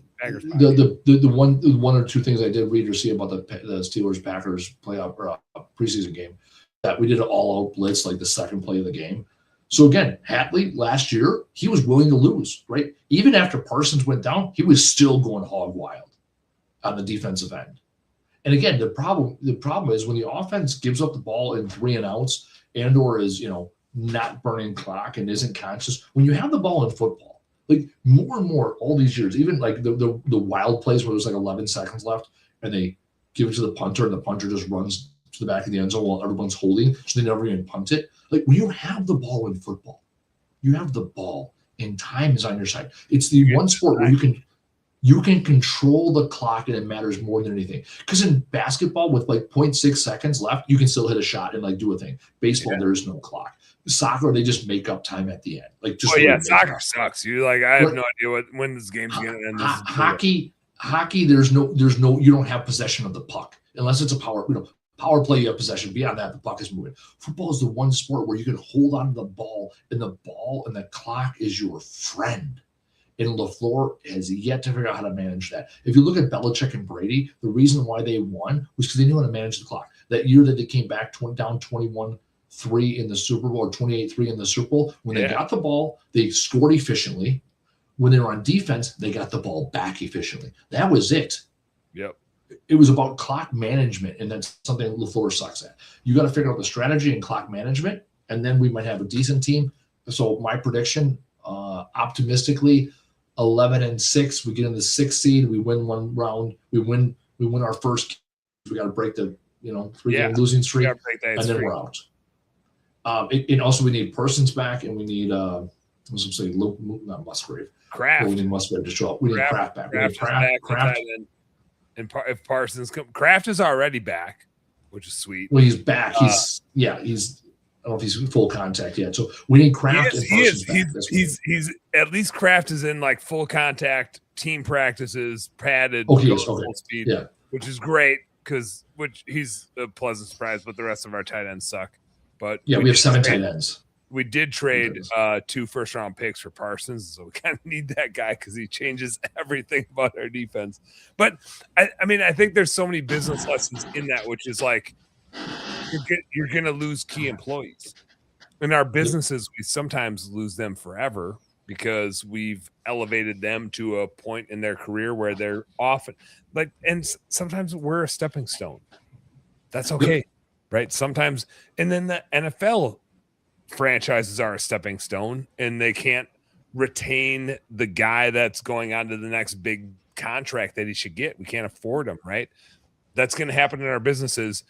one or 2 things I did read or see about the Steelers-Packers playoff or preseason game, that we did an all-out blitz like the second play of the game. So again, Hatley last year, he was willing to lose, right? Even after Parsons went down, he was still going hog wild on the defensive end. And again, the problem is when the offense gives up the ball in 3 and outs and or is, not burning clock and isn't conscious. When you have the ball in football, like more and more all these years, even like the wild plays where there's like 11 seconds left and they give it to the punter and the punter just runs to the back of the end zone while everyone's holding, so they never even punt it. Like when you have the ball in football, you have the ball and time is on your side. It's the one sport where you can control the clock and it matters more than anything. Because in basketball with like 0.6 seconds left, you can still hit a shot and like do a thing. Baseball, there is no clock. Soccer, they just make up time at the end. Like just soccer sucks. You I have no idea when this game's gonna end. Hockey, there's no you don't have possession of the puck unless it's a power play, you have possession. Beyond that, the puck is moving. Football is the one sport where you can hold on to the ball and the clock is your friend. And LaFleur has yet to figure out how to manage that. If you look at Belichick and Brady, the reason why they won was because they knew how to manage the clock. That year that they came back down 21-3 in the Super Bowl or 28-3 in the Super Bowl, when they got the ball, they scored efficiently. When they were on defense, they got the ball back efficiently. That was it. Yep. It was about clock management, and that's something LaFleur sucks at. You got to figure out the strategy and clock management, and then we might have a decent team. So my prediction, optimistically, 11-6. We get in the 6th seed. We win one round. We win our first. We got to break the 3-game losing streak, and then we're out. And also we need Persons back, and we need not Musgrave. Kraft. We need Musgrave to show up. We need Kraft back. We need Kraft. And if Parsons Kraft is already back, which is sweet. Well, he's back. He's I don't know if he's in full contact yet. So we need Kraft and Parsons back. He's at least Kraft is in like full contact team practices, padded, full speed, which is great which he's a pleasant surprise. But the rest of our tight ends suck. But we have 7 tight ends. We did trade 2 first-round picks for Parsons, so we kind of need that guy because he changes everything about our defense. But, I mean, I think there's so many business lessons in that, which is like you're going to lose key employees. In our businesses, we sometimes lose them forever because we've elevated them to a point in their career where they're often like, and sometimes we're a stepping stone. That's okay, right? Sometimes, and then the NFL franchises are a stepping stone and they can't retain the guy that's going on to the next big contract that he should get. We can't afford him, right? That's going to happen in our businesses.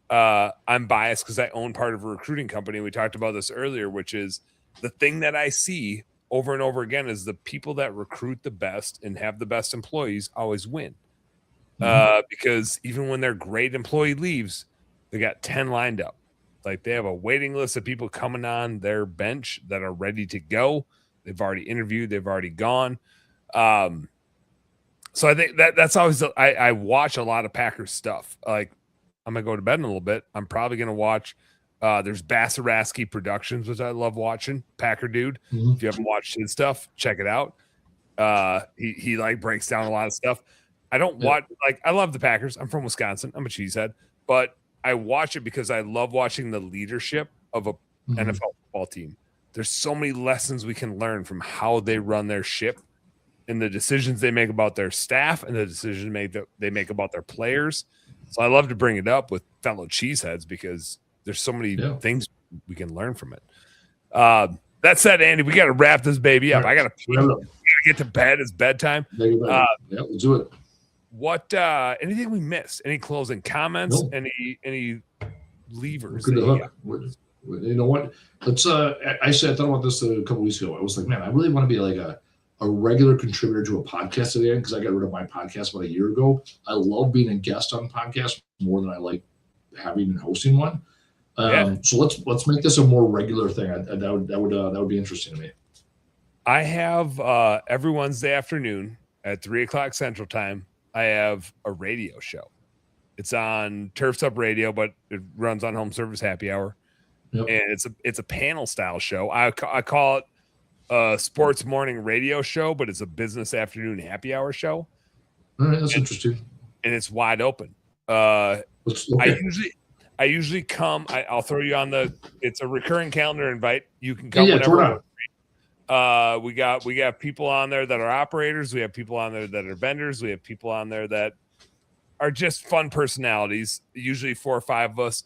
I'm biased because I own part of a recruiting company. We talked about this earlier, which is the thing that I see over and over again is the people that recruit the best and have the best employees always win. Because even when their great employee leaves, they got 10 lined up. Like they have a waiting list of people coming on their bench that are ready to go. They've already interviewed. They've already gone. So I think that's always, I watch a lot of Packers stuff. Like I'm going to go to bed in a little bit. I'm probably going to watch, there's Basaraski Productions, which I love watching. Packer dude. If you haven't watched his stuff, check it out. He like breaks down a lot of stuff. I don't watch, like, I love the Packers. I'm from Wisconsin. I'm a cheesehead, but I watch it because I love watching the leadership of a NFL football team. There's so many lessons we can learn from how they run their ship and the decisions they make about their staff and the decisions they make about their players. So I love to bring it up with fellow cheeseheads because there's so many things we can learn from it. That said, Andy, we got to wrap this baby up. I got to get to bed. It's bedtime. Let's do it. What anything we missed? Any closing comments? No. Any levers? You know what? Let's I thought about this a couple weeks ago. I was like, man, I really want to be like a regular contributor to a podcast again because I got rid of my podcast about a year ago. I love being a guest on podcasts more than I like having and hosting one. So let's make this a more regular thing. That would be interesting to me. I have every Wednesday afternoon at 3:00 Central Time. I have a radio show. It's on Turf's Up Radio, but it runs on Home Service Happy Hour. And it's a panel style show. I call it a sports morning radio show, but it's a business afternoon happy hour show. All right, that's interesting. And it's wide open. I usually come. I'll throw you on it's a recurring calendar invite. You can come whenever. We got people on there that are operators. We have people on there that are vendors. We have people on there that are just fun personalities, usually 4 or 5 of us.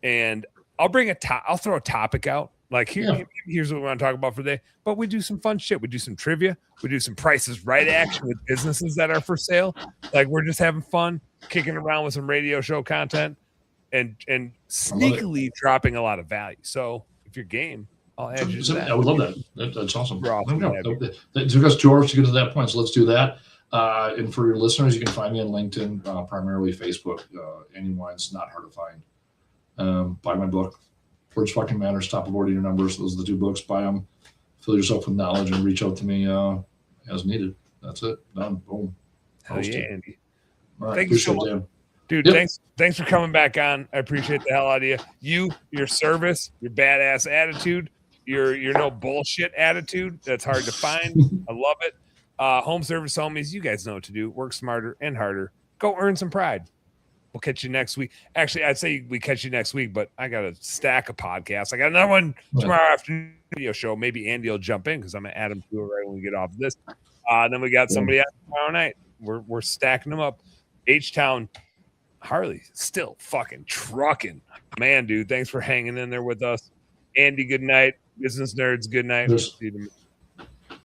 And I'll throw a topic out. Like here's what we want to talk about for the day. But we do some fun shit. We do some trivia. We do some Prices Right action with businesses that are for sale. Like we're just having fun, kicking around with some radio show content and sneakily dropping a lot of value. So if you're game, I'll add you to that. I would love that. That's awesome. It took us 2 hours to get to that point, so let's do that. And for your listeners, you can find me on LinkedIn, primarily Facebook. Andy Weins, not hard to find. Buy my book, Words Fucking Matters, Stop Avoiding Your Numbers. Those are the 2 books. Buy them, fill yourself with knowledge, and reach out to me as needed. That's it. Done. Boom. Hell yeah, Andy. All right. Thank you so much. Dan. Dude, thanks for coming back on. I appreciate the hell out of you. Your service, your badass attitude, your no bullshit attitude. That's hard to find. I love it. Home service homies, you guys know what to do. Work smarter and harder. Go earn some pride. We'll catch you next week. Actually, I'd say we catch you next week, but I got a stack of podcasts. I got another one tomorrow afternoon video show. Maybe Andy will jump in because I'm gonna add him to it right when we get off of this. Then we got somebody out tomorrow night. We're stacking them up. H-Town Harley still fucking trucking. Man, dude, thanks for hanging in there with us. Andy, good night. Business nerds, good night. Yes. See you tomorrow.